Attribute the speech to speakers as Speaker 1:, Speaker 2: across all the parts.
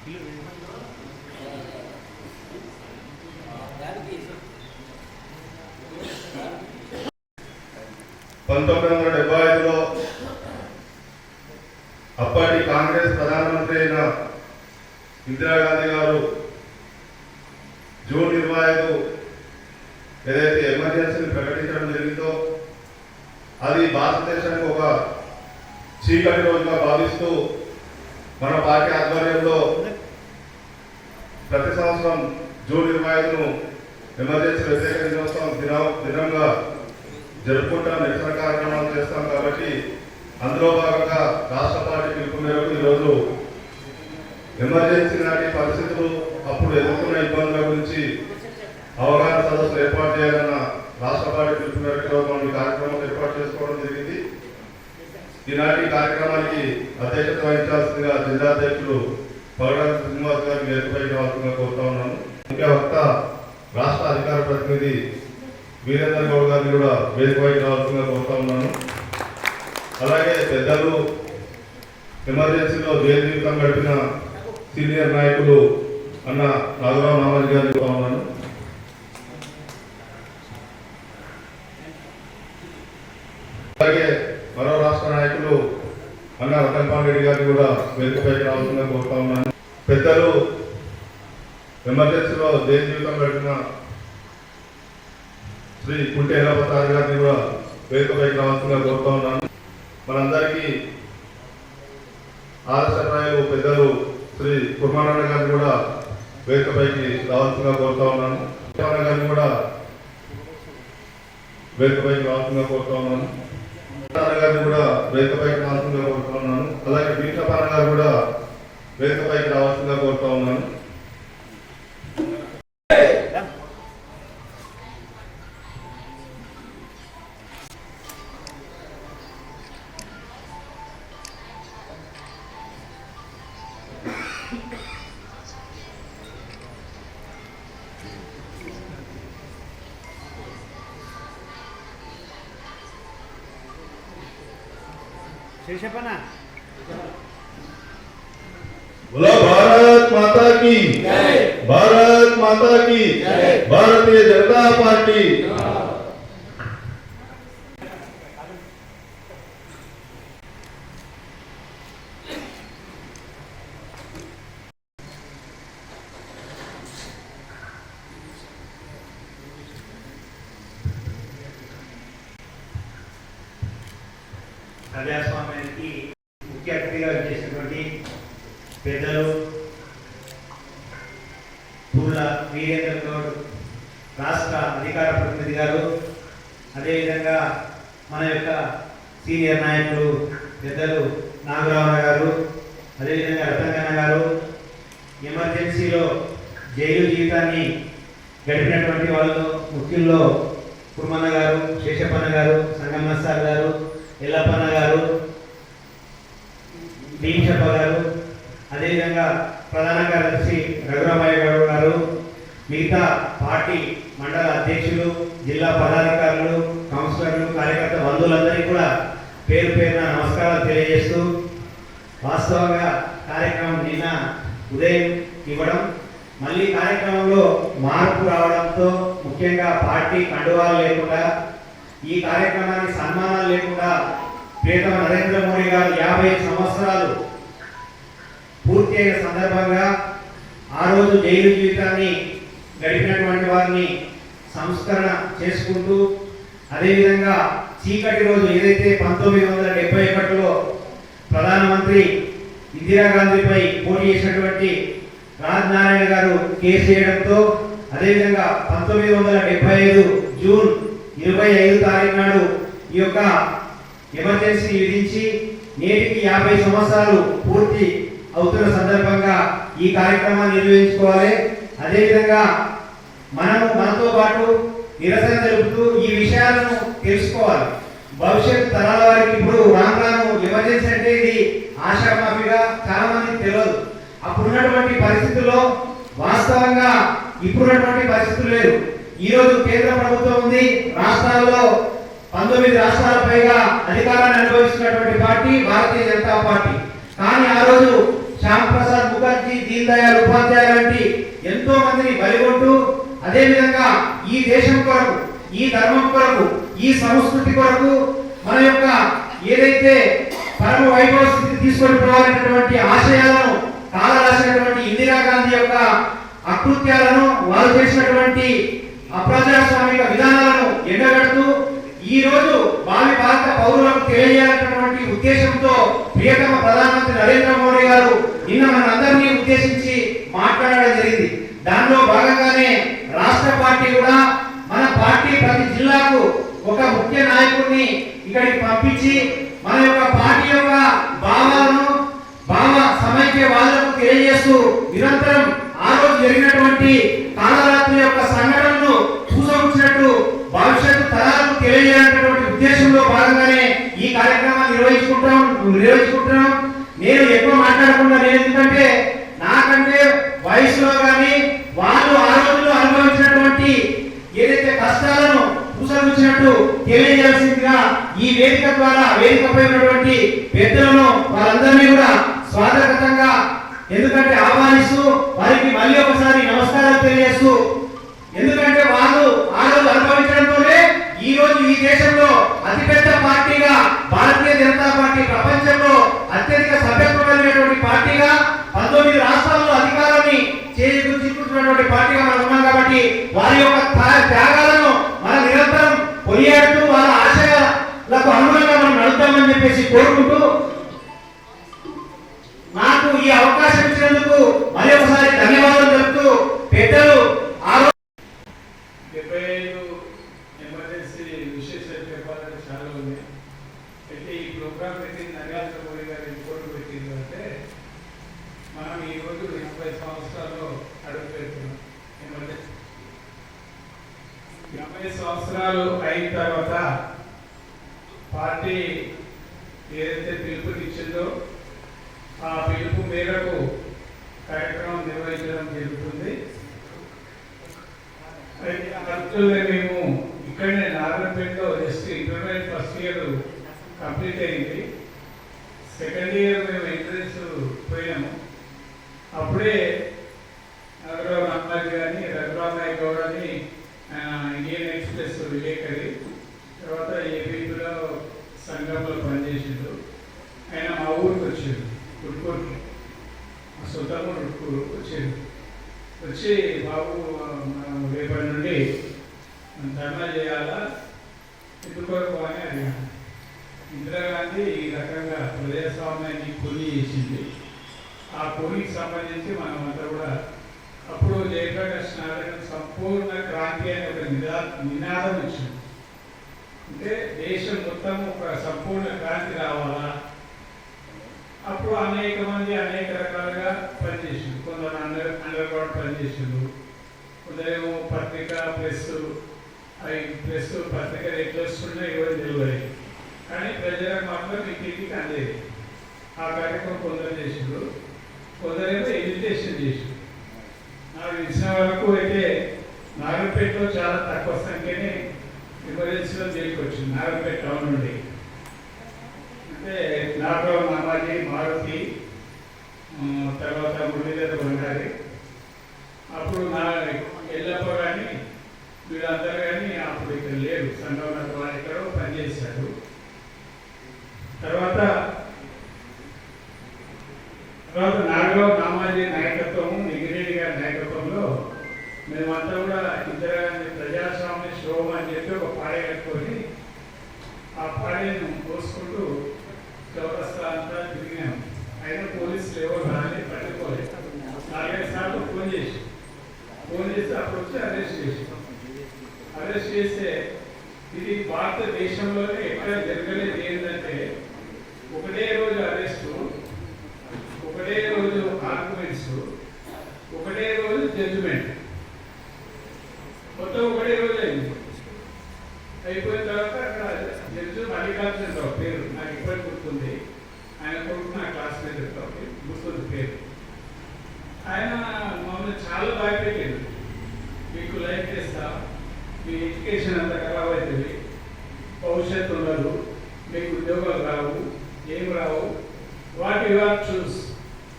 Speaker 1: 1975లో అప్పటి కాంగ్రెస్ ప్రధానమంత్రి అయిన ఇందిరాగాంధీ గారు జూన్ 25 ఏదైతే ఎమర్జెన్సీని ప్రకటించడం జరిగిందో అది భారతదేశానికి ఒక చీకటి రోజుగా భావిస్తూ మన పార్టీ ఆధ్వర్యంలో ప్రతి సంవత్సరం జూన్ 25ను ఎమర్జెన్సీ వ్యతిరేక దినోత్సవం దినంగా జరుపుకుంటాం, నిరసన కార్యక్రమాలు చేస్తాం. కాబట్టి అందులో భాగంగా రాష్ట్ర పార్టీ పిలుపు మేరకు ఈరోజు ఎమర్జెన్సీ నాటి పరిస్థితులు, అప్పుడు ఎదుర్కొన్న ఇబ్బందుల గురించి అవగాహన సదస్సులు ఏర్పాటు చేయాలన్న రాష్ట్ర పార్టీ పిలుపు మేరకు మనం ఈ కార్యక్రమం ఏర్పాటు చేసుకోవడం జరిగింది. ఈనాటి కార్యక్రమానికి అధ్యక్షత వహించాల్సిందిగా జిల్లా అధ్యక్షులు పగడాల శ్రీనివాస్ గారిని వేదికపైకి రావాల్సిందిగా కోరుతా ఉన్నాను. ముఖ్య వక్త రాష్ట్ర అధికార ప్రతినిధి వీరేందర్ గౌడ్ గారిని కూడా వేదికపైకి రావాల్సిందిగా కోరుతా ఉన్నాను. అలాగే పెద్దలు, ఎమర్జెన్సీలో జైలు జీవితం గడిపిన సీనియర్ నాయకులు అన్న నాగరావు నామాజీ గారిని కోరుతా ఉన్నాను. అలాగే మరో రాష్ట్ర నాయకులు అన్న రతన్పాల్ రెడ్డి గారిని కూడా వేదికపైకి రావాల్సిందిగా కోరుతా ఉన్నాను. పెద్దలు, ఎమర్జెన్సీలో జైలు జీవితం గడిపిన శ్రీ కుంటే హేరావతారి గారిని కూడా వేదికపైకి రావాల్సిందిగా కోరుతా ఉన్నాను. మనందరికీ ఆదర్శప్రాయులు పెద్దలు శ్రీ కుర్మానాన్న గారిని కూడా వేదికపైకి రావాల్సిందిగా కోరుతా ఉన్నాను. గారిని కూడా వేదికపైకి రావాల్సిందిగా కోరుతా ఉన్నాను. గారిని కూడా వేదికపైకి రావాల్సిందిగా కోరుతా ఉన్నాను. అలాగే బీటపాన గారు కూడా వేదికపైకి రావాల్సిందిగా కోరుతా ఉన్నాను. बोलो भारत माता की जय, भारत माता की जय, भारतीय जनता पार्टी।
Speaker 2: ప్రజాస్వామ్యానికి ముఖ్య అతిథిగా చేసినటువంటి పెద్దలు పూల వీరేందర్ గౌడ్ రాష్ట్ర అధికార ప్రతినిధి గారు, అదేవిధంగా మన యొక్క సీనియర్ నాయకులు పెద్దలు నాగరావు గారు, అదేవిధంగా రతన్ గారు, ఎమర్జెన్సీలో జైలు జీవితాన్ని గడిపినటువంటి వాళ్ళు ముఖ్యుల్లో కుర్మన్న గారు, శేషప్పన్న గారు, సంగమ్మ సార్ గారు, ఎల్లప్పన్న గారు, భీమశప్ప గారు, అదేవిధంగా ప్రధాన కార్యదర్శి రఘురామయ్య గౌడ్ గారు, మిగతా పార్టీ మండల అధ్యక్షులు, జిల్లా పదాధికారులు, కౌన్సిలర్లు, కార్యకర్త బంధువులందరికీ కూడా పేరు పేరున నమస్కారాలు తెలియజేస్తూ, వాస్తవంగా కార్యక్రమం నిన్న ఉదయం ఇవ్వడం, మళ్ళీ కార్యక్రమంలో మార్పు రావడంతో ముఖ్యంగా పార్టీ కండువాలు లేకుండా, ఈ కార్యక్రమానికి సన్మానాలు లేకుండా ప్రియతమ నరేంద్ర మోడీ గారు 50 సంవత్సరాలు పూర్తి అయిన సందర్భంగా ఆ రోజు జైలు జీవితాన్ని గడిపినటువంటి వారిని సంస్కరణ చేసుకుంటూ, అదేవిధంగా చీకటి రోజు ఏదైతే 1971లో ప్రధానమంత్రి ఇందిరాగాంధీపై పోటీ చేసినటువంటి రాజనారాయణ గారు కేసు చేయడంతో, అదేవిధంగా 1975 జూన్ 25 తారీఖు నాడు ఈ యొక్క ఎమర్జెన్సీ విధించి నేటికి 50 సంవత్సరాలు పూర్తి అవుతున్న సందర్భంగా ఈ కార్యక్రమాన్ని నిర్వహించుకోవాలి. అదేవిధంగా మనతో పాటు నిరసన తెలుపుతూ ఈ విషయాలను తెలుసుకోవాలి. భవిష్యత్ తరాల వారికి ఇప్పుడు రాను ఎమర్జెన్సీ అంటే ఇది ఆశామాఫీగా చాలా మందికి తెలియదు. అప్పుడున్నటువంటి పరిస్థితుల్లో వాస్తవంగా ఇప్పుడున్నటువంటి పరిస్థితులు లేదు. ఈ రోజు కేంద్ర ప్రభుత్వం ఉంది, రాష్ట్రాల్లో 19 రాష్ట్రాల పైగా అధికారాన్ని అనుభవిస్తున్నటువంటి పార్టీ భారతీయ జనతా పార్టీ. కానీ ఆ రోజు శ్యామ్ ప్రసాద్ ముఖర్జీ దీన్ దయాళ్ ఉపాధ్యాయ లాంటి ఎంతో మందిని బలిగొట్టు అదే విధంగా ఈ దేశం కొరకు, ఈ ధర్మం కొరకు, ఈ సంస్కృతి కొరకు మన యొక్క ఏదైతే పరమ వైభవ స్థితి తీసుకొని పోవాలనేటువంటి ఆశయాలను కాలరాసినటువంటి ఇందిరాగాంధీ యొక్క అకృత్యాలను, వారు చేసినటువంటి అప్రజాస్వామిక విధానాలను ఎండగడుతూ ఈ రోజు భావి భారత పౌరులకు తెలియజేయాలన్నటువంటి ఉద్దేశంతో ప్రియతమ ప్రధానమంత్రి నరేంద్ర మోడీ గారు నిన్న మనందరినీ ఉద్దేశించి మాట్లాడడం జరిగింది. దానిలో భాగంగానే రాష్ట్ర పార్టీ కూడా మన పార్టీ ప్రతి జిల్లాకు ఒక ముఖ్య నాయకుడిని ఇక్కడికి పంపించి మన యొక్క పార్టీ యొక్క భావాలను, భావ సమైక్యవాదులకు తెలియజేస్తూ నిరంతరం ఆ రోజు జరిగినటువంటి కాలరాత్రి యొక్క సంఘటనను పూసగుచ్చినట్టు భవిష్యత్తు తరాలకు తెలియజేయాలనేటువంటి ఉద్దేశంలో భాగంగానే ఈ కార్యక్రమాన్ని నిర్వహించుకుంటున్నాం. నేను ఎక్కువ మాట్లాడకుండా, నేను ఎందుకంటే నాకంటే వయసులో కానీ వాళ్ళు ఆ రోజుల్లో అనుభవించినటువంటి ఏదైతే కష్టాలను పూసగుచ్చినట్టు తెలియజేయాల్సిందిగా ఈ వేదిక ద్వారా వేదికపై ఉన్నటువంటి పెద్దలను వారందరినీ కూడా స్వాగతంగా ఎందుకంటే ఆహ్వానిస్తూ వారికి మళ్ళీ ఒకసారి నమస్కారాలు తెలియజేస్తూ, ఎందుకంటే వాళ్ళు ఆ రోజు అనుభవించడంతోనే ఈ రోజు ఈ దేశంలో అతిపెద్ద పార్టీగా భారతీయ జనతా పార్టీ ప్రపంచంలో అత్యధిక సభ్యత్వం కలిగినటువంటి పార్టీగా 19 రాష్ట్రాల్లో అధికారాన్ని చేకూర్చుకుంటున్నటువంటి పార్టీగా మనం ఉన్నాం. కాబట్టి వారి యొక్క త్యాగాలను మనం నిరంతరం కొనియాడుతూ వాళ్ళ ఆశయాలకు అనుగుణంగా మనం నడుద్దామని చెప్పేసి కోరుకుంటూ నాకు ఈ అవకాశం ఇచ్చినందుకు మరి ఒకసారి ధన్యవాదాలు తెలుపుతూ పెద్దలు
Speaker 3: 75 ఎమర్జెన్సీ విశేషాలు చెప్పాలంటే చాలా ఉంది. అయితే ఈ ప్రోగ్రామ్ పెట్టింది నరేంద్ర మోడీ గారు రిపోర్ట్ పెట్టింది అంటే మనం ఈరోజు 80 సంవత్సరాల్లో అడుగు పెడుతున్నాం. ఎమర్జెన్సీ 80 సంవత్సరాలు అయిన తర్వాత పార్టీ ఏదైతే పిలుపునిచ్చిందో ఆ పిలుపు మేరకు కార్యక్రమం నిర్వహించడం జరుగుతుంది. యాక్చువల్గా మేము ఇక్కడనే నారాయణపేటలో just intermediate first year complete అయింది. సెకండ్ ఇయర్ మేము ఎంట్రన్స్ పోయాము. అప్పుడే నగరరావు నామాజీ కానీ రఘురామయ్య గౌడ్ అని ఇండియన్ ఎక్స్ప్రెస్ విలేకరి, తర్వాత ఏపీలో సంఘంలో పనిచేసిండు. ఆయన మా ఊరికి వచ్చాడు, ఉట్కూరుకి, మా సొంతము ఉట్కూరు వచ్చాడు. వచ్చి బాబు మనం రేపటి నుండి ధర్నా చేయాలా, ఎందుకొరకు అని అడిగాను. ఇందిరాగాంధీ ఈ రకంగా ప్రజాస్వామ్యాన్ని కూలీ చేసింది. ఆ కూలీకి సంబంధించి మనం అంతా కూడా అప్పుడు జయప్రకాష్ నారాయణ సంపూర్ణ క్రాంతి అనే ఒక నినాదం వచ్చింది. అంటే దేశం మొత్తం ఒక సంపూర్ణ క్రాంతి రావాలా. అప్పుడు అనేక మంది అనేక రకాలుగా పనిచేసిండు. కొందరు అండర్ గ్రౌండ్ పనిచేసిండు, కొందరేమో పత్రిక ప్రెస్ పత్రికలు ఎట్లా వస్తుండే ఇవ్వడం తెలియదు. కానీ ప్రజలకు మాత్రం ఇంటికి అందేది. ఆ కార్యక్రమం కొందరు చేసిండు, కొందరేమో ఎడ్యుకేషన్ చేసిండు. నాకు తెలిసిన వరకు అయితే నాగర్పేటలో చాలా తక్కువ సంఖ్యనే ఎమర్జెన్సీలో జైలుకి వచ్చింది. నాగర్పేట టౌన్ నుండి అంటే నాగరావు నామాజీ, మారుతి, తర్వాత మురళీధర బండారి, అప్పుడు నా ఎల్లప్ప కానీ వీళ్ళందరూ కానీ అప్పుడు ఇక్కడ లేరు. సంఘం వాళ్ళు ఎక్కడో పనిచేశారు. తర్వాత నాగరావు నామాజీ నాయకత్వము, నిగిరెడ్డి గారి నాయకత్వంలో మేమంతా కూడా ఇందిరాగాంధీ ప్రజాస్వామ్య శోభం అని చెప్పి ఒక పాడే కట్టుకొని ఆ పాడేను పోసుకుంటూ చౌరస్తా అంతా తిరిగాము. అయినా పోలీసులు ఎవరు రాని పట్టుకోలేదు. 4-5 సార్లు ఫోన్ చేస్తే అప్పుడు వచ్చి అరెస్ట్ చేస్తే ఇది భారతదేశంలోనే ఎక్కడ జరగలేదు. ఏంటంటే ఒకటే రోజు అరెస్టు, ఒకటే రోజు ఆర్గ్యుమెంట్స్, ఒకటే రోజు జడ్జిమెంట్, మొత్తం ఒకటే రోజు అయింది. అయిపోయిన తర్వాత అక్కడ జడ్జి మల్లికార్జున రావు పేరు నాకు ఇప్పటికి గుర్తుంది. ఆయన కొడుకు నా క్లాస్మేట్ గుర్తుంది పేరు. ఆయన మమ్మల్ని చాలా భయపెట్టాడు. మీకు లైఫ్ చేస్తా, మీ ఎడ్యుకేషన్ అంతా ఖరాబ్ అవుతుంది, భవిష్యత్తు ఉండదు, మీకు ఉద్యోగాలు రావు, ఏం రావు, వాట్ యు ఆర్ చూస్,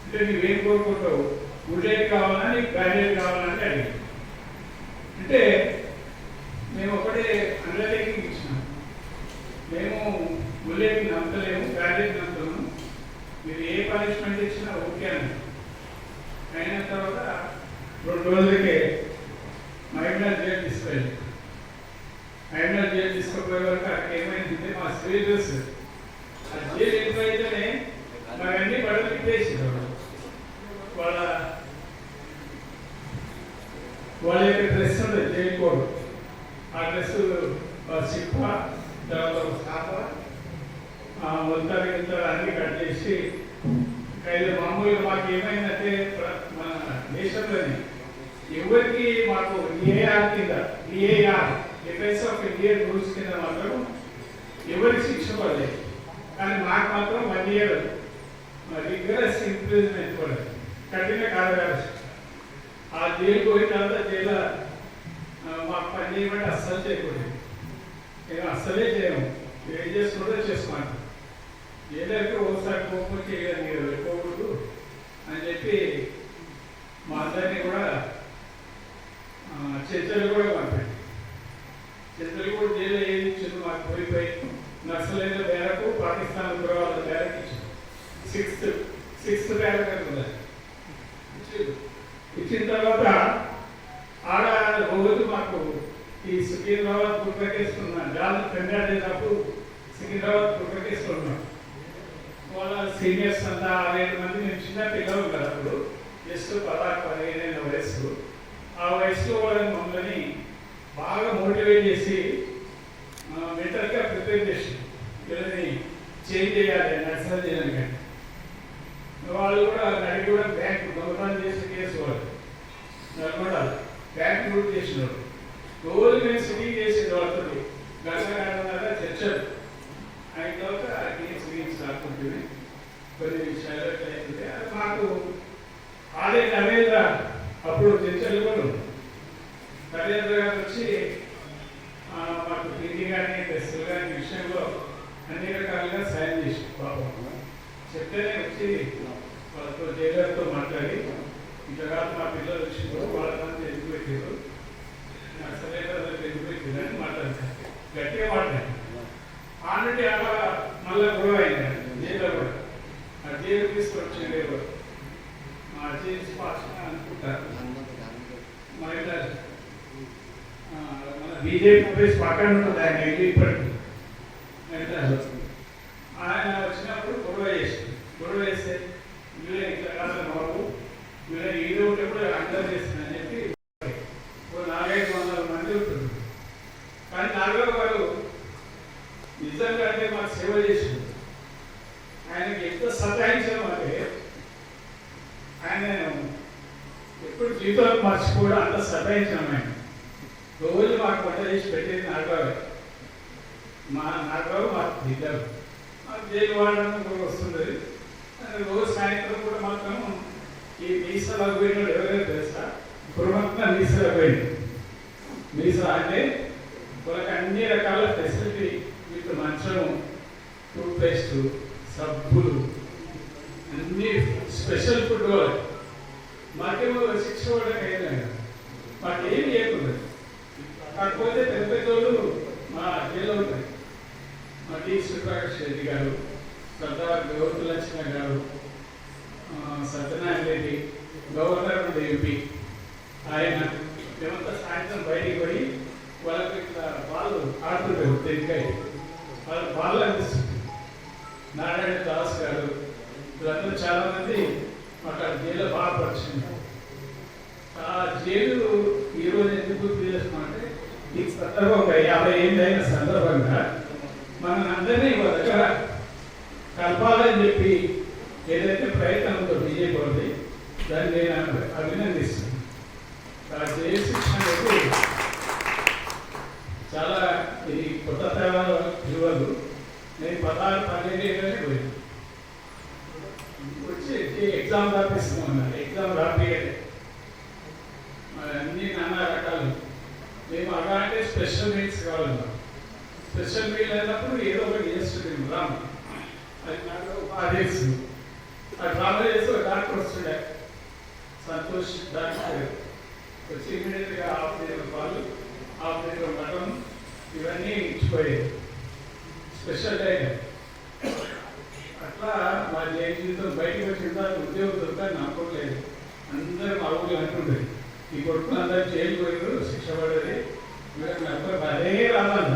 Speaker 3: అంటే నువ్వేం ఏం కోరుకుంటావు, బుల్లెట్ కావాలా నీకు బ్రాండెడ్ కావాలని అడిగి, అంటే మేము ఒకటే అండర్టేకింగ్ ఇచ్చినాం, మేము బుల్లెట్ నమ్మలేము, బ్రాండెడ్ నమ్ముతాము, మీరు ఏ పనిష్మెంట్ ఇచ్చినా ఓకే అని. అయిన తర్వాత 2 రోజులకే మహిళా జైలు తీసుకెళ్ళి, మహిళా జైలు తీసుకుపోయే వరకు అక్కడ ఏమైందంటే మా స్త్రీస్ ఆ జైలు ఎంట్రైతేనే మావన్నీ బట్టలు ఇప్పేసి వాళ్ళ యొక్క డ్రెస్ ఉంటుంది జైలు కోడ్, ఆ డ్రెస్ సిప్ప తర్వాత సాప మొత్తానికి అన్ని కట్ చేసి ఖైదు. మామూలుగా మాకు ఏమైందంటే మన దేశంలోని ఎవరికి మాకు ఏఆర్ కింద AR defence of Indian rules కింద మాత్రం ఎవరికి శిక్ష పడలేదు, కానీ మాకు మాత్రం 1 year రిగరస్ ఇంప్రిజన్మెంట్ పడలేదు, కఠిన కారాగార శిక్ష. ఆ జైలు పోయిన తర్వాత జైలు మాకు పని చేయమంటే అస్సలు చేయకూడదు, నేను అస్సలే చేయము, ఏం చేసుకుంటే చేసుకున్నాను. జైలర్కి ఒకసారి కోపం చేయాలి, మీరు వెళ్ళిపోకూడదు అని చెప్పి మా అందరినీ కూడా చర్చలు కూడా పంపాడు. చర్చలు కూడా జైలు ఏది ఇచ్చింది మాకు పోయిపోయి నక్సలైట్ల మేరకు పాకిస్తాన్ ఉగ్రవాదుల మేరకు ఇచ్చింది. సిక్స్త్ మేరకు కూడా ఇచ్చిన తర్వాత ఆడ రోజు మాకు ఈ సికింద్రాబాద్ కుక్కకేసుకున్నాం, గాలి పెండాడేటప్పుడు సికింద్రాబాద్ కుక్కకేసుకున్నాం. వాళ్ళ సీనియర్స్ అంతా 6-7 మంది, మేము చిన్న పిల్లలు కదా అప్పుడు, జస్ట్ 16-15 వయసు. ఆ వయసులో వాళ్ళని మమ్మల్ని బాగా మోటివేట్ చేసి మెంటల్గా ప్రిపేర్ చేసి వీళ్ళని చేంజ్ చేయాలి, నర్సరీ చేయడానికి. వాళ్ళు కూడా నడిగూడ బ్యాంక్ దొంగతనం చేసిన కేసు వాళ్ళు నల్గొండ బ్యాంక్ రూట్ చేసినారు. రోజు మేము సిట్టింగ్ చేసేది వాళ్ళతో గంటగా చర్చలు అయిన తర్వాత గేమ్స్ రాకుంటుంది, కొన్ని విషయాలు అవుతుంది. అది మాకు ఆడే నవేంద్ర అప్పుడు చర్చలు కూడా నరేంద్ర గారు వచ్చి మాకు తిండి కానీ డ్రెస్సులు కానీ విషయంలో అన్ని రకాలుగా సాయం చేసి పాపం చెప్తేనే వచ్చి వాళ్ళతో జైలర్తో మాట్లాడి ఇట్లా కాదు మా పిల్లల విషయంలో వాళ్ళని ఎందుకు పెట్టారు, నర్సరీలకు ఎందుకు పెట్టారు అని మాట్లాడతారు, గట్టిగా మాట్లాడారు. ఆల్రెడీ అలా మళ్ళీ గొడవ అయింది జైల్లో కూడా. ఆ జైలు తీసుకొచ్చింది మా జైలు పాస్ అనుకుంటారు, మన బీజేపీ ఆఫీస్ పక్కన ఉంటుంది ఆయన ఇప్పటికి. ఆయన వచ్చినప్పుడు గొడవ చేస్తే వీళ్ళ ఇట్లా కాదు బాబు, వీళ్ళ ఏదో ఒకటి కూడా అందరూ చేస్తుందని చెప్పి 400-500 మంది ఉంటుంది. కానీ నాగరావు గారు నిజంగా అంటే మాకు సేవ చేసింది. ఆయనకి ఎంత సతాయించడం అంటే ఆయన ఎప్పుడు జీవితాలు మర్చిపోవడం అంత సతాయించడం. ఆయన రోజు మాకు వంట చేసి పెట్టేది నాగరావు. మా నాగరావు మాకు ఇద్దరు, మాకు జైలు వాడడం కూడా వస్తుంది. రోజు సాయంత్రం కూడా మాత్రం ఈ మీసాలకు పోయిన ఎవరైనా తెలుసా, ఇప్పుడు మాత్రం మీసాలకు పోయింది. మీసా అంటే వాళ్ళకి అన్ని రకాల ఫెసిలిటీ విత్ మంచం, టూత్పేస్ట్, సబ్బులు, అన్ని స్పెషల్ ఫుడ్. వాళ్ళకి మాకేమో శిక్ష వాళ్ళకి అయినా మాకేమి చేయకుండా, కాకపోతే పెద్ద పెద్దోళ్ళు మా జైల్లో ఉంటాయి. మా డి శ్రీప్రకాష్ రెడ్డి గారు, సర్దార్ గౌరవ లక్ష్మణ గారు, సత్యనారాయణ రెడ్డి, గవర్నర్ ఉండే ఎంపీ, ఆయన మేమంతా సాయంత్రం బయటికి పోయి వాళ్ళకి ఇట్లా వాళ్ళు ఆడుతుంటారు తెరికాయ, వాళ్ళ బాల్ అనిపిస్తుంది. నారాయణ దాస్ గారు వీళ్ళందరూ చాలా మంది అక్కడ జైల్లో బాగా పరిచయం. ఆ జైలు ఈరోజు ఎందుకు గుర్తు చేస్తున్నామంటే ఈ సందర్భంగా 50 ఏళ్ళు అయిన సందర్భంగా మన అందరినీ ఒక దగ్గర కలపాలని చెప్పి ఏదైతే ప్రయత్నం ఉందో బీజేపీ ఉంది, దాన్ని నేను అభినందిస్తున్నాను. ఆ జైలు శిక్షణ అనేది చాలా ఇది కొత్త తరాల యువలు. నేను 16-12 ఏళ్ళనే పోయింది, వచ్చి ఎగ్జామ్ రాపిస్తున్నాను. ఎగ్జామ్ రాపియండి అన్ని నానా రకాలు. మేము అలాంటి స్పెషల్ మీల్స్ కావాలి. స్పెషల్ మీల్ అయినప్పుడు ఏదో ఒకటి చేస్తుంది రాము, అది నాకు బాగా తెలుసు. ఆ డ్రామా చేసి ఒక డాక్టర్ వస్తుండే, సంతోష్ డాక్టర్ వచ్చి ఇమీడియట్గా ఆపరేషన్ పాలు, ఆపరేషన్ మటన్ ఇవన్నీ ఇచ్చిపోయేది, స్పెషల్ డైట్. అట్లా మా జీవితం బయటకు వచ్చిన తర్వాత ఉద్యోగం దొరకని అనుకోలేదు. అందరూ మా ఊళ్ళో అంటుండే, ఈ కొడుకులు అందరూ జైలు పోయారు, శిక్ష పడేది, వీళ్ళకి అదే రాదన్న.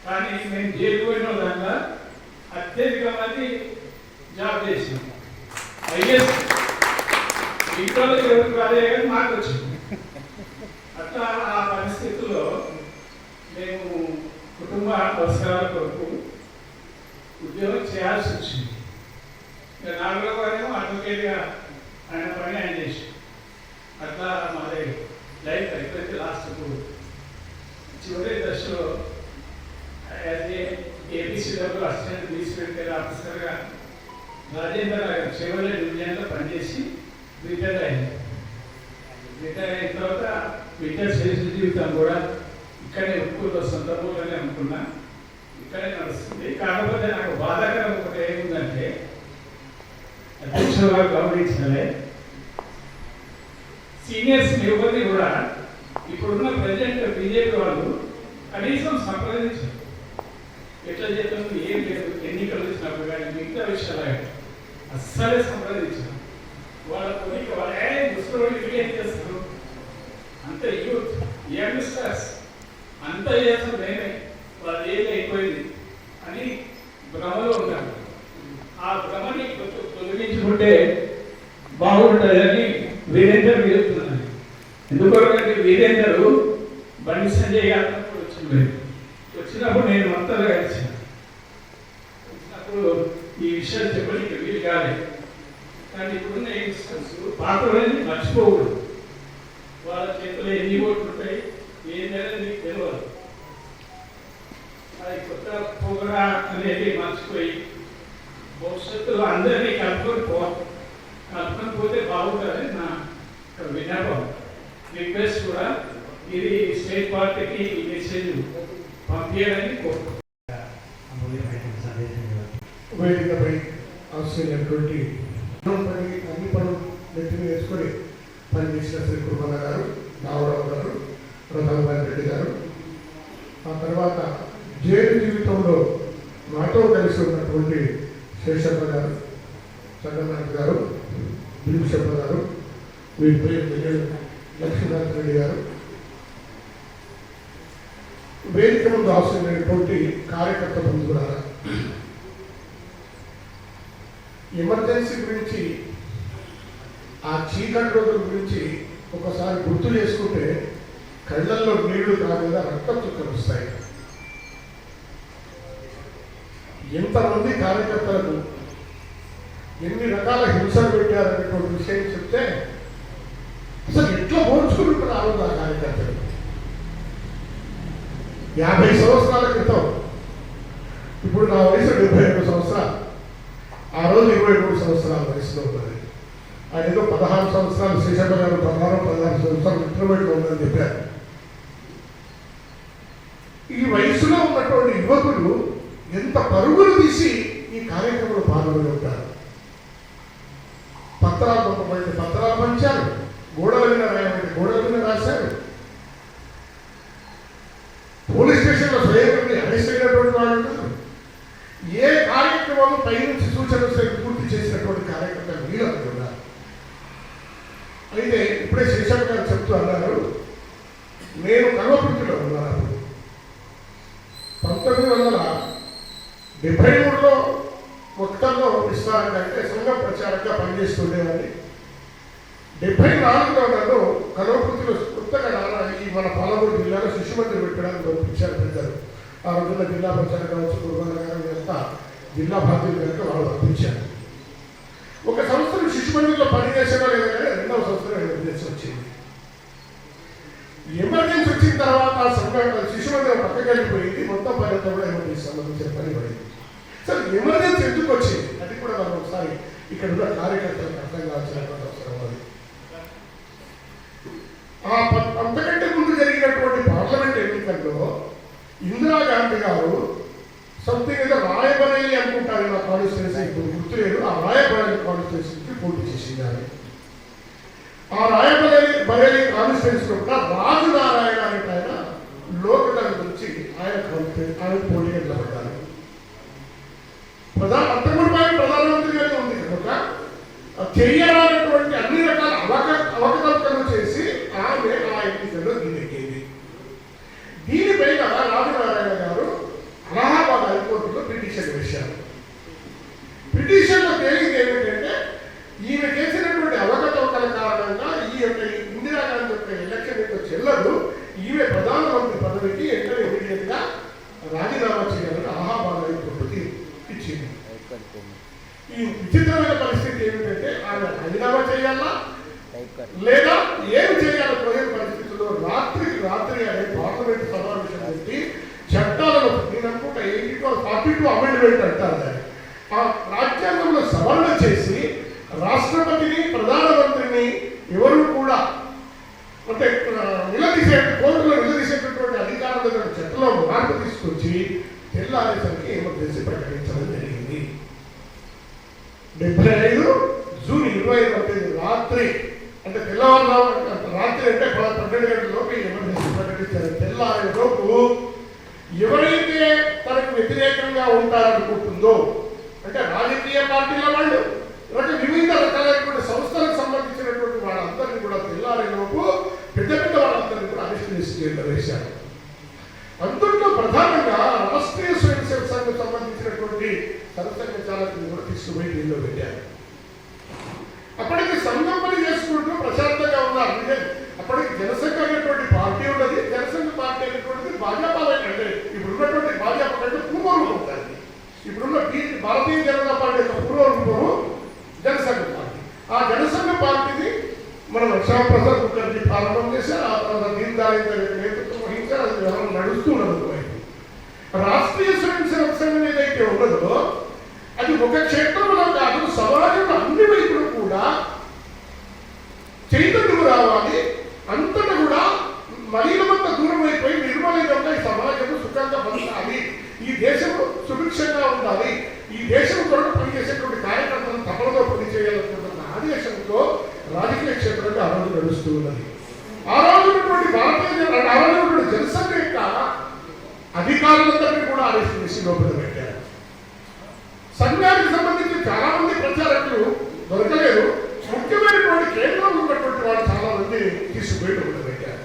Speaker 3: కానీ మేము జైలు పోయిన దాంట్లో అత్యధిక మంది జాబ్ చేసినాం. ఐఎస్ ఇంట్లో ఎవరికి రాలే కానీ మాకు వచ్చింది. అట్లా ఆ పరిస్థితుల్లో మేము కుటుంబ అవసరాల కొరకు ఉద్యోగం చేయాల్సి వచ్చింది. ఇక 4వ వారేమో అడ్వకేట్గా ఆయన పని ఆయన చేసి అట్లా మాది లైఫ్ అయిపోతే లాస్ట్కు చివరి దశలో ఏపీసీడబ్ల్యూ అసిస్టెంట్ మున్సిపల్ ఆఫీసర్గా రాజేంద్ర నగర్ చెవెళ్ళ డివిజన్లో పనిచేసి రిటైర్ అయింది. రిటైర్ అయిన తర్వాత రిటైర్ చేసిన జీవితం కూడా ఇక్కడే ఉప్పులో సొంత ఊళ్ళోనే అనుకున్నా, ఇక్కడే నడుస్తుంది. కాకపోతే నాకు బాధాకరం ఒకటి ఏముందంటే, అధ్యక్షులు గారు గమనించాలి, సీనియర్స్ ఎవరిని కూడా ఇప్పుడున్న ప్రజెంట్ బీజేపీ వాళ్ళు కనీసం సంప్రదించారు. ఎట్లా చేద్దాం ఏం లేదు, ఎన్నికలు వచ్చినప్పుడు కానీ మిగతా విషయాలు అస్సలే సంప్రదించారు. వాళ్ళ కొలిక వాళ్ళే ముసలి ఏం చేస్తారు, అంత యూత్ యంగ్స్టర్స్ అంత చేస్తాం మేమే, వాళ్ళు ఏది అయిపోయింది అని భ్రమలో ఉన్నారు. ఆ భ్రమని తొలగించుకుంటే బాగుంటుందని వీరేందర్ చెప్తున్నాను. ఎందుకంటే వీరేందర్ బండి సంజయ్ గారు వచ్చినప్పుడు నేను అంతగా కలిసిన, వచ్చినప్పుడు ఈ విషయాలు చెప్పడానికి వీలు కాలేదు. కానీ ఇప్పుడున్న యంగ్స్టర్స్ పాత్రలని మర్చిపోకూడదు. వాళ్ళ చేతిలో ఎన్ని ఓట్లు ఉంటాయి, ఏం అనేది మీకు తెలియదు. అది కొత్త పోగడా అనేది మర్చిపోయి భవిష్యత్తులో అందరినీ కలుపుకొని పోతే బాగుంటుంది నా విన్నపం, రిక్వెస్ట్ కూడా. ఇది స్టేట్ పార్టీకి ఈ మెసేజ్ పంపించాలని కోరుకుంటున్నాను.
Speaker 4: వేదికపై ఆశ్చర్యమైనటువంటి అన్ని పనులు నెత్తిని వేసుకొని పనిచేసిన శ్రీ కుర్మన్న గారు, రామరావు గారు, ప్రధానమంత్రి రెడ్డి గారు, ఆ తర్వాత జైలు జీవితంలో నాతో కలిసి ఉన్నటువంటి శేషప్ప గారు, చంద్రనాథ్ గారు, దిలీప్ గారు, వీరిపై లక్ష్మీనాథ్ రెడ్డి గారు, వేదిక ముందు ఆశ్చర్యమైనటువంటి కార్యకర్త బంధువులారా, ఎమర్జెన్సీ గురించి, ఆ చీకటి రోజుల గురించి ఒకసారి గుర్తు చేసుకుంటే కళ్ళల్లో నీళ్లు కాకుండా రక్తం చుక్కలు వస్తాయి. ఎంతమంది కార్యకర్తలకు ఎన్ని రకాల హింసలు పెట్టారనేటువంటి విషయం చెప్తే అసలు ఎట్లా పోల్చుకుంటున్నారు ఆ రోజు ఆ కార్యకర్తలు. 50 సంవత్సరాల క్రితం, ఇప్పుడు నా వయసు 75 సంవత్సరాలు, ఆ రోజు 23 సంవత్సరాల వయసులో ఉన్నది. ఆయన ఏదో 16 సంవత్సరాలు శేషప్ప గారు 16 సంవత్సరాలు ఇంటర్మీడియట్లో ఉందని చెప్పారు. ఈ వయసులో ఉన్నటువంటి యువకులు ఎంత పరుగులు తీసి ఈ కార్యక్రమంలో పాల్గొని ఉంటారు. పత్రాలు పంపబడితే పత్రాలు పంచారు, గోడల మీద రాయమంటే గోడల మీద రాశారు. పోలీస్ స్టేషన్లో స్వయంగా అరెస్ట్ అయినటువంటి వాళ్ళు, ఏ కార్యక్రమాలు పైనుంచి సూచనలు పూర్తి చేసినటువంటి కార్యకర్తలు వీళ్ళకి ఉన్నారు. అయితే ఇప్పుడే శేషప్ప గారు చెప్తూ అన్నారు, నేను కల్వకుర్తిలో ఉన్నాను. 1973లో మొత్తంలో విస్తారంగా అంటే సంఘ ప్రచారంగా పనిచేస్తుండేవాడిని. 74లో నన్ను కల్వకుర్తిలో కొత్తగా ఈ మన పాలమూరు జిల్లాలో శిశు మందిరం పెట్టడానికి పంపించారు పెద్దలు. ఆ రోజుల్లో జిల్లా ప్రచారం కావచ్చు, కుర్బాన్ గారు ఎంత జిల్లా బాధ్యులు కనుక వాళ్ళు పంపించారు. ఒక సంవత్సరం శిశు మందిరంలో పనిచేసేవా లేదా కానీ 2వ సంవత్సరం ఎమర్జెన్సీ వచ్చింది. ఎమర్జెన్సీ వచ్చిన తర్వాత శిశు మందిరం పక్కకి వెళ్ళిపోయింది. మొత్తం పని అంతా కూడా ఎమర్జెన్సీ సంబంధించిన పని పడింది. సరే, ఎమర్జెన్సీ ఎందుకు వచ్చింది అది కూడా మనం ఒకసారి ఇక్కడ ఉన్న కార్యకర్తలకు అర్థం కావాల్సినటువంటి అవసరం ఉంది. అంతకంటే ముందు జరిగినటువంటి పార్లమెంట్ ఎన్నికల్లో ఇందిరాగాంధీ గారు సంథింగ్ ఏదో రాయబరేలి అనుకుంటారు, నా కాన్స్టిట్యున్సీ ఇప్పుడు గుర్తులేదు, ఆ రాయబరేలి కాన్స్టిట్యున్సీ పోటీ చేసింది ఆమె. ఆ రాయబరేలి కాన్స్టిట్యూన్సీ కూడా రాజు నారాయణ అనే ఆయన లోకల్ నుంచి ఆయన పోటీగా నిలబడ్డారు. అత్తగుడిపై ప్రధానమంత్రిగానే ఉంది కనుక చేయరానటువంటి అన్ని రకాల అవకతవకలు చేసి ఆమె ఆ ఎన్నికల్లో దిగెక్కింది. దీనిపై రాజనారాయణ గారు అలహాబాద్ హైకోర్టులో పిటిషన్ వేశారు. పిటిషన్లో తేలింది ఏమిటంటే ఈమె చేసినటువంటి అవకతవకల కారణంగా ఈ యొక్క ఇందిరాగాంధీ యొక్క ఎలక్షన్ యొక్క చెల్లదు, ఈమె ప్రధానమంత్రి పదవికి ఎక్కడ ఇమీడియట్ గా రాజీనామా చేయాలని అలహాబాద్ హైకోర్టుకి ఇచ్చింది. ఈ విచిత్రమైన పరిస్థితి ఏమిటంటే ఆమె రాజీనామా చేయాలా లేదా ఏమి చేయాలో తెలియని పరిస్థితుల్లో రాత్రి అనే పార్లమెంట్ సమావేశం పెట్టి చట్టాలను నేను అనుకుంటా 42 అమెండ్మెంట్ అంటారు దాన్ని, ఆ రాజ్యాంగంలో సవరణ చేసి రాష్ట్రపతిని ప్రధానమంత్రిని ఎవరు కూడా అంటే కోర్టులో నిలదీసేటటువంటి అధికారుల చట్టంలో మార్పు తీసుకొచ్చి తెల్లారేసరికి ఎమర్జెన్సీ ప్రకటించడం జరిగింది. 75 జూన్ 25 రాత్రి అంటే తెల్లవారుజాము రాత్రి అంటే 12 గంటలలోపు ఎమర్జెన్సీ ప్రకటించారు. తెల్లారేలోపు ఎవరైతే తనకు వ్యతిరేకంగా ఉంటారనుకుంటుందో అంటే రాజకీయ పార్టీల వాళ్ళు వివిధ రకాలైనటువంటి సంస్థలకు సంబంధించినటువంటి వాళ్ళందరినీ కూడా తెల్లారేలోపు పెద్ద వాళ్ళందరినీ కూడా అరెస్ట్ చేసి వేశారు. అందులో ప్రధానంగా రాష్ట్రీయ స్వయం సేవక సంఘం సంబంధించినటువంటి సరసంఘ చాలకులు కూడా తీసుకుపోయి జైల్లో పెట్టారు. అప్పటికి సంఘం పని చేసుకుంటూ ప్రశాంతంగా ఉన్నారు. అప్పటికి జనసంఘ అనేటువంటి పార్టీ ఉన్నది, జనసంఘ పార్టీ అనేటువంటిది భాజపా అంటే ఇప్పుడు ఉన్నటువంటి భాజపా కంటే పూర్వం ఉంటుంది. ఇప్పుడున్న భారతీయ జనతా పార్టీ యొక్క పూర్వ రూపము జనసంఘ పార్టీ. ఆ జనసంఘ పార్టీని మనం శ్యామప్రసాద్ ముఖర్జీ ప్రారంభం చేశారు. ఆ తర్వాత దీన్ దయాళ్ నేతృత్వం వహించారు. అది వ్యవహారం నడుస్తూ ఉన్నది. రాష్ట్రీయ స్వయం సేవక సంఘం ఏదైతే ఉన్నదో అది ఒక క్షేత్రంలో కాదు, సమాజంలో అన్ని వైపులు కూడా చైతన్యం రావాలి. అంతటా కూడా మహిళమంత దూరం అయిపోయి నిర్మలంగా ఈ సమాజం సుఖంగా బతకాలి, ఈ దేశం సుభిక్షంగా ఉండాలి, ఈ దేశం కొరకు పనిచేసేటువంటి కార్యకర్తలను తపనతో పనిచేయాలనుకుంటున్న ఆదేశంతో రాజకీయ క్షేత్రంగా ఆ రోజు నడుస్తూ ఉన్నది. ఆ రోజున్నటువంటి జనసంఘ యొక్క అధికారులందరినీ కూడా అరెస్ట్ చేసి లోపల పెట్టారు. సంఘానికి సంబంధించి చాలా మంది ప్రచారకులు దొరకలేదు. ముఖ్యమైనటువంటి కేంద్రంలో ఉన్నటువంటి వాళ్ళు చాలా మంది తీసుకుపోయి లోపల పెట్టారు.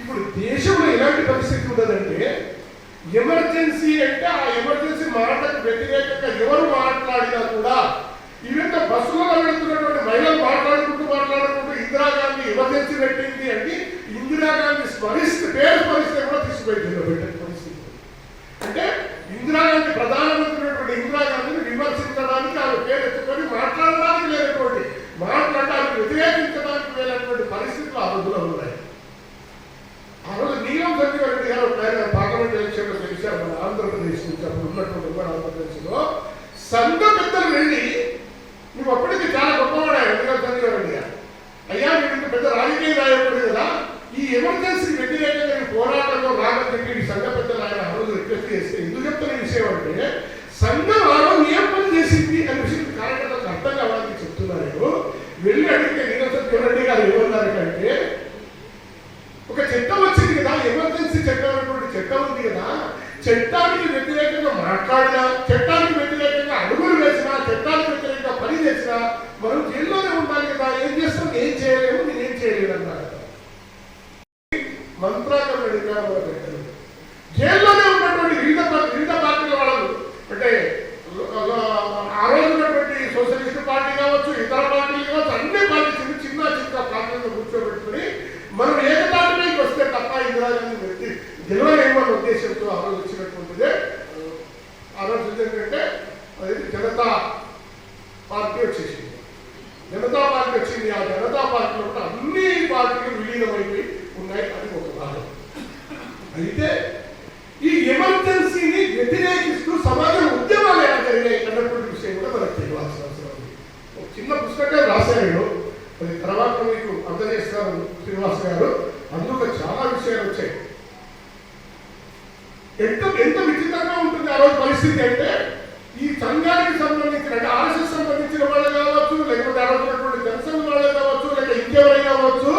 Speaker 4: ఇప్పుడు దేశంలో ఎలాంటి పరిస్థితి ఉన్నదంటే ఎమర్జెన్సీ అంటే ఆ ఎమర్జెన్సీ మాటకు వ్యతిరేకంగా ఎవరు మాట్లాడినా కూడా ఈవెంట్ బస్సులలో వెళ్తున్నటువంటి మహిళలు మాట్లాడుకుంటూ ఇందిరాగాంధీ ఎమర్జెన్సీ పెట్టింది అంటే ఇందిరాగాంధీ పేరు స్మరిస్తే కూడా తీసుకుపోయి పెట్టిన పరిస్థితి. అంటే ఇందిరాగాంధీ ప్రధానమంత్రి ఇందిరాగాంధీని విమర్శించడానికి ఆమె పేరు ఎత్తుకొని మాట్లాడడానికి లేనటువంటి మాట్లాడడానికి వ్యతిరేకించడానికి లేనటువంటి పరిస్థితులు ఆ రోజులో ఉన్నాయి. ఆ రోజు నీలం సంజీవ రెడ్డి గారు పార్లమెంట్ ఎలక్షన్ లో గెలిచారు మన ఆంధ్రప్రదేశ్ నుంచి. అప్పుడు ఉన్నటువంటి ఆంధ్రప్రదేశ్ లో సంఘ పెద్దలు వెళ్ళి నువ్వు అప్పటికి చాలా గొప్పవాడు నీలం సంజీవ రెడ్డి గారు, అయ్యా మీరు పెద్ద రాజకీయ నాయకుడు కదా, ఈ ఎమర్జెన్సీ వ్యతిరేకంగా పోరాటంలో రాగని చెప్పి ఈ సంఘ పెద్దలు ఆయన ఆ రోజు రిక్వెస్ట్ చేస్తే ఎందుకు చెప్తున్న విషయం అంటే సంఘం ఆ రోజు ఏం పని చేసింది అనే విషయం కార్యకర్తలకు అర్థం కావాలని చెప్తున్నారు. వెళ్ళి అడిగితే నీలం సంజీవ రెడ్డి గారు ఏమన్నారంటే ఒక చట్టం వచ్చింది కదా, ఎమర్జెన్సీ చట్టం అనేటువంటి చట్టం ఉంది కదా, చట్టానికి వ్యతిరేకంగా మాట్లాడినా, చట్టానికి వ్యతిరేకంగా అడుగులు వేసినా, చట్టానికి వ్యతిరేకంగా పని చేసినా మనం జైల్లోనే ఉండాలి కదా, ఏం చేస్తాం, ఏం చేయలేము, నేనేం చేయలేను అన్నారు. మంత్రాకరణ అధికారంలో పెట్టారు. జైల్లోనే ఉన్నటువంటి వివిధ పార్టీల వాళ్ళు అంటే ఆ రోజు ఉన్నటువంటి సోషలిస్ట్ పార్టీ కావచ్చు, ఇతర పార్టీలు కావచ్చు, అన్ని పార్టీలు చిన్న పార్టీలను కూర్చోబెట్టుకుని మనం ఏకతాటిపైకి వస్తే తప్ప ఇందిరాగాంధీ వ్యక్తి గెలవలేమన్న ఉద్దేశంతో ఆ రోజు వచ్చినటువంటిదే. ఆ రోజు ఏంటంటే అది జనతా పార్టీ వచ్చేసింది. జనతా పార్టీ వచ్చింది. ఆ జనతా పార్టీలో కూడా అన్ని పార్టీలు విలీనమైపోయి ఉన్నాయి. అది ఒక భాగం. అయితే ఈ ఎమర్జెన్సీని వ్యతిరేకిస్తూ సమాజం ఉద్యమాలు ఎలా జరిగాయి అన్నటువంటి విషయం కూడా మనకు తెలియాల్సిన అవసరం ఉంది. ఒక చిన్న పుస్తకం రాశారు, అది తర్వాత మీకు అందజేస్తారు శ్రీనివాస్ గారు. అందులో చాలా విషయాలు వచ్చాయి. ఎంత విచిత్రంగా ఉంటుంది ఆ రోజు పరిస్థితి అంటే ఈ సంఘానికి సంబంధించిన అంటే ఆర్ఎస్ఎస్ సంబంధించిన వాళ్ళు కావచ్చు, ఇంకెవరైనా అవ్వచ్చు,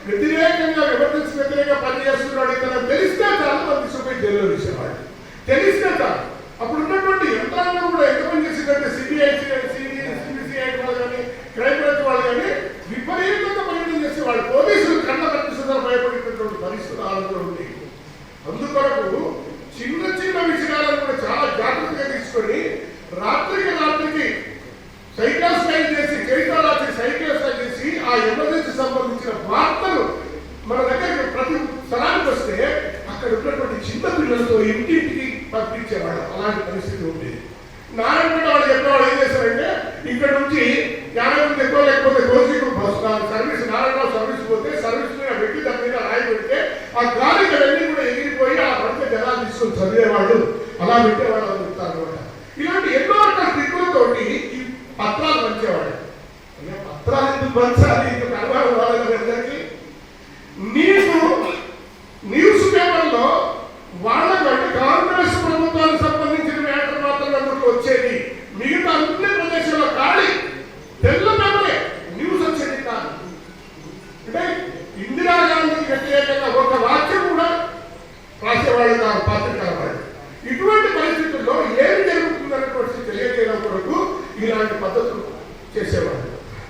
Speaker 4: వ్యతిరేకంగా ఎమర్జెన్సీ వ్యతిరేకంగా పనిచేస్తున్నాడు ఇతను తెలిస్తే చాలా మంది సుప్రీం జైల్లో వేసేవాడు. తెలిస్తే చాలు. అప్పుడు ఉన్నటువంటి యంత్రాంగం కూడా ఎంత పని చేసిందంటే సిబిఐ సిబిసిఐ వాళ్ళు కానీ క్రైమ్ బ్రాంచ్ వాళ్ళు కానీ విపరీతంగా పర్యటన చేసేవాళ్ళు. పోలీసులు కళ్ళ కనిపిస్తుందని భయపడేటటువంటి పరిస్థితులు ఆలోచన ఉంది. అందుకొరకు చిన్న చిన్న విషయాలను కూడా చాలా జాగ్రత్తగా తీసుకొని రాత్రికి సైకిల్ స్టైల్ చేసి చైతన్య సైకిల్ స్టైల్ చేసి ఆ ఎమర్జెన్సీ సంబంధించిన వార్తలు మన దగ్గర ప్రతి స్థలానికి వస్తే అక్కడ ఉన్నటువంటి చిన్న పిల్లలతో ఇంటింటికి పంపించేవాడు. అలాంటి పరిస్థితి ఉండేది. నారాయణ వాళ్ళు చెప్పేవాళ్ళు ఏం చేశారంటే ఇక్కడ నుంచి 50 మంది ఎక్కువ లేకపోతే రోజుకి సర్వీస్ నారాయణ సర్వీస్ పోతే సర్వీస్ మీద పెట్టి దాని మీద రాయి పెడితే ఆ గాలికి అవన్నీ కూడా ఎగిరిపోయి ఆ పడితే జనాలు తీసుకొని చదివేవాళ్ళు. అలా పెట్టేవాళ్ళు అని చెప్తారు అనమాట. ఇలాంటి ఎన్నో రకాల ట్రిక్కులతోటి ఈ పత్రాలు పంచేవాడు. పత్రాలు ఎందుకు పంచాలి? ఇంకొక అనుభవం రాలేదు అందరికీ. నీకు న్యూస్ పేపర్లో వాళ్ళకంటే కాంగ్రెస్ ప్రభుత్వానికి సంబంధించిన మ్యాటర్ మాత్రమే అందుకు వచ్చేది. మిగతా అన్ని ప్రదేశాల్లో ఖాళీ తెల్ల పేపరే న్యూస్ వచ్చేది కాదు. అంటే ఇందిరాగాంధీకి వ్యతిరేకంగా ఒక వాక్యం కూడా రాసేవాళ్ళు కాదు పత్రికల వాళ్ళు. ఇటువంటి పరిస్థితుల్లో ఏమి జరుగుతుందనేటువంటి తెలియజేయడం కొరకు ఇలాంటి పద్ధతులు చేసేవాళ్ళు.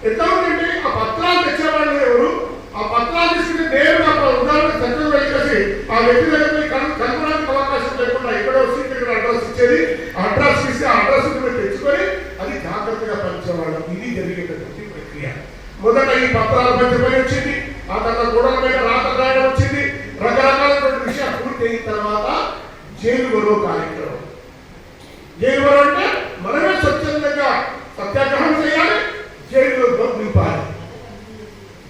Speaker 4: ఎట్లా ఉందంటే ఆ పత్రాలు తెచ్చేవాళ్ళు ఎవరు? ఆ పత్రాలు తీసుకుని నేరుగా ఉదాహరణ సెంట్రల్ వెళ్ళేసి ఆ వ్యక్తి దగ్గర కనుగొనడానికి అవకాశం లేకుండా ఇక్కడ సీట్ ఇక్కడ అడ్రస్ ఇచ్చేది. అడ్రస్ ఇస్తే ఆ అడ్రస్ తెచ్చుకొని అది జాగ్రత్తగా పంచేవాళ్ళు. ఇది జరిగేటటువంటి ప్రక్రియ. మొదట ఈ పత్రాలు పంచే పని వచ్చింది. ఆ తర్వాత గోడల మీద రాత రాయడం వచ్చింది. రకరకాలైనటువంటి విషయాలు పూర్తి అయిన తర్వాత జైలు బరో కార్యక్రమం. జైలు బరో అంటే మనమే స్వచ్ఛందంగా సత్యాగ్రహం చేయాలి, జైల్లో నింపాలి.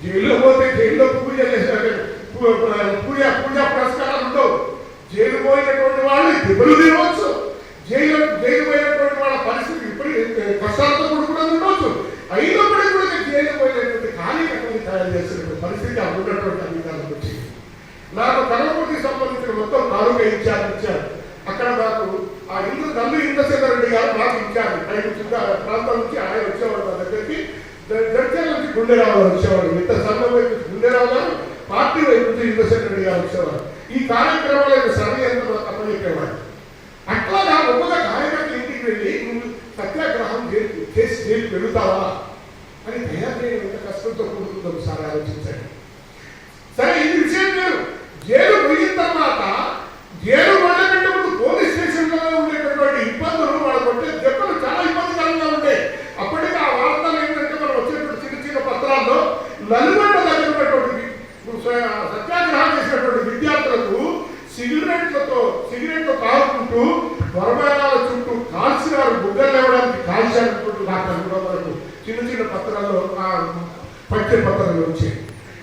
Speaker 4: జైల్లో పోతే జైల్లో పూజ పూజ పురస్కారాలు ఉండవు. జైలు పోయినటువంటి వాళ్ళు దెబ్బలు తినవచ్చు. జైలు పోయినటువంటి వాళ్ళ పరిస్థితి ఇప్పుడు కష్టాలతో కూడా ఉండవచ్చు. అయినప్పటికీ కూడా జైలు పోయినటువంటి కార్యక్రమాన్ని తయారు చేసినటువంటి పరిస్థితి ఉన్నటువంటి అధికారులకు వచ్చింది. నాకు కర్మపూర్తికి సంబంధించిన మొత్తం 4 ఇన్ఛార్జ్ ఇచ్చారు. అక్కడ నాకు ఆ నల్లు ఇంద్రసేన రెడ్డి గారు నాకు ఇన్ఛార్జ్. ప్రాంతం నుంచి ఆయన వచ్చేవాడు నా దగ్గరికి. జడ్చర్ల నుంచి గుండెరావు వచ్చేవాడు. మిత్ర సంఘం వైపు గుండెరావు గారు, పార్టీ వైపు నుంచి ఇంద్రసేన రెడ్డి గారు వచ్చేవారు. ఈ కార్యక్రమాల యొక్క సర్వే ఎంత అప్పచెప్పేవాడు. అట్లాగా ఒక్కొక్క కార్యకర్త ఇంటికి వెళ్ళి నువ్వు సత్యాగ్రహం చేసి జైలుకి వెళుతావా అని తయారు చేయడం ఎంత కష్టంతో కూడుతుందో ఒకసారి ఆలోచించండి. సరే, ఇది విషయం లేదు. జైలు పోయిన తర్వాత జైలు వెళ్ళకంటే ముందు పోలీస్ స్టేషన్ లో ఉండేటటువంటి ఇబ్బందులు, వాళ్ళు కొట్టే దెబ్బలు చాలా ఇబ్బందికరంగా ఉంటాయి. అప్పటికి ఆ వార్తలు ఏంటంటే మనం వచ్చేటువంటి చిన్న చిన్న పత్రాల్లో నల్గొండ దగ్గర ఉన్నటువంటి సత్యాగ్రహం చేసినటువంటి విద్యార్థులకు సిగరెట్లు తాగుకుంటూ వరమానాల చుట్టూ కాల్చినారు. బుగ్గలు లేవడానికి కాల్చాలనుకుంటూ నాకు అనుకోవడం వరకు చిన్న చిన్న పత్రాల్లో పట్టే పత్రాలు వచ్చాయి.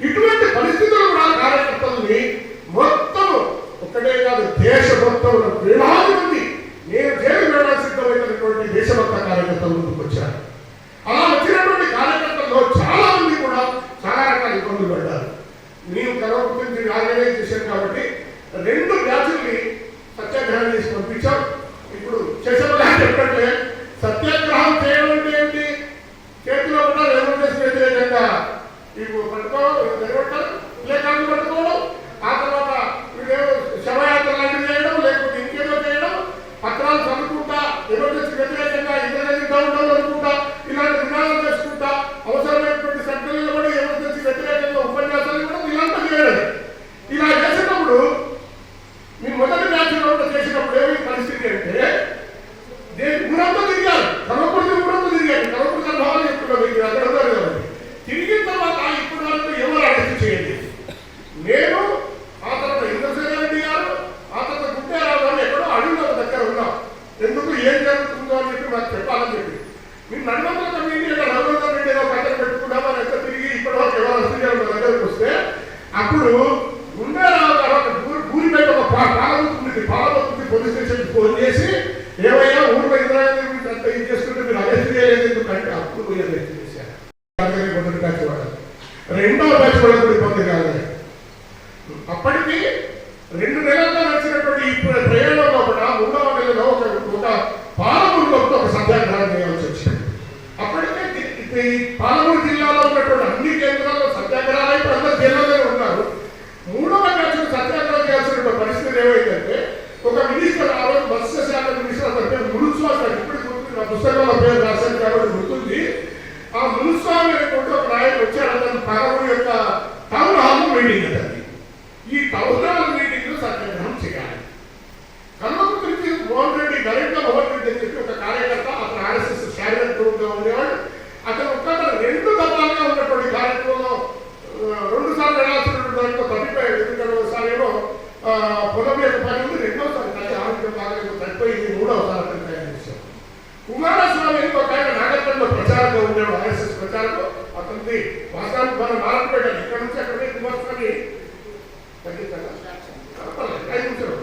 Speaker 4: ఇటువంటి పరిస్థితులు కూడా కార్యకర్తల్ని మొత్తం ఒక్కటే కాదు దేశ మొత్తంలో వేలాది మంది నేను జైలు వెళ్ళడానికి సిద్ధమైనటువంటి దేశభక్త కార్యకర్తలు ముందుకు వచ్చారు. అలా వచ్చినటువంటి కార్యకర్తల్లో చాలా మంది కూడా చాలా రకాల ఇబ్బందులు పడ్డారు. నేను కరోనా గురించి ఆర్గనైజ్ చేశాను కాబట్టి 2 బ్యాచుల్ని సత్యాగ్రహం చేసి పంపించాం. ఇప్పుడు శశమగా చెప్పట్లే సత్యాగ్రహం చేయడం అంటే ఏంటి? చేతిలో ఉన్న ఎమర్జెన్సీ వ్యతిరేకంగా ఇప్పుడు పట్టుకోవడం ప్లేకార్డు పట్టుకోవడం, ఆ తర్వాత శవయాత్ర లాంటివి చేయడం, లేకపోతే ఇంకేదో చేయడం, పత్రాలు చదువుకుంటా ఎమర్జెన్సీ వ్యతిరేకంగా ఇంటర్నెట్ డౌన్ అనుకుంటా ఇలాంటి విధానాలు చేసుకుంటా అవసరమైనటువంటి సెంటర్లలో కూడా ఎమర్జెన్సీ వ్యతిరేకంగా ఉపన్యాసాలు కూడా ఇలాంటి చేయడం. ఇలా చేసినప్పుడు మీ మొదటి బ్యాచ్లో చేసినప్పుడు ఏమి పరిస్థితి అంటే ఊరంతా తిరిగారు. కర్మపూర్తి ఊరంతా తిరిగారు. కర్మపూర్తి భావాలు చెప్తున్నారు. మీకు అక్కడ ఉన్నారు కాబట్టి తిరిగిన తర్వాత ఇప్పుడు వరకు ఎవరు అరెస్ట్ చేయండి. నేను ఆ తర్వాత ఇంద్రసేన రెడ్డి గారు, ఆ తర్వాత గుండెరావు గారు ఎక్కడో అడుగుల దగ్గర ఉన్నాం. ఎందుకు ఏం జరుగుతుందో అని చెప్పి నాకు చెప్పాలని చెప్పి మీరు నడవంతల కమిటీ రఘువంతర రెడ్డి ఏదో కథలు పెట్టుకున్నామని ఎంత తిరిగి ఇప్పటి వరకు ఎవరు అరెస్ట్ చేయాలి దగ్గరకు వస్తే అప్పుడు గుండెరావు గారు ఒక ఊరి బయట ఒక పాలబోతుంది పోలీస్ స్టేషన్ ఫోన్ చేసి ఏమయ్యా ఊరిలో ఇంద్రాగాంధీ గురించి అంత ఇది చేసుకుంటే మీరు అరెస్ట్ చేయలేదు ఎందుకంటే అప్పుడు పోయి అరెస్ట్ చేశారు. మొదటి బ్యాచ్ వాడు, 2వ బ్యాచ్ కూడా ఇబ్బంది కాలేదు. అప్పటికి 2 నెలల్లో నడిచినటువంటి ఈ ప్రయాణంలో కూడా 3వ నెలలో ఒక పాలమూరులో ఒక సత్యాగ్రహం చేయాల్సి వచ్చింది. అప్పటికే ఈ పాలమూరు జిల్లాలో ఉన్నటువంటి అన్ని కేంద్రాల్లో సత్యాగ్రహం వాస్తవానికి మనం మారపేట ఇక్కడ నుంచి అక్కడికి కుమారస్వామి తగ్గించాలి 5 నిమిషాలు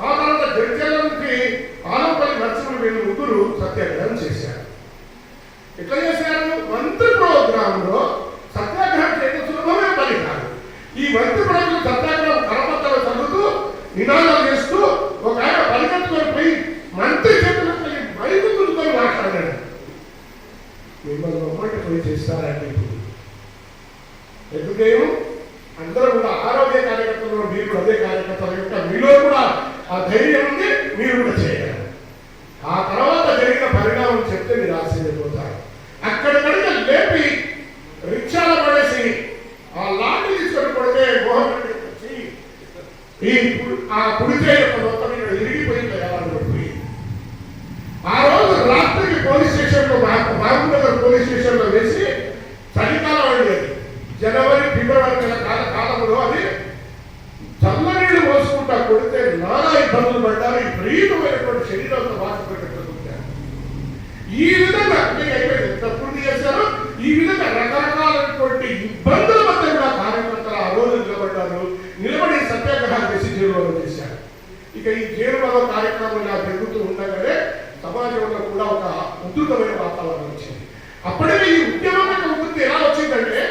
Speaker 4: ఆ తర్వాత జడ్చర్ల నుంచి ఆలంపల్లి నరసింహ వీళ్ళు ముగ్గురు సత్యాగ్రహం చేశారు. ఎట్లా చేశారు? మంత్రి ప్రోగ్రాంలో సత్యాగ్రహం చేయడం సులభమే పని కాదు. ఈ మంత్రి ప్రోగ్రాం సత్యాగ్రహం కరపత్రాలు చదువుతూ నినాదాలు చేస్తూ ఒక ఆయన పరిగెత్తుకొని పోయి మంత్రి చేతులకు పోయి మైకు తుడుకొని మాట్లాడాడు. మిమ్మల్ని బొమ్మటి పోయి చేస్తారండి. ఇప్పుడు ఎందుకేమో అందరూ కూడా ఆరోగ్య కార్యకర్తలు, మీరు కూడా అదే కార్యకర్తల యొక్క మీలో కూడా ఆ ధైర్యం ఉంది, మీరు కూడా చేయగలరు. ఆ తర్వాత జరిగిన పరిణామం చెప్తే మీరు ఆశ్చర్యపోతారు. అక్కడ కనుక లేపి రిక్షాలో పడేసి ఆ లాఠీ తీసుకొని కొడితే మోహన్ రెడ్డి వచ్చి ఆ పుడితే యొక్క మొత్తం ఇక్కడ ఇరిగిపోయింది. పడిపోయి ఆ రోజు రాత్రికి పోలీస్ స్టేషన్లో మహబూబ్నగర్ పోలీస్ స్టేషన్లో వేసి చలికాలం ఉండేది. జనవరి ఫిబ్రవరి కాలంలో అది చల్లనీళ్ళు పోసుకుంటా కొడితే నానా ఇబ్బందులు పడ్డారు. విపరీతమైనటువంటి శరీరంతో వాసిపెట్టుకుంటారు. ఈ విధంగా ఎంత పూర్తి చేశారు. ఈ విధంగా రకరకాలైనటువంటి ఇబ్బందుల మధ్య కూడా కార్యకర్తలు ఆ రోజు నిలబడ్డారు. నిలబడి సత్యాగ్రహాలు చేసి జైలులో చేశారు. ఇక ఈ జైలులో కార్యక్రమం ఇలా జరుగుతూ ఉండగానే సమాజంలో కూడా ఒక ఉధృతమైన వాతావరణం వచ్చింది. అప్పటికే ఈ ఉద్యమం యొక్క ఉధృతి ఎలా వచ్చిందంటే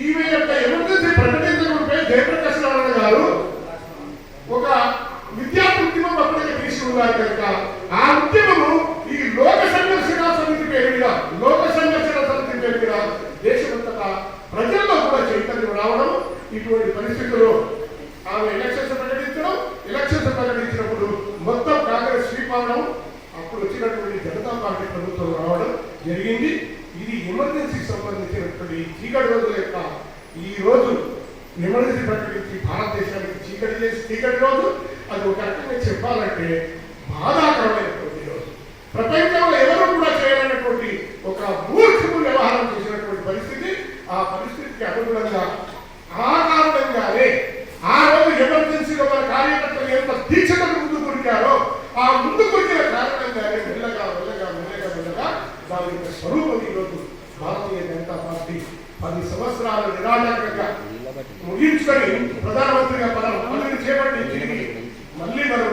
Speaker 4: ఈమె యొక్క ఎమర్జెన్సీ ప్రకటించడంపై జయప్రకాశ్ నారాయణ గారు ఒక విద్యార్థి ఉద్యమం అప్పటికే తీసి ఉన్నారు కనుక ఆ ఉద్యమము ఈ లోక సంఘర్షణ సమితి పేరు మీద దేశమంతటా ప్రజల్లో కూడా చైతన్యం రావడం. ఇటువంటి పరిస్థితుల్లో ఆమె ఎలక్షన్స్ ప్రకటించినప్పుడు మొత్తం కాంగ్రెస్ స్వీపావడం, అప్పుడు వచ్చినటువంటి జనతా పార్టీ ప్రభుత్వం రావడం జరిగింది. ఇది ఎమర్జెన్సీకి సంబంధించినటువంటి చీకటి రోజుల యొక్క ఈ రోజు ఎమర్జెన్సీ ప్రకటించి భారతదేశానికి చీకటి రోజు. అది ఒక రకంగా చెప్పాలంటే బాధాకరమైనటువంటి రోజు. ప్రపంచంలో ఎవరు కూడా చేయలేనటువంటి ఒక మూర్ఖపు వ్యవహారం చేసినటువంటి పరిస్థితి. ఆ పరిస్థితికి అనుగుణంగా ఆ కారణంగానే ఆ రోజు ఎమర్జెన్సీలో మన కార్యకర్తలు ఎంత దీక్షగా ముందు కొరికారో ఆ ముందు కొరికిన కారణంగానే మెల్లగా దాని యొక్క స్వరూపం ఈరోజు భారతీయ జనతా పార్టీ 10 సంవత్సరాలు నిరాటంకంగా ముగించుకొని ప్రధానమంత్రిగా పదవిని చేపట్టి తిరిగి మళ్ళీ మనం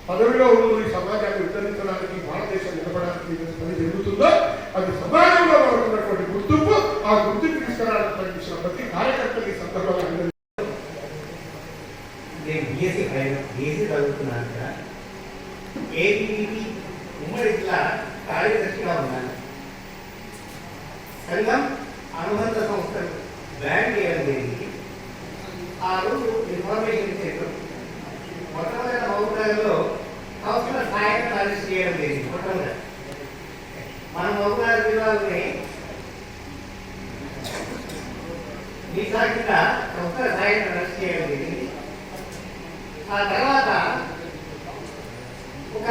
Speaker 4: పదవిలో ఉన్న ఈ సమాజాన్ని విస్తరించడానికి భారతదేశం నిలబడడానికి పని జరుగుతుందో అది సమాజంలో మనకు ఉన్నటువంటి గుర్తింపు. ఆ గుర్తింపు తీసుకురావడానికి ప్రయత్నించిన ప్రతి కార్యకర్తలు ఈ సందర్భంగా
Speaker 2: నేను బీఎస్సీ చదువుతున్నాను కదా. ఏబీవీపీ ఉమ్మడి జిల్లా కార్యదర్శిగా ఉన్నాను. సంఘం అనుబంధ సంస్థలు బ్యాన్ చేయడం జరిగింది. ఆ రోజు ఇన్ఫర్మేషన్ ఇచ్చారు. మొట్టమొదటి మహబూబ్నగర్లో కౌన్సిలర్ సాయంత్రం అరెస్ట్ చేయడం జరిగింది. మొట్టమొదటి మన మహబూబ్నగర్ జిల్లాలోనే మీసాకిగా కౌన్సిలర్ సాయంత్రం అరెస్ట్ చేయడం జరిగింది. ఆ తర్వాత ఒక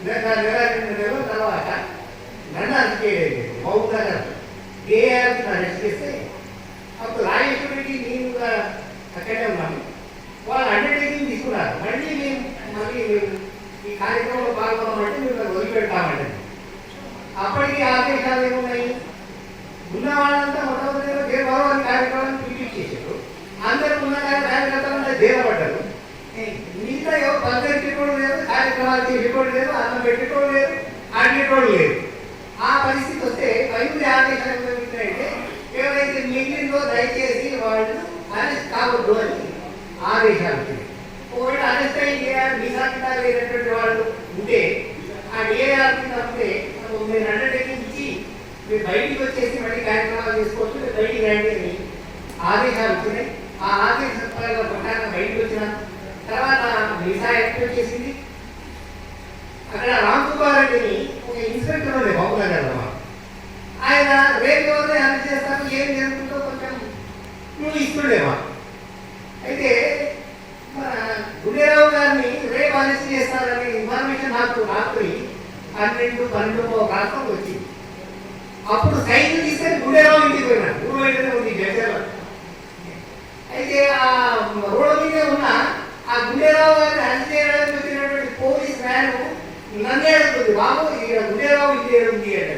Speaker 2: నెల 2 నెలల తర్వాత నన్ను అరెస్ట్ చేయలేదు. మహబూబ్నగర్ ఏఆర్ని అరెస్ట్ చేస్తే అప్పుడు రాజేశ్వరికి నేను కూడా అక్కడే ఉన్నాను. వాళ్ళు అండర్టేకింగ్ తీసుకున్నారు. మళ్ళీ మేము ఈ కార్యక్రమంలో పాల్గొనమంటే మేము వదిలిపెడతామండి. అప్పటికి ఆదేశాలు ఏమున్నాయి? ఉన్న వాళ్ళంతా మొట్టమొదటిలో దేవభావాన్ని కార్యక్రమాన్ని ట్వీట్ చేశారు. అందరూ ఉన్న కార్యకర్తలంతా దేవపడ్డారు. మిగతా ఎవరు పద్ధతికోవడం లేదు, కార్యక్రమాలు చేసేటోడు లేదు, అన్నం పెట్టేటోడు లేదు, ఆడేటోడు లేదు. ఆ పరిస్థితి వస్తే 5 ఆదేశాలు ఏమిటంటే ఎవరైతే మిగిలిందో దయచేసి వాళ్ళు అరెస్ట్ కావద్దు అని ఆదేశాలు. ఒకవేళ అరెస్ట్ అయ్యి మీసాకితా లేనటువంటి వాళ్ళు ఉంటే ఆ డిఏఆర్కి తప్పితే మీరు అండర్టేకింగ్ ఇచ్చి మీరు బయటికి వచ్చేసి మళ్ళీ కార్యక్రమాలు చేసుకోవచ్చు, మీరు బయటికి రండి అని ఆదేశాలు వచ్చినాయి. ఆ ఆదేశాల ప్రకారం బయటకు వచ్చినాం. తర్వాత వీసా యాక్టివేట్ చేసింది. అక్కడ రామ్ కుమార్ రెడ్డిని ఒక ఇన్స్పెక్టర్ ఉండే మహబూబ్నగర్లో. ఆయన రేపు ఎవరిని అరెస్ట్ చేస్తారు, ఏం జరుగుతుందో కొంచెం నువ్వు ఇస్తుండేవా. అయితే మన గుండేరావు గారిని రేపు అరెస్ట్ చేస్తారనే ఇన్ఫర్మేషన్ నాకు రాత్రి 12-12 రాత్రం వచ్చింది. అప్పుడు సైకిల్ తీసుకొని గుండేరావు ఇంటికి పోయినాడు. ఊరు బయటనే ఉంది జడ్జర్లో. అయితే ఆ రోడ్డు మీద ఉన్న ఆ గుండేరావు గారిని అరెస్ట్ చేయడానికి వచ్చినటువంటి పోలీస్ వ్యాన్ నన్నే అడుగుతుంది, బాబు ఇక్కడ గుండెరావు ఇది ఉంది అంటే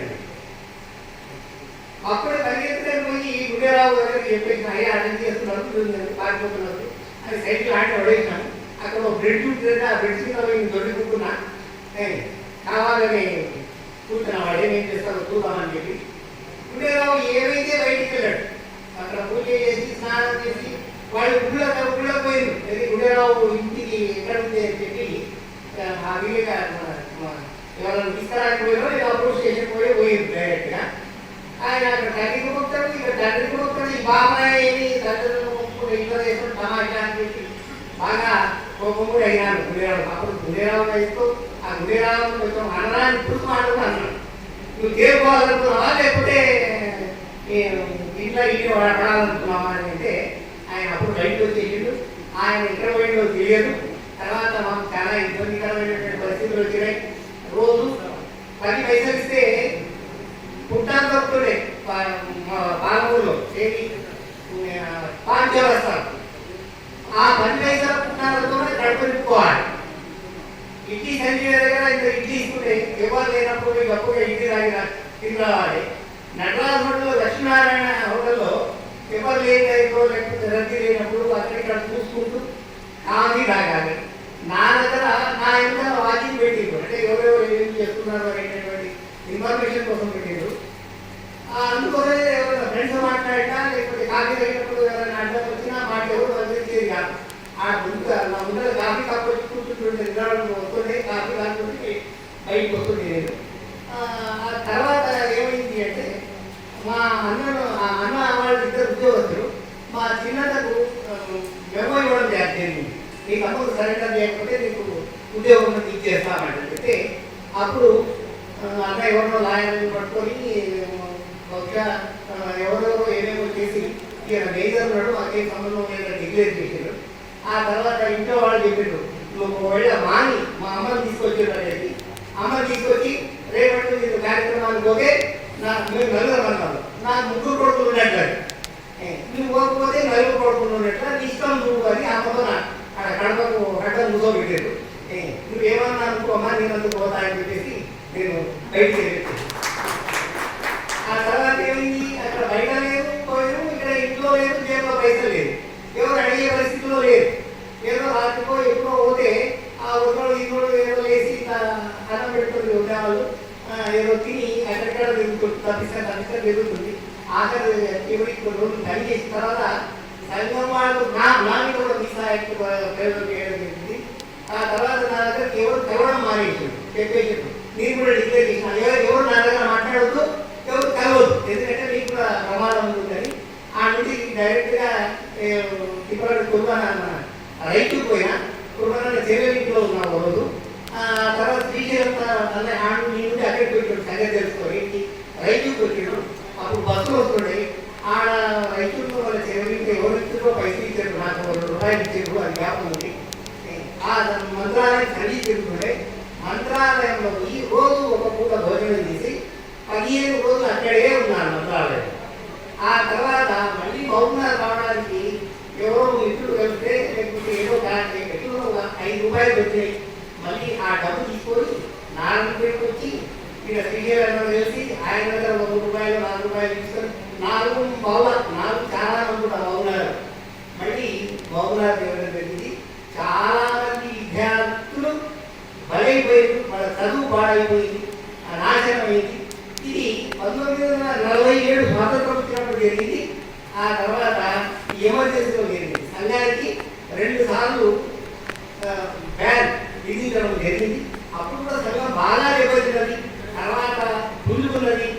Speaker 2: అప్పుడే పరిగెత్తుకొని పోయి ఈ గుండెరావు గారికి చెప్పేసిన అయ్యా అటెండ్ చేస్తున్నారు పారిపోతున్నారు అని సైకిల్ ఆట పడేసినాను. అక్కడ ఒక బ్రిడ్జ్ ఉంటుంది, ఆ బ్రిడ్జ్ మీద పోయి దొరికిపోతున్నా కావాలని కూర్చున్నా వాడు ఏమేం చేస్తారో చూద్దామని చెప్పి. గుండెరావు ఏమైతే బయటికి వెళ్ళాడు, అక్కడ పూజ చేసి స్నానం చేసి వాళ్ళు గుళ్ళ పోయింది. అది గుండెరావు ఇంటికి ఎక్కడ ఉంది అని చెప్పి ఆ విలేక ఎవరైనా తీసుకురాకపోయినా నేను అప్రోచ్ స్టేషన్ పోయింది డైరెక్ట్గా. ఆయన అక్కడ తండ్రికి మొక్తాడు, ఇక్కడ తండ్రికి మొక్తాడు, ఈ బాబాయ్ తండ్రులను మొక్కుడు ఇంట్లో వేసుకుని తమాషా అని చెప్పి బాగా కోపం కూడా అయినాడు గుండెరావు. అప్పుడు గుండెరావు వేస్తూ ఆ గుండెరావు కొంచెం అనరాని ఇప్పుడు మాట్లాడుతున్నాను, నువ్వు చేరుకోవాలనుకున్నావా లేకపోతే ఇంట్లో ఇంటి పడాలనుకున్నావా అని అంటే ఆయన అప్పుడు బయటకు వచ్చేసిండు. ఆయన ఎక్కడ పోయిందో తెలియదు. తర్వాత మాకు చాలా ఇబ్బందికరమైనటువంటి పరిస్థితులు వచ్చినాయి. రోజు 10 పైసలు ఇస్తే పుట్టాలు దొరుకుతుండే బాలమూరులో ఏది పాంచే వస్తారు. ఆ 10 పైసల పుట్టాలతోనే కడుపు నింపుకోవాలి. ఇడ్లీ సంజయ్ దగ్గర ఇంత ఇడ్లీ ఇస్తుంటే ఎవరు లేనప్పుడు గొప్పగా ఇడ్లీ తినరావాలి. నటరాజు హోటల్లో లక్ష్మీనారాయణ హోటల్లో ఎవరు లేనప్పుడు లేకపోతే రద్దీ లేనప్పుడు అక్కడిక్కడ చూసుకుంటూ కాఫీ తాగాలి. నా దగ్గర నా ఎంత వాచింగ్ పెట్టిండు, అంటే ఎవరెవరు ఏం చేస్తున్నారు అనేటువంటి ఇన్ఫర్మేషన్ కోసం పెట్టిండు. అందుకోసమే ఎవరైనా ఫ్రెండ్స్ మాట్లాడినా లేకపోతే కాఫీ తాగినప్పుడు ఎవరైనా అడ్డం వచ్చినా మాట ఎవరు వదిలేసేది కాదు. ఆ నా ముందర కాఫీ కప్పు వచ్చి కూర్చుంటుంటే వస్తుండే కాఫీ తాగుతుంటే బయటకు వస్తుండే నేను. ఆ తర్వాత ఏమైంది అంటే మా అన్న వాళ్ళు ఇద్దరు ఉద్యోగస్తులు మా చిన్నతకు మెమో ఇవ్వడం జరిగింది, నీకు అమౌంట్ సరెండర్ చేయకపోతే నీకు ఉద్యోగం ఇచ్చేస్తామంటే చెప్తే అప్పుడు అన్న ఎవరినో లాయర్ని పట్టుకొని బహుశా ఎవరెవరో ఏమేమో చేసి ఈయన మేజర్ ఉన్నాడు అదే సంబంధం లేదా డిక్లేర్ చేశారు. ఆ తర్వాత ఇంట్లో వాళ్ళు చెప్పారు, నువ్వు ఒకవేళ మాని మా అమ్మని తీసుకొచ్చాడు అనేది. అమ్మని తీసుకొచ్చి రేపటి మీరు కార్యక్రమానికి పోతే మేము నలుగురు అన్నాను, నాకు 3 కొడుకులు ఉన్నట్లు, నువ్వు పోకపోతే 4 కొడుకులు ఉన్నట్లు నీ ఇష్టం నువ్వు అని అమ్మతో అక్కడ కడపకు గడ్డ కూర్చోబెట్టారు. నువ్వేమన్నా అనుకోమా నేను అందుకు పోతా అని చెప్పేసి నేను బయటికి వెళ్ళి ఆ తర్వాత ఏమైంది, అక్కడ బయట లేదు పోయారు, ఇక్కడ ఇంట్లో లేదు, జేబులో పైసలు లేదు, ఎవరు అడిగే పరిస్థితిలో లేదు. ఏదో రాత్రికో ఎప్పుడో పోతే ఆ ఒకరు ఇంకోడు ఏదో వేసి అన్నం పెట్టుకుని ఉండేవాళ్ళు ఏదో తిని ఎక్కడెక్కడ తిరుగుతుంది, తప్పిస్తా తిరుగుతుంది. ఆఖరి చివరికి కొన్ని రోజులు పని చేసిన తర్వాత సంఘం వాళ్ళు నాని కూడా వీసా యాక్ట్ ప్రయోగం చేయడం జరిగింది. ఆ తర్వాత నా దగ్గర ఎవరు తెలవడం మానేసాడు, చెప్పేసాడు మీరు కూడా డిక్లేర్ చేసిన ఎవరు నా దగ్గర మాట్లాడవద్దు, ఎవరు కలవద్దు, ఎందుకంటే మీకు కూడా ప్రమాదం ఉంటుందని. ఆ నుంచి డైరెక్ట్గా ఇప్పుడు కుర్బాన రైతుకు పోయినా కుర్బాన చెల్లెలింట్లో ఉన్నావు రోజు. తర్వాత శ్రీశైలం అన్న ఆడు నీ నుండి అక్కడికి వచ్చాడు సంగతి తెలుసుకోవాలి రైతుకు వచ్చాడు. అప్పుడు బస్సులు వస్తుండే ఆడ రైతుల్లో వాళ్ళ చెల్లెలింటి ఎవరు ఇచ్చారో పైసలు ఇచ్చారు, నాకు 2 రూపాయలు ఇచ్చారు, అది జ్ఞాపకం ఉంది. ఆ మంత్రాలయం చలి తిరుగుతుండే. మంత్రాలయంలో ఈ రోజు ఒక పూట భోజనం చేసి 15 రోజులు అక్కడే ఉన్నాను మంత్రాలయం. ఆ తర్వాత మళ్ళీ మౌనాలు రావడానికి ఎవరో ఇట్లు కలిపితే లేకపోతే ఏదో ఎట్లో 5 రూపాయలు వచ్చినాయి. మళ్ళీ ఆ డబ్బు తీసుకొని 4 రూపాయలకు వచ్చి ఇక్కడ శ్రీశైలంలో తెలిసి ఆయన దగ్గర 1 రూపాయలు 4 రూపాయలు తీసుకొని 4 చాలా మంది కూడా మౌనాలు మళ్ళీ మౌనాలు ఇవ్వడం జరిగింది. చాలా మంది విద్యార్థులు బలైపోయింది, వాళ్ళ చదువు పాడైపోయింది, నాశనం అయింది. ఇది 1947 స్వాతంత్రం వచ్చినప్పుడు జరిగింది. ఆ తర్వాత ఎమర్జెన్సీలో జరిగింది. సంఘానికి 2 సార్లు బ్యాన్ విధించడం జరిగింది. అప్పుడు కూడా సంఘం బాగా దెబ్బతిన్నది, తర్వాత పుంజుకున్నది.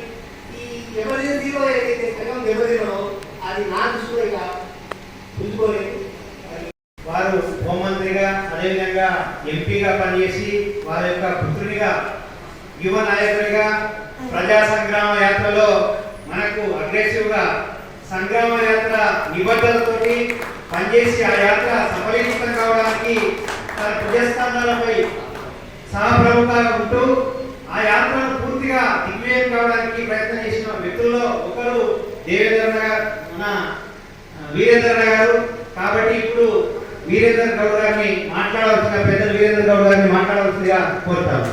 Speaker 2: ఈ ఎమర్జెన్సీలో ఏదైతే సంఘం దెబ్బతిన్నదో అది నా దృష్టిలో ఇక పుంజుకోలేదు. వారు హోంమంత్రిగా అదేవిధంగా ఎంపీగా పనిచేసి వారి యొక్క పుత్రునిగా యువ నాయకుడిగా ప్రజా సంగ్రామ యాత్రలో మనకు అగ్రెసివ్గా సంగ్రామ యాత్ర నిబద్ధతతోటి పనిచేసి ఆ యాత్ర సఫలీకృతం కావడానికి తన ప్రజాస్థానాలపై సహప్రముఖంగా ఉంటూ ఆ యాత్రను పూర్తిగా దిగ్విజయం కావడానికి ప్రయత్నం చేసిన వ్యక్తుల్లో ఒకరు మన వీరేంద్ర గారు. కాబట్టి ఇప్పుడు వీరేంద్ర గౌడ్ గారిని మాట్లాడవలసిన పెద్దలు వీరేంద్ర గౌడ్ గారిని మాట్లాడవలసిందిగా కోరుతాను.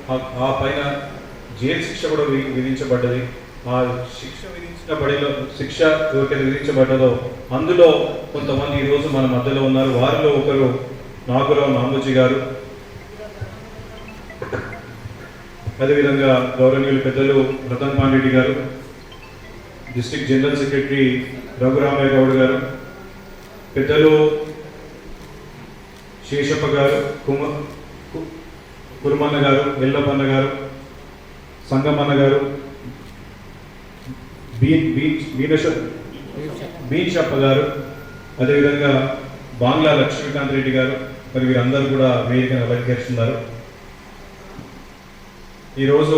Speaker 5: ఆ పైన జైలు శిక్ష కూడా విధించబడ్డది. ఆ శిక్ష ఎవరికైతే విధించబడ్డదో అందులో కొంతమంది ఈరోజు మన మధ్యలో ఉన్నారు. వారిలో ఒకరు నాగురావు నామోజీ గారు, అదేవిధంగా గౌరవనీయులు పెద్దలు రతన్ పాండెడ్డి గారు, district general secretary Raghuramaiah Goud గారు, పెద్దలు శేషప్ప గారు, కురుమన్న గారు, ఎల్లప్పన్న గారు, సంగమన్న గారు, బీన్షప్ప గారు, అదేవిధంగా బాంగ్లా లక్ష్మీకాంత్ రెడ్డి గారు, మరి వీరందరూ కూడా వేదికను అలంకరిస్తున్నారు. ఈరోజు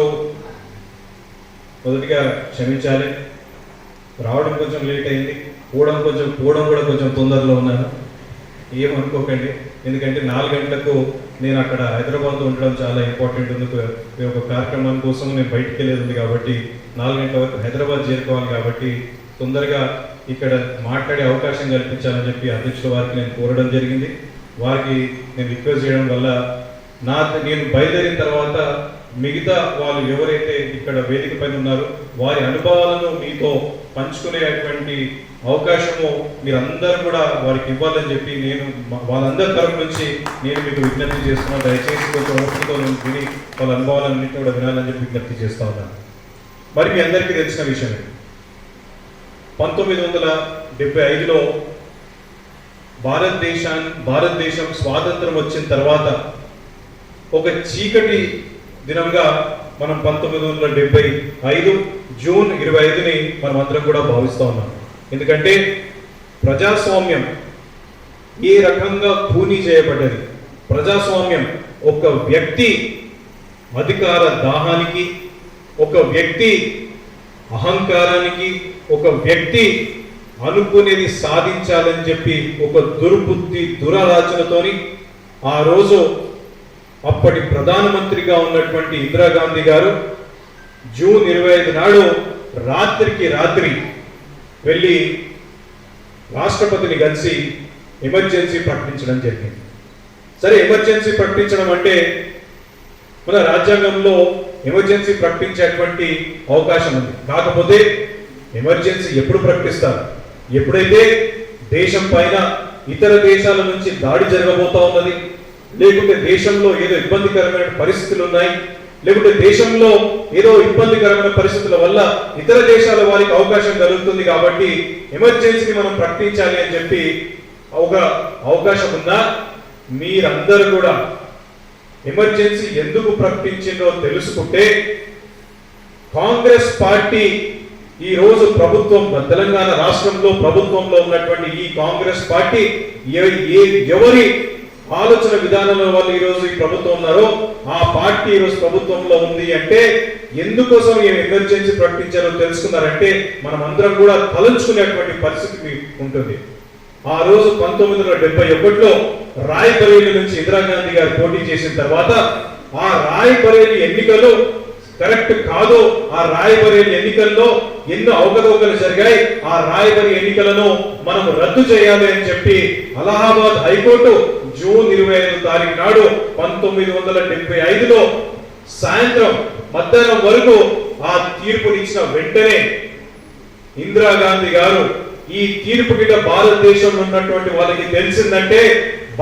Speaker 5: మొదటిగా క్షమించాలి, రావడం కొంచెం లేట్ అయింది, పోవడం కూడా కొంచెం తొందరలో ఉన్నాను, ఏమనుకోకండి. ఎందుకంటే 4 గంటలకు నేను అక్కడ హైదరాబాద్లో ఉండడం చాలా ఇంపార్టెంట్ ఉంది. ఒక కార్యక్రమం కోసం నేను బయటికి వెళ్ళేది కాబట్టి 4 గంటల వరకు హైదరాబాద్ చేరుకోవాలి. కాబట్టి తొందరగా ఇక్కడ మాట్లాడే అవకాశం కల్పించాలని చెప్పి అధ్యక్షుల వారికి నేను కోరడం జరిగింది. వారికి నేను రిక్వెస్ట్ చేయడం వల్ల నేను బయలుదేరిన తర్వాత మిగతా వాళ్ళు ఎవరైతే ఇక్కడ వేదిక పైన ఉన్నారో వారి అనుభవాలను మీతో పంచుకునేటువంటి అవకాశము మీరందరూ కూడా వారికి ఇవ్వాలని చెప్పి నేను వాళ్ళందరి తరఫు నుంచి నేను మీకు విజ్ఞప్తి చేస్తున్నాను. దయచేసి కొంచెం ఓపికతో విని వాళ్ళ అనుభవాలన్నింటినీ కూడా వినాలని చెప్పి విజ్ఞప్తి చేస్తా ఉన్నాను. మరి మీ అందరికీ తెలిసిన విషయం 1975లో భారతదేశం స్వాతంత్రం వచ్చిన తర్వాత ఒక చీకటి దినంగా మనం 1975 జూన్ 25ని మనం అందరం కూడా భావిస్తూ ఉన్నాం. ఎందుకంటే ప్రజాస్వామ్యం ఏ రకంగా ఖూనీ చేయబడ్డది. ప్రజాస్వామ్యం ఒక వ్యక్తి అధికార దాహానికి, ఒక వ్యక్తి అహంకారానికి, ఒక వ్యక్తి అనుకునేది సాధించాలని చెప్పి ఒక దుర్బుద్ధి దురాలోచనతోని ఆ రోజు అప్పటి ప్రధానమంత్రిగా ఉన్నటువంటి ఇందిరాగాంధీ గారు జూన్ 25 నాడు రాత్రికి రాత్రి వెళ్ళి రాష్ట్రపతిని కలిసి ఎమర్జెన్సీ ప్రకటించడం జరిగింది. సరే, ఎమర్జెన్సీ ప్రకటించడం అంటే మన రాజ్యాంగంలో ఎమర్జెన్సీ ప్రకటించేటువంటి అవకాశం ఉంది. కాకపోతే ఎమర్జెన్సీ ఎప్పుడు ప్రకటిస్తారు? ఎప్పుడైతే దేశం పైన ఇతర దేశాల నుంచి దాడి జరగబోతా ఉన్నది, లేకుంటే దేశంలో ఏదో ఇబ్బందికరమైన పరిస్థితులు ఉన్నాయి, లేకుంటే దేశంలో ఏదో ఇబ్బందికరమైన పరిస్థితుల వల్ల ఇతర దేశాల వారికి అవకాశం కలుగుతుంది. కాబట్టి ఎమర్జెన్సీని మనం ప్రకటించాలి అని చెప్పి ఒక అవకాశం ఉందా? మీరందరూ కూడా ఎమర్జెన్సీ ఎందుకు ప్రకటించిందో తెలుసుకుంటే, కాంగ్రెస్ పార్టీ ఈ రోజు ప్రభుత్వం తెలంగాణ రాష్ట్రంలో ప్రభుత్వంలో ఉన్నటువంటి ఈ కాంగ్రెస్ పార్టీ ఎవరి ఆలోచన విధానంలో వాళ్ళు ఈ రోజు ఈ ప్రభుత్వం ఉన్నారో ఆ పార్టీ ఈ రోజు ప్రభుత్వంలో ఉంది అంటే ఎందుకోసం ఈ ఎమర్జెన్సీ ప్రకటించారో తెలుసుకున్నారంటే మనం అందరం కూడా తలంచుకునేటువంటి పరిస్థితి ఉంటుంది. ఆ రోజు 1971లో రాయ్బరేలీ నుంచి ఇందిరాగాంధీ గారు పోటీ చేసిన తర్వాత ఆ రాయ్బరేలీ ఎన్నికలు కరెక్ట్ కాదు, ఆ రాయ్బరేలీ ఎన్నికల్లో ఎన్నో అవకతవకలు జరిగాయి, ఆ రాయ్బరేలీ ఎన్నికలను మనం రద్దు చేయాలి అని చెప్పి అలహాబాద్ హైకోర్టు జూన్ 25 తారీఖు నాడు 1975లో సాయంత్రం మధ్యాహ్నం వరకు ఆ తీర్పునిచ్చిన వెంటనే ఇందిరాగాంధీ గారు ఈ తీర్పు కింద భారతదేశంలో ఉన్నటువంటి వాళ్ళకి తెలిసిందంటే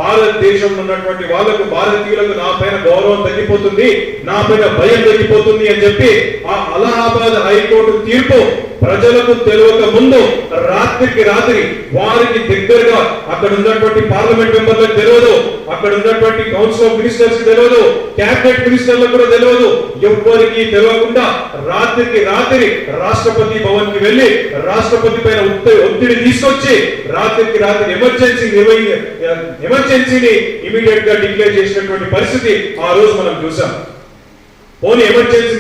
Speaker 5: భారతదేశంలో ఉన్నటువంటి వాళ్ళకు భారతీయులకు నా పైన గౌరవం తగ్గిపోతుంది, నా పైన భయం తగ్గిపోతుంది అని చెప్పి ఆ అలహాబాద్ హైకోర్టు తీర్పు ప్రజలకు తెలియక ముందు రాత్రికి రాత్రి వారికి దగ్గరగా అక్కడ ఉన్నటువంటి పార్లమెంట్ మెంబర్లకు తెలియదు, అక్కడ ఉన్నటువంటి కౌన్సిల్ ఆఫ్ మినిస్టర్స్ తెలియదు, క్యాబినెట్ మినిస్టర్లకు కూడా తెలియదు, ఎవరికి తెలియకుండా రాత్రికి రాత్రి రాష్ట్రపతి భవన్ కి వెళ్లి రాష్ట్రపతి పైన ఒత్తిడి తీసుకొచ్చి రాత్రికి రాత్రి ఎమర్జెన్సీని ఇమీడియట్ గా డిక్లేర్ చేసినటువంటి పరిస్థితి ఆ రోజు మనం చూసాం. పోనీ ఎమర్జెన్సీ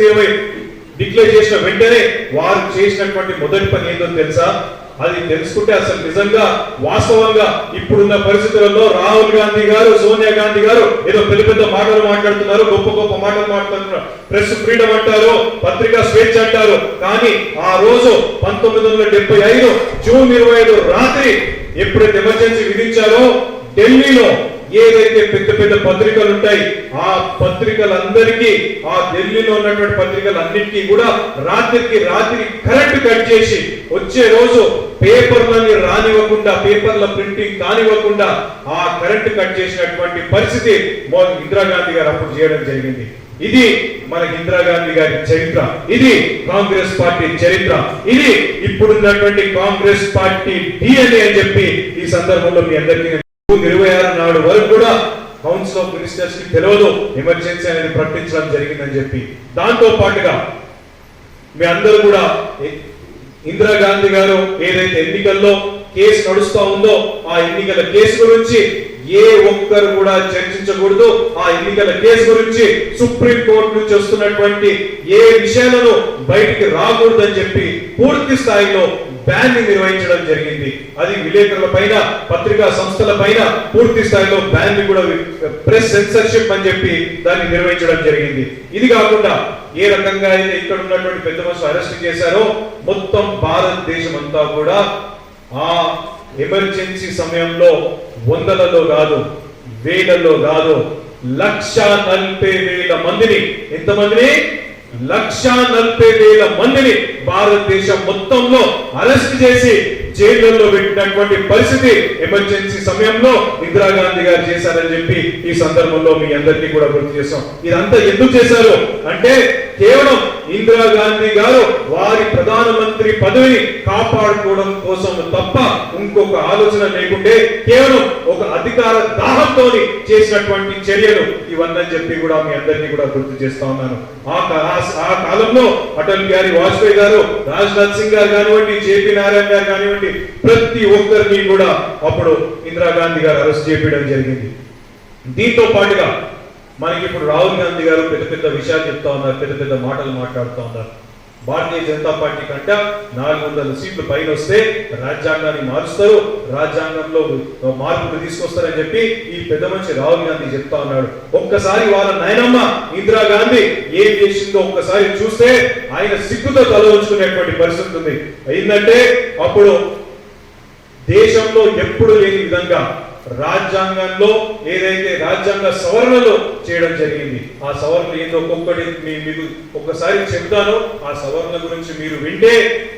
Speaker 5: డిక్లేర్ చేసిన వెంటనే వారు చేసినటువంటి మొదటి పని ఏందో తెలుసా? అది తెలుసుకుంటే అసలు నిజంగా వాస్తవంగా ఇప్పుడున్న పరిస్థితులలో రాహుల్ గాంధీ గారు, సోనియా గాంధీ గారు ఏదో పెద్ద పెద్ద మాటలు మాట్లాడుతున్నారు, గొప్ప గొప్ప మాటలు మాట్లాడుతున్నారు, ప్రెస్ ఫ్రీడమ్ అంటారు, పత్రికా స్వేచ్ఛ అంటారు. కానీ ఆ రోజు 1975 జూన్ 25 రాత్రి ఎప్పుడైతే ఎమర్జెన్సీ విధించారో ఢిల్లీలో ఏదైతే పెద్ద పెద్ద పత్రికలు ఉంటాయి ఆ పత్రికలందరికీ, ఆ ఢిల్లీలో ఉన్నటువంటి పత్రికలన్నిటికీ కూడా రాత్రికి రాత్రి కరెంట్ కట్ చేసి వచ్చే రోజు పేపర్లని రానివ్వకుండా, పేపర్ల ప్రింటింగ్ కానివ్వకుండా ఆ కరెంట్ కట్ చేసినటువంటి పరిస్థితి ఇందిరాగాంధీ గారు అప్పుడు చేయడం జరిగింది. ఇది మన ఇందిరాగాంధీ గారి చరిత్ర, ఇది కాంగ్రెస్ పార్టీ చరిత్ర, ఇది ఇప్పుడున్నటువంటి కాంగ్రెస్ పార్టీ డిఎన్ఏ అని చెప్పి ఈ సందర్భంలో మీ అందరికీ 26 నాడు వరకు కూడా కౌన్సిల్ ఆఫ్ మినిస్టర్స్ కి తెలియదు ఎమర్జెన్సీ అనేది ప్రకటించడం జరిగిందని చెప్పి. దాంతో పాటుగా మీ అందరూ కూడా ఇందిరాగాంధీ గారు ఏదైతే ఎన్నికల్లో కేసు నడుస్తా ఉందో ఆ ఎన్నికల కేసు గురించి ఏ ఒక్కరు కూడా చర్చించకూడదు. ఆ ఎన్నికల కేసు గురించి సుప్రీం కోర్టు నుంచి వస్తున్నటువంటి ఏ విషయాలను బయటికి రాకూడదని చెప్పి పూర్తి స్థాయిలో బ్యాన్ ని నిర్వహించడం జరిగింది. అది విలేకరుల పైన, పత్రికా సంస్థల పైన పూర్తి స్థాయిలో బ్యాన్ ని కూడా, ప్రెస్ సెన్సర్షిప్ అని చెప్పి దాన్ని నిర్వహించడం జరిగింది. ఇది కాకుండా ఏ రకంగా అయితే ఇక్కడ ఉన్నటువంటి పెద్ద మనుషులు అరెస్ట్ చేశారో మొత్తం భారతదేశం అంతా కూడా ఆ ఎమర్జెన్సీ సమయంలో వందలలో కాదు, వేలలో కాదు, 1,40,000 మందిని, ఎంతమందిని? 1,40,000 మందిని భారతదేశం మొత్తంలో అరెస్ట్ చేసి జైళ్లలో పెట్టినటువంటి పరిస్థితి ఎమర్జెన్సీ సమయంలో ఇందిరాగాంధీ గారు చేశారని చెప్పి ఈ సందర్భంలో మీ అందరికీ కూడా గుర్తు చేస్తాం. ఇదంతా ఎందుకు చేశారు అంటే కేవలం ఇందిరాగాంధీ గారు వారి ప్రధానమంత్రి పదవిని కాపాడుకోవడం కోసం తప్ప ఇంకొక ఆలోచన లేకుంటే కేవలం ఒక అధికార దాహంతో చేసినటువంటి చర్యలు ఇవన్నీ చెప్పి కూడా మీ అందరికీ కూడా గుర్తు చేస్తా ఉన్నాను. ఆ కాలంలో అటల్ బిహారీ వాజ్పేయి గారు, రాజ్నాథ్ సింగ్ గారు కానివ్వండి, జేపీ నారాయణ గారు కానివ్వండి, ప్రతి ఒక్కరిని కూడా అప్పుడు ఇందిరాగాంధీ గారు అరెస్ట్ చేయడం జరిగింది. దీంతో పాటుగా మనకి ఇప్పుడు రాహుల్ గాంధీ గారు పెద్ద పెద్ద విషయాలు చెప్తా ఉన్నారు, పెద్ద పెద్ద మాటలు మాట్లాడుతూ ఉన్నారు. భారతీయ జనతా పార్టీ కంటే 400 సీట్లు పైన వస్తే రాజ్యాంగాన్ని మారుస్తారు, రాజ్యాంగంలో మార్పులు తీసుకొస్తారని చెప్పి ఈ పెద్ద మనిషి రాహుల్ గాంధీ చెప్తా ఉన్నాడు. ఒక్కసారి వాళ్ళ నాయనమ్మ ఇందిరాగాంధీ ఏం చేసిందో ఒక్కసారి చూస్తే ఆయన సిగ్గుతో తల ఉంచుకునేటువంటి పరిస్థితి ఉంది. ఏంటంటే అప్పుడు దేశంలో ఎప్పుడు లేని విధంగా రాజ్యాంగంలో ఏదైతే రాజ్యాంగ సవరణలు చేయడం జరిగింది. ఆ సవరణ ఏందో ఒక్కొక్కటి మీకు ఒక్కసారి చెప్తాను. ఆ సవరణ గురించి మీరు వింటే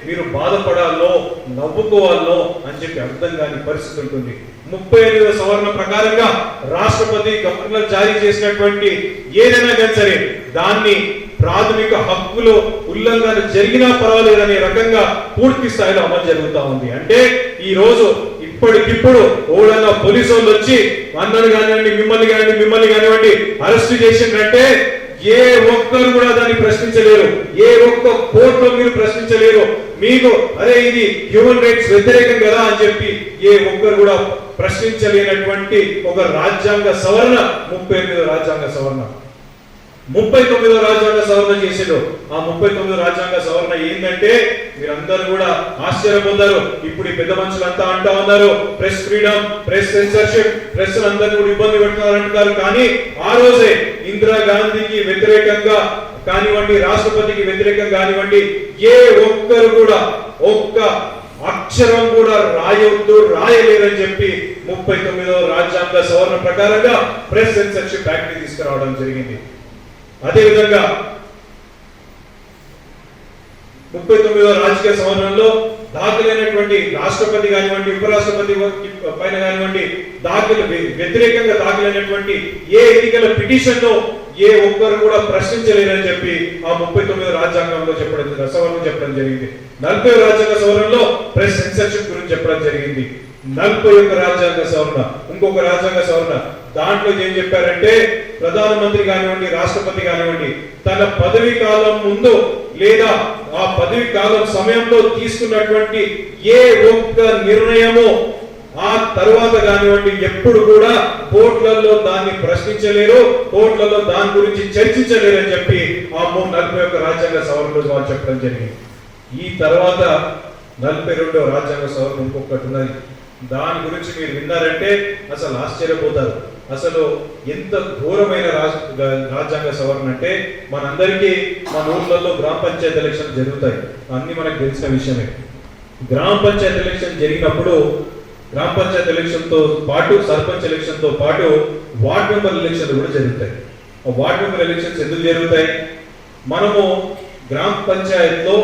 Speaker 5: మీరు బాధపడాలో నవ్వుకోవాలో అని చెప్పి అర్థం కాని పరిస్థితి ఉంటుంది. 38వ సవరణ ప్రకారంగా రాష్ట్రపతి గవర్నర్ జారీ చేసినటువంటి ఏదైనా కానీ సరే దాన్ని ప్రాథమిక హక్కులు ఉల్లంఘన జరిగినా పర్వాలేదనే రకంగా పూర్తి స్థాయిలో అమలు జరుగుతా ఉంది. అంటే ఈ రోజు ఇప్పటికిప్పుడు ఓడన్నా పోలీసు వాళ్ళు వచ్చి అన్నను కానివ్వండి, మిమ్మల్ని కానివ్వండి అరెస్ట్ చేసిందంటే ఏ ఒక్కరు కూడా దాన్ని ప్రశ్నించలేరు, ఏ ఒక్క కోర్టులో మీరు ప్రశ్నించలేరు. మీకు అరే ఇది హ్యూమన్ రైట్స్ వ్యతిరేకం కదా అని చెప్పి ఏ ఒక్కరు కూడా ప్రశ్నించలేనటువంటి ఒక రాజ్యాంగ సవరణ 38వ రాజ్యాంగ సవరణ. 39వ రాజ్యాంగ సవరణ చేసాడు. ఆ 39వ రాజ్యాంగ సవరణ ఏంటంటే మీరందరూ కూడా ఆశ్చర్యపోతారు. ఇప్పుడు ఈ పెద్ద మనుషులంతా అంటా ఉన్నారు press freedom, press censorship, press అందరూ కూడా ఇబ్బంది పెడుతున్నారంటారు. కానీ ఆ రోజే ఇందిరాగాంధీకి వ్యతిరేకంగా కానివ్వండి, రాష్ట్రపతికి వ్యతిరేకంగా కానివ్వండి, ఏ ఒక్కరు కూడా ఒక్క అక్షరం కూడా రాయలేదని చెప్పి 39వ రాజ్యాంగ సవరణ ప్రకారంగా ప్రెస్ సెన్సర్షిప్ యాక్ట్ ని తీసుకురావడం జరిగింది. అదేవిధంగా 39వ రాజకీయ సవరణలో దాఖలైనటువంటి రాష్ట్రపతి కానివ్వండి, ఉపరాష్ట్రపతి పైన కానివ్వండి వ్యతిరేకంగా దాఖలైనటువంటి ఏ ఎన్నికల పిటిషన్ ఏ ఒక్కరు కూడా ప్రశ్నించలేరని చెప్పి ఆ 39వ రాజ్యాంగంలో సవరణ చెప్పడం జరిగింది. 40వ రాజ్యాంగ సవరణలో ప్రెస్ సెన్సర్షిప్ గురించి చెప్పడం జరిగింది. 41వ రాజ్యాంగ సవరణ, ఇంకొక రాజ్యాంగ సవరణ, దాంట్లో ఏం చెప్పారంటే ప్రధానమంత్రి కానివ్వండి, రాష్ట్రపతి కానివ్వండి తన పదవి కాలం ముందు లేదా ఆ పదవి కాలం సమయంలో తీసుకున్నటువంటి ఏ ఒక్క నిర్ణయము ఆ తర్వాత కానివ్వండి ఎప్పుడు కూడా కోర్టులలో దాన్ని ప్రశ్నించలేరు, కోర్టులలో దాని గురించి చర్చించలేరు అని చెప్పి ఆ 41 రాజ్యాంగ సవరణలో వాళ్ళు చెప్పడం జరిగింది. ఈ తర్వాత 42వ రాజ్యాంగ సవరణ ఇంకొకటి ఉన్నది. దాని గురించి మీరు విన్నారంటే అసలు ఆశ్చర్యపోతారు. అసలు ఎంత ఘోరమైన రాజ్యాంగ సవరణ అంటే మనందరికీ మన ఊర్లలో గ్రామ పంచాయతీ ఎలక్షన్ జరుగుతాయి, అన్ని మనకు తెలిసిన విషయమే. గ్రామ పంచాయతీ ఎలక్షన్ జరిగినప్పుడు గ్రామ పంచాయత్ ఎలక్షన్ తో పాటు సర్పంచ్ ఎలక్షన్ తో పాటు వార్డ్ మెంబర్ ఎలక్షన్లు కూడా జరుగుతాయి. ఆ వార్డ్ మెంబర్ ఎలక్షన్స్ ఎందుకు జరుగుతాయి? మనము గ్రామ పంచాయత్లో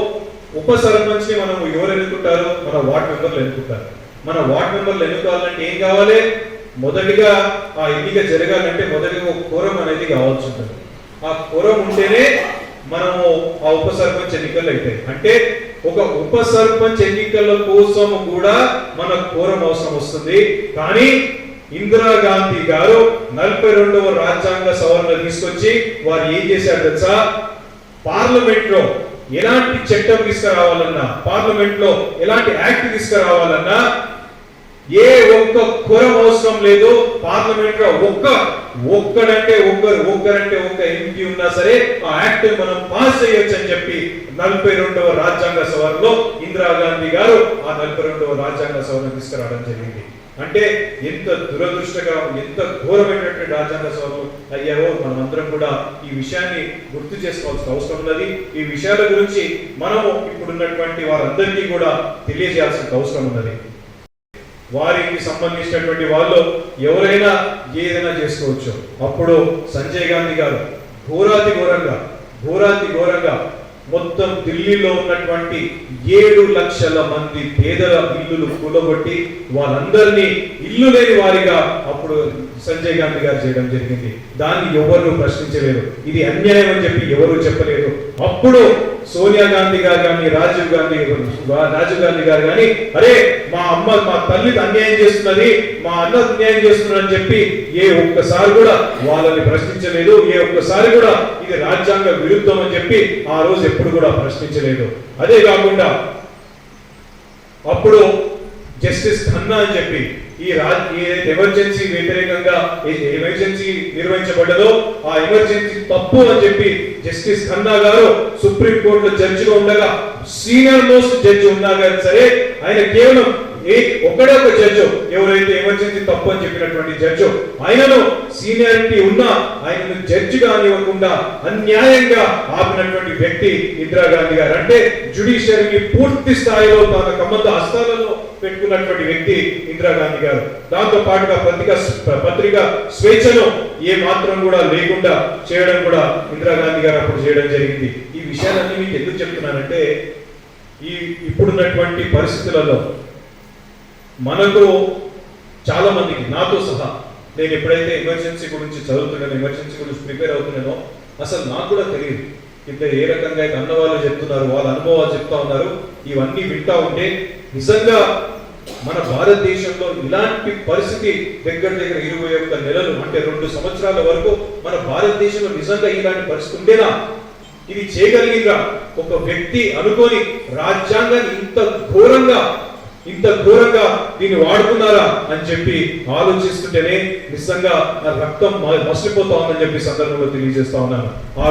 Speaker 5: ఉప సర్పంచ్ ని మనం ఎవరు ఎన్నుకుంటారు? మన వార్డ్ మెంబర్లు ఎన్నుకుంటారు. మన వార్డ్ మెంబర్లు ఎన్నుకోవాలంటే ఏం కావాలి? మొదటిగా ఆ ఎన్నిక జరగాలంటే మొదటిగా ఒక కోరం అనేది కావాల్సి ఉంటుంది. ఆ కోరం ఉంటేనే మనము ఆ ఉప సర్పంచ్ ఎన్నికలు అవుతాయి. అంటే ఒక ఉప సర్పంచ్ ఎన్నికల కోసం కూడా మన కోరం అవసరం వస్తుంది. కానీ ఇందిరాగాంధీ గారు 42వ రాజ్యాంగ సవరణ తీసుకొచ్చి వారు ఏం చేశారు తెలుసా? పార్లమెంట్ లో ఎలాంటి చట్టం తీసుకురావాలన్నా, పార్లమెంట్ లో ఎలాంటి యాక్ట్ తీసుకురావాలన్నా ఏ ఒక్క కొరం అవసరం లేదు. పార్లమెంట్ లో ఒక్కరంటే ఒక్క ఎంపీ ఉన్నా సరే ఆ యాక్ట్ మనం పాస్ చేయొచ్చు అని చెప్పి 42వ రాజ్యాంగ సవరణలో ఇందిరాగాంధీ గారు ఆ 42వ రాజ్యాంగ సవరణ తీసుకురావడం జరిగింది. అంటే ఎంత దురదృష్టకరం, ఎంత ఘోరమైనటువంటి రాజ్యాంగ సవరణలు అయ్యావో మనమందరం కూడా ఈ విషయాన్ని గుర్తు చేసుకోవాల్సిన అవసరం ఉన్నది. ఈ విషయాల గురించి మనము ఇప్పుడున్నటువంటి వారందరికీ కూడా తెలియజేయాల్సిన అవసరం ఉన్నది. వారికి సంబంధించినటువంటి వాళ్ళు ఎవరైనా ఏదైనా చేసుకోవచ్చు. అప్పుడు సంజయ్ గాంధీ గారు ఘోరాతి ఘోరంగా మొత్తం ఢిల్లీలో ఉన్నటువంటి 7 లక్షల మంది పేదల ఇల్లులు కూలగొట్టి వాళ్ళందరినీ ఇల్లు లేని వారిగా అప్పుడు సంజయ్ గాంధీ గారు చేయడం జరిగింది. దాన్ని ఎవరు ప్రశ్నించలేదు. ఇది అన్యాయం అని చెప్పి ఎవరు చెప్పలేదు. అప్పుడు సోనియా గాంధీ గారు కానీ రాజీవ్ గాంధీ గారు కానీ అరే మా తల్లికి అన్యాయం చేస్తున్నది, మా అన్న అన్యాయం చేస్తున్నారు అని చెప్పి ఏ ఒక్కసారి కూడా వాళ్ళని ప్రశ్నించలేదు. ఏ ఒక్కసారి కూడా ఇది రాజ్యాంగ విరుద్ధం అని చెప్పి ఆ రోజు ఎప్పుడు కూడా ప్రశ్నించలేదు. అదే కాకుండా అప్పుడు జస్టిస్ ఖన్నా అని చెప్పి ఈ ఎమర్జెన్సీ వ్యతిరేకంగా ఎమర్జెన్సీ నిర్వహించబడ్డదో ఆ ఎమర్జెన్సీ తప్పు అని చెప్పి జస్టిస్ ఖన్నా గారు సుప్రీం కోర్టులో జడ్జిగా ఉండగా, సీనియర్ మోస్ట్ జడ్జి ఉన్నా కానీ సరే ఆయన కేవలం ఒక్కడే ఒక జడ్జి ఎవరైతే ఎమర్జెన్సీ తప్పు అని చెప్పినటువంటి జడ్జి, ఆయనను సీనియారిటీ ఉన్నా ఆయనను జడ్జి కానివ్వకుండా అన్యాయంగా ఆపినటువంటి వ్యక్తి ఇందిరాగాంధీ గారు. అంటే జ్యుడిషియరీని పూర్తి స్థాయిలో తన కమంద హస్తాలలో పెట్టుకున్నటువంటి వ్యక్తి ఇందిరాగాంధీ గారు. దాంతో పాటుగా పత్రిక స్వేచ్ఛను ఏ మాత్రం కూడా లేకుండా చేయడం కూడా ఇందిరాగాంధీ గారు అప్పుడు చేయడం జరిగింది. ఈ విషయాలన్నీ మీకు ఎందుకు చెప్తున్నానంటే ఇప్పుడున్నటువంటి పరిస్థితులలో మనకు చాలా మందికి, నాతో సహా, నేను ఎప్పుడైతే ఎమర్జెన్సీ గురించి చదువుతున్నానో, ఎమర్జెన్సీ గురించి ప్రిపేర్ అవుతున్నానో అసలు నాకు కూడా తెలియదు. ఇప్పుడు ఏ రకంగా అయితే అన్నవాళ్ళు చెప్తున్నారు, వాళ్ళ అనుభవాలు చెప్తా ఉన్నారు, ఇవన్నీ వింటా ఉంటే నిజంగా మన భారతదేశంలో ఇలాంటి పరిస్థితి దగ్గర 21 నెలలు అంటే 2 సంవత్సరాల వరకు మన భారతదేశంలో నిజంగా ఇలాంటి పరిస్థితి ఉండేనా? ఇది చేయగలిగిందా ఒక వ్యక్తి అనుకొని రాజ్యాంగాన్ని ఇంత ఘోరంగా దీన్ని వాడుకున్నారా అని చెప్పి ఆలోచిస్తుంటేనే నిజంగా నా రక్తం మసిలిపోతా ఉందని చెప్పి సందర్భంలో తెలియజేస్తా ఉన్నాను. ఆ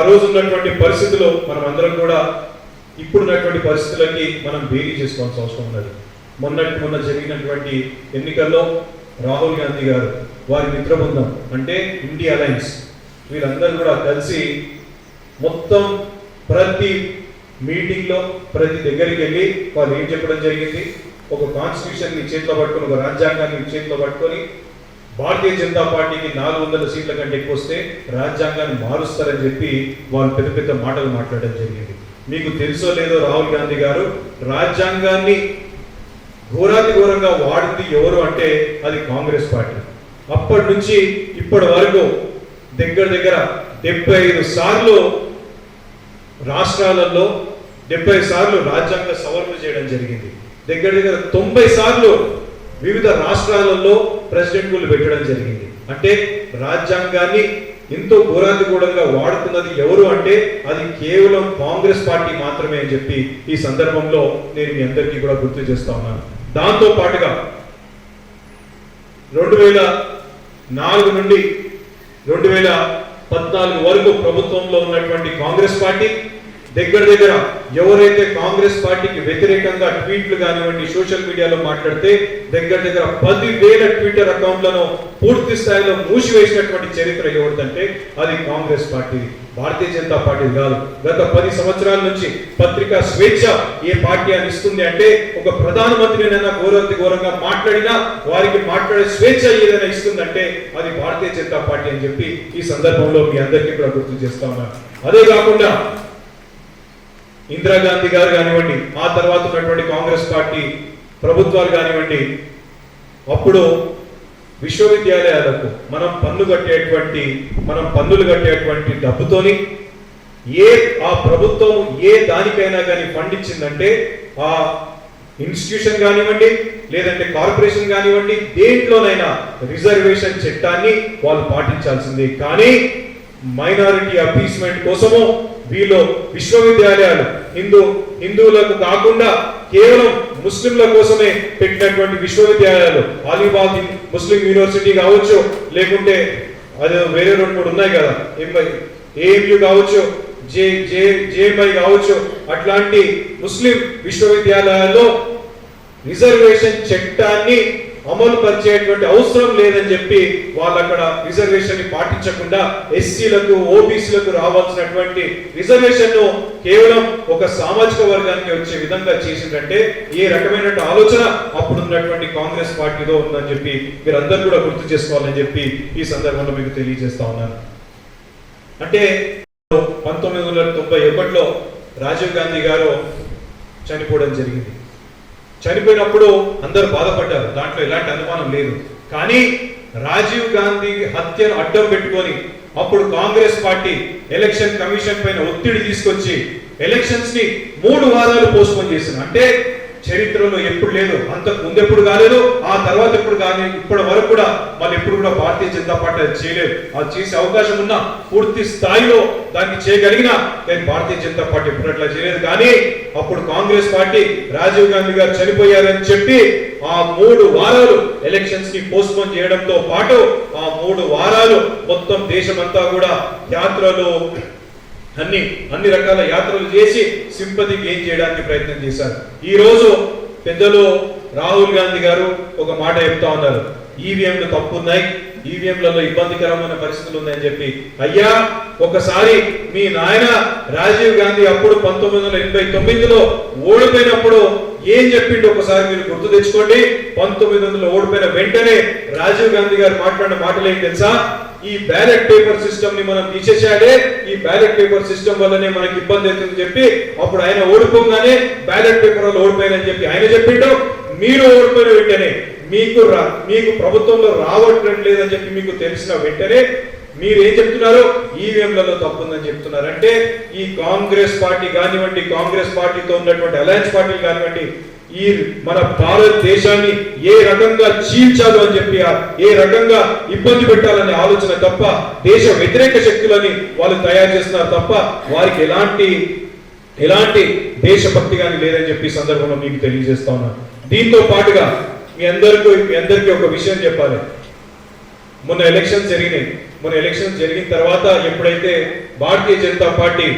Speaker 5: రోజు ఉన్నటువంటి పరిస్థితుల్లో మనం అందరం కూడా ఇప్పుడున్నటువంటి పరిస్థితులకి మనం బేరీ చేసుకోవాల్సిన అవసరం ఉన్నది. మొన్న జరిగినటువంటి ఎన్నికల్లో రాహుల్ గాంధీ గారు, వారి మిత్ర బృందం అంటే ఇండియా అలయన్స్, వీళ్ళందరూ కూడా కలిసి మొత్తం ప్రతి మీటింగ్ లో ప్రతి దగ్గరికి వెళ్ళి వాళ్ళు ఏం చెప్పడం జరిగింది? ఒక కాన్స్టిట్యూషన్ ని చేతిలో పట్టుకొని, ఒక రాజ్యాంగాన్ని చేతిలో పట్టుకొని భారతీయ జనతా పార్టీకి 400 సీట్ల కంటే ఎక్కువ వస్తే రాజ్యాంగాన్ని మారుస్తారని చెప్పి వాళ్ళు పెద్ద మాటలు మాట్లాడడం జరిగింది. మీకు తెలుసో లేదో రాహుల్ గాంధీ గారు రాజ్యాంగాన్ని ఘోరంగా వాడింది ఎవరు అంటే అది కాంగ్రెస్ పార్టీ. అప్పటి నుంచి ఇప్పటి వరకు దగ్గర 75 సార్లు రాష్ట్రాలలో 70 సార్లు రాజ్యాంగ సవరణ చేయడం జరిగింది. దగ్గర 90 సార్లు వివిధ రాష్ట్రాలలో ప్రెసిడెంట్లు పెట్టడం జరిగింది. అంటే రాజ్యాంగాన్ని ఎంతో ఘోరాతిఘోరంగా వాడుతున్నది ఎవరు అంటే అది కేవలం కాంగ్రెస్ పార్టీ మాత్రమే అని చెప్పి ఈ సందర్భంలో నేను మీ అందరికీ కూడా గుర్తు చేస్తా ఉన్నాను. దాంతో పాటుగా 2004 నుండి 2014 వరకు ప్రభుత్వంలో ఉన్నటువంటి కాంగ్రెస్ పార్టీ దగ్గర దగ్గర ఎవరైతే కాంగ్రెస్ పార్టీకి వ్యతిరేకంగా ట్వీట్లు కానివ్వండి సోషల్ మీడియాలో మాట్లాడితే దగ్గర దగ్గర 10,000 ట్విట్టర్ అకౌంట్లను పూర్తి స్థాయిలో మూసివేసినటువంటి చరిత్ర ఎవరిదంటే అది కాంగ్రెస్ పార్టీ, భారతీయ జనతా పార్టీ కాదు. గత 10 సంవత్సరాల నుంచి పత్రికా స్వేచ్ఛ ఏ పార్టీ అని ఇస్తుంది అంటే ఒక ప్రధానమంత్రినైనా ఘోరంగా మాట్లాడినా వారికి మాట్లాడే స్వేచ్ఛ ఏదైనా ఇస్తుందంటే అది భారతీయ జనతా పార్టీ అని చెప్పి ఈ సందర్భంలో మీ అందరికీ కూడా గుర్తు చేస్తా ఉన్నాను. అదే కాకుండా ఇందిరాగాంధీ గారు కానివ్వండి, ఆ తర్వాత ఉన్నటువంటి కాంగ్రెస్ పార్టీ ప్రభుత్వాలు కానివ్వండి, అప్పుడు విశ్వవిద్యాలయాలకు మనం పన్నులు కట్టేటువంటి డబ్బుతోని ఆ ప్రభుత్వం ఏ దానికైనా కానీ ఫండ్ ఇచ్చిందంటే ఆ ఇన్స్టిట్యూషన్ కానివ్వండి లేదంటే కార్పొరేషన్ కానివ్వండి దేంట్లోనైనా రిజర్వేషన్ చట్టాన్ని వాళ్ళు పాటించాల్సిందే. కానీ మైనారిటీ అపీస్మెంట్ కోసము వీళ్ళు విశ్వవిద్యాలయాలు హిందువులకు కాకుండా కేవలం ముస్లింల కోసమే పెట్టినటువంటి విశ్వవిద్యాలయాలు అలీబాగ్ ముస్లిం యూనివర్సిటీ కావచ్చు, లేకుంటే అది వేరే 2-3 ఉన్నాయి కదా, ఏఎంయు కావచ్చు, జేఎంఐ కావచ్చు, అట్లాంటి ముస్లిం విశ్వవిద్యాలయాల్లో రిజర్వేషన్ చట్టాన్ని అమలు పరిచేటువంటి అవసరం లేదని చెప్పి వాళ్ళు అక్కడ రిజర్వేషన్ ని పాటించకుండా ఎస్సీలకు ఓబీసీలకు రావాల్సినటువంటి రిజర్వేషన్ ను కేవలం ఒక సామాజిక వర్గానికి వచ్చే విధంగా చేసిందంటే ఏ రకమైన ఆలోచన అప్పుడున్నటువంటి కాంగ్రెస్ పార్టీలో ఉందని చెప్పి మీరందరూ కూడా గుర్తు చేసుకోవాలని చెప్పి ఈ సందర్భంలో మీకు తెలియజేస్తా ఉన్నాను. అంటే 1991లో రాజీవ్ గాంధీ గారు చనిపోవడం జరిగింది. చనిపోయినప్పుడు అందరూ బాధపడ్డారు, దాంట్లో ఎలాంటి అనుమానం లేదు. కానీ రాజీవ్ గాంధీ హత్యను అడ్డం పెట్టుకొని అప్పుడు కాంగ్రెస్ పార్టీ ఎలక్షన్ కమిషన్ పైన ఒత్తిడి తీసుకొచ్చి ఎలక్షన్స్ ని 3 వారాలు పోస్ట్పోన్ చేసింది. అంటే చరిత్రలో ఎప్పుడు లేదు, అంతకు ముందు ఎప్పుడు కాలేదు, ఆ తర్వాత ఎప్పుడు కానీ ఇప్పటి వరకు కూడా మళ్ళీ ఎప్పుడు కూడా భారతీయ జనతా పార్టీ అది చేయలేదు. అది చేసే అవకాశం ఉన్నా పూర్తి స్థాయిలో దాన్ని చేయగలిగినా కానీ భారతీయ జనతా పార్టీ ఎప్పుడు అట్లా చేయలేదు. కానీ అప్పుడు కాంగ్రెస్ పార్టీ రాజీవ్ గాంధీ గారు చనిపోయారని చెప్పి ఆ 3 వారాలు ఎలక్షన్స్ ని పోస్ట్పోన్ చేయడంతో పాటు ఆ 3 వారాలు మొత్తం దేశమంతా కూడా యాత్రలు అన్ని రకాల యాత్రలు చేసి సింపతి గెయిన్ చేయడానికి ప్రయత్నం చేశారు. ఈ రోజు పెద్దలు రాహుల్ గాంధీ గారు ఒక మాట చెప్తా ఉన్నారు, ఈవీఎంలు తప్పున్నాయి, ఈవీఎంలలో ఇబ్బందికరమైన పరిస్థితులు ఉన్నాయని చెప్పి. అయ్యా ఒకసారి మీ నాయన రాజీవ్ గాంధీ అప్పుడు 1989లో ఓడిపోయినప్పుడు ఏం చెప్పిండు ఒకసారి మీరు గుర్తు తెచ్చుకోండి. 1900 ఓడిపోయిన వెంటనే రాజీవ్ గాంధీ గారు మాట్లాడిన మాటలు ఏం తెలుసా? ఈ బ్యాలెట్ పేపర్ సిస్టమ్ ని మనం తీసేసాడే, ఈ బ్యాలెట్ పేపర్ సిస్టమ్ వల్లనే మనకి ఇబ్బంది అవుతుందని చెప్పి అప్పుడు ఆయన ఓడిపోగానే బ్యాలెట్ పేపర్ వల్ల ఓడిపోయానని చెప్పి ఆయన చెప్పిండు. మీరు ఓడిపోయిన వెంటనే మీకు ప్రభుత్వంలో రావట్లేదు లేదని చెప్పి మీకు తెలిసిన వెంటనే మీరు ఏం చెప్తున్నారు? ఈవీఎంలలో తప్పుందని చెప్తున్నారు. అంటే ఈ కాంగ్రెస్ పార్టీ కానివ్వండి, కాంగ్రెస్ పార్టీతో ఉన్నటువంటి అలయన్స్ పార్టీలు కానివ్వండి, ఈ మన భారతదేశాన్ని ఏ రకంగా చీల్చాలో అని చెప్పి ఏ రకంగా ఇబ్బంది పెట్టాలనే ఆలోచన తప్ప దేశ వ్యతిరేక శక్తులని వాళ్ళు తయారు చేస్తున్నారు తప్ప వారికి ఎలాంటి దేశభక్తి కానీ లేదని చెప్పి సందర్భంలో మీకు తెలియజేస్తా ఉన్నాను. దీంతో పాటుగా మీ అందరికీ ఒక విషయం చెప్పాలి. మొన్న ఎలక్షన్స్ జరిగిన తర్వాత ఎప్పుడైతే భారతీయ జనతా పార్టీ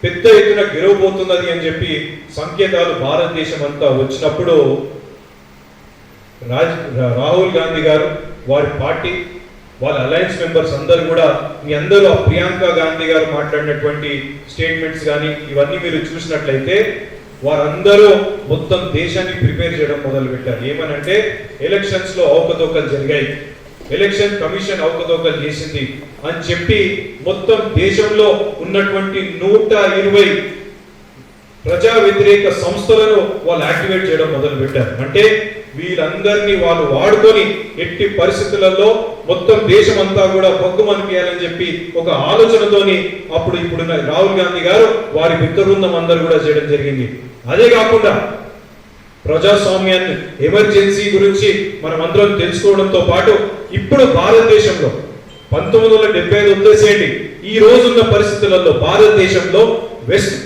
Speaker 5: పెద్ద ఎత్తున గెలవబోతున్నది అని చెప్పి సంకేతాలు భారతదేశం అంతా వచ్చినప్పుడు రాహుల్ గాంధీ గారు వారి పార్టీ వాళ్ళ అలయన్స్ మెంబర్స్ అందరూ కూడా మీ అందరూ ప్రియాంక గాంధీ గారు మాట్లాడినటువంటి స్టేట్మెంట్స్ కానీ ఇవన్నీ మీరు చూసినట్లయితే వారందరూ మొత్తం దేశాన్ని ప్రిపేర్ చేయడం మొదలు పెట్టారు. ఏమనంటే ఎలక్షన్స్ లో అవకతవకలు జరిగాయి, ఎలక్షన్ కమిషన్ అవకతవకలు చేసింది అని చెప్పి మొత్తం దేశంలో ఉన్నటువంటి 120 ప్రజా వ్యతిరేక సంస్థలను వాళ్ళు యాక్టివేట్ చేయడం మొదలు పెట్టారు. అంటే వీళ్ళందరినీ వాళ్ళు వాడుకొని ఎట్టి పరిస్థితులలో మొత్తం దేశం అంతా కూడా బొగ్గుమనిపించాలని చెప్పి ఒక ఆలోచనతోని ఇప్పుడున్న రాహుల్ గాంధీ గారు వారి మిత్రబృందం అందరూ కూడా చేయడం జరిగింది. అదే కాకుండా ప్రజాస్వామ్యాన్ని ఎమర్జెన్సీ గురించి మనం అందరం తెలుసుకోవడంతో పాటు ఇప్పుడు భారతదేశంలో 1975 వదిలేసేయండి, ఈ రోజున్న పరిస్థితులలో భారతదేశంలో వెస్ట్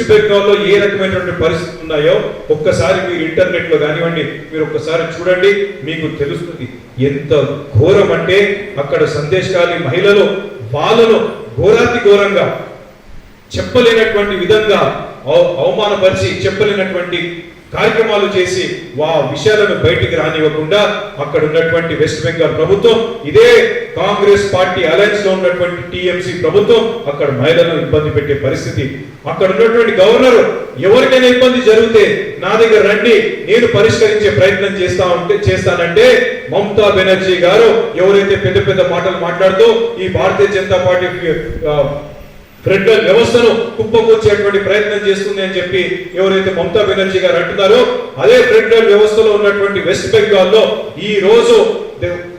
Speaker 5: బెంగాల్లో ఏ రకమైనటువంటి పరిస్థితులు ఉన్నాయో ఒక్కసారి మీరు ఇంటర్నెట్ లో కానివ్వండి మీరు ఒక్కసారి చూడండి, మీకు తెలుస్తుంది ఎంత ఘోరం అంటే అక్కడ సందేశాలి మహిళలు వాళ్ళను ఘోరాతి ఘోరంగా చెప్పలేనటువంటి విధంగా అవమానపరిచి చెప్పలేనటువంటి కార్యక్రమాలు చేసి విషయాలను బయటికి రానివ్వకుండా అక్కడ ఉన్నటువంటి వెస్ట్ బెంగాల్ ప్రభుత్వం, ఇదే కాంగ్రెస్ పార్టీ అలయన్స్ లో ఉన్నటువంటి టీఎంసీ ప్రభుత్వం అక్కడ మహిళలను ఇబ్బంది పెట్టే పరిస్థితి. అక్కడ ఉన్నటువంటి గవర్నర్ ఎవరికైనా ఇబ్బంది జరిగితే నా దగ్గర రండి, నేను పరిష్కరించే ప్రయత్నం చేస్తానంటే మమతా బెనర్జీ గారు ఎవరైతే పెద్ద పెద్ద మాటలు మాట్లాడుతూ ఈ భారతీయ జనతా పార్టీ ఫెడరల్ వ్యవస్థను కుప్పకూర్చేటువంటి ప్రయత్నం చేస్తుంది అని చెప్పి ఎవరైతే మమతా బెనర్జీ గారు అంటున్నారో, అదే ఫెడరల్ వ్యవస్థలో ఉన్నటువంటి వెస్ట్ బెంగాల్లో ఈ రోజు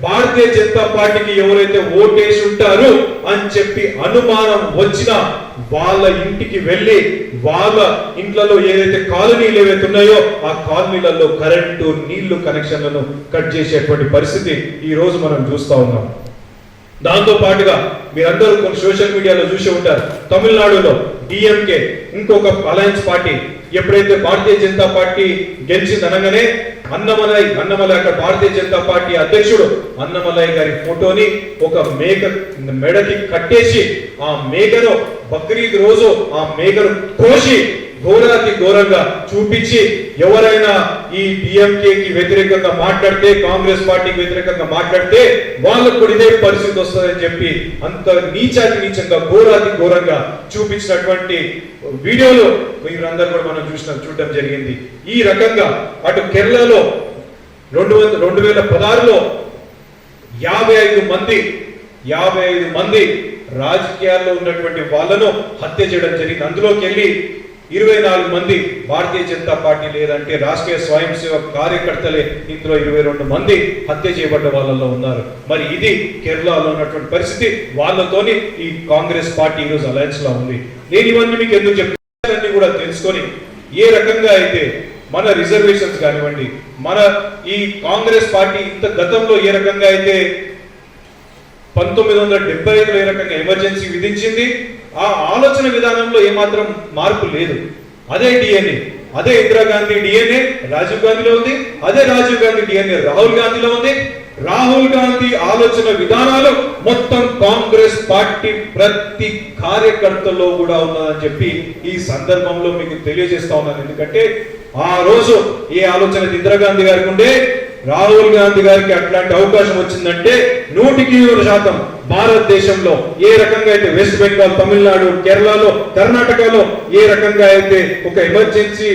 Speaker 5: భారతీయ జనతా పార్టీకి ఎవరైతే ఓటేసి ఉంటారు అని చెప్పి అనుమానం వచ్చినా వాళ్ళ ఇంటికి వెళ్ళి వాళ్ళ ఇంట్లలో ఏదైతే కాలనీలు ఏవైతే ఉన్నాయో ఆ కాలనీలలో కరెంటు నీళ్లు కనెక్షన్లను కట్ చేసేటువంటి పరిస్థితి ఈ రోజు మనం చూస్తా ఉన్నాం. దాంతో పాటుగా మీరందరూ కొన్ని సోషల్ మీడియాలో చూసి ఉంటారు, తమిళనాడులో డిఎంకే ఇంకొక అలయన్స్ పార్టీ ఎప్పుడైతే భారతీయ జనతా పార్టీ గెలిచింది అనగానే అన్నమలై అక్కడ భారతీయ జనతా పార్టీ అధ్యక్షుడు అన్నమలై గారి ఫోటోని ఒక మేక మెడకి కట్టేసి ఆ మేకను బక్రీద్ రోజు ఆ మేకను కోసి ఘోరాతి ఘోరంగా చూపించి ఎవరైనా ఈ డిఎంకేకి వ్యతిరేకంగా మాట్లాడితే, కాంగ్రెస్ పార్టీకి వ్యతిరేకంగా మాట్లాడితే వాళ్ళకు కూడా ఇదే పరిస్థితి వస్తుందని చెప్పి అంత నీచాతి నీచంగా ఘోరాతి ఘోరంగా చూపించినటువంటి వీడియోలు మీరందరూ కూడా మనం చూడడం జరిగింది. ఈ రకంగా అటు కేరళలో 2016లో 55 మంది రాజకీయాల్లో ఉన్నటువంటి వాళ్ళను హత్య చేయడం జరిగింది. అందులోకి వెళ్ళి 24 మంది భారతీయ జనతా పార్టీ లేదంటే రాష్ట్రీయ స్వయం సేవక్ కార్యకర్తలే ఇందులో 22 మంది హత్య చేయబడ్డ వాళ్ళలో ఉన్నారు. మరి ఇది కేరళలో ఉన్నటువంటి పరిస్థితి. వాళ్ళతోని ఈ కాంగ్రెస్ పార్టీ ఈరోజు అలయన్స్ లో ఉంది. నేను ఇవన్నీ మీకు ఎందుకు చెప్తానని కూడా తెలుసుకొని ఏ రకంగా అయితే మన రిజర్వేషన్స్ కానివ్వండి, మన ఈ కాంగ్రెస్ పార్టీ ఇంత గతంలో ఏ రకంగా అయితే 1975లో ఏ రకంగా ఎమర్జెన్సీ విధించింది, ఆ ఆలోచన విధానంలో ఏమాత్రం మార్పు లేదు. అదే డిఎన్ఏ, అదే ఇందిరాగాంధీ డిఎన్ఏ రాజీవ్ గాంధీలో ఉంది, అదే రాజీవ్ గాంధీ డిఎన్ఏ రాహుల్ గాంధీలో ఉంది. రాహుల్ గాంధీ ఆలోచన విధానాలు మొత్తం కాంగ్రెస్ పార్టీ ప్రతి కార్యకర్తలో కూడా ఉన్నదని చెప్పి ఈ సందర్భంలో మీకు తెలియజేస్తా ఉన్నాను. ఎందుకంటే ఆ రోజు ఏ ఆలోచన ఇందిరాగాంధీ గారికి ఉండే, రాహుల్ గాంధీ గారికి అట్లాంటి అవకాశం వచ్చిందంటే 100% భారతదేశంలో ఏ రకంగా అయితే వెస్ట్ బెంగాల్, తమిళనాడు, కేరళలో, కర్ణాటకలో ఏ రకంగా అయితే ఒక ఎమర్జెన్సీ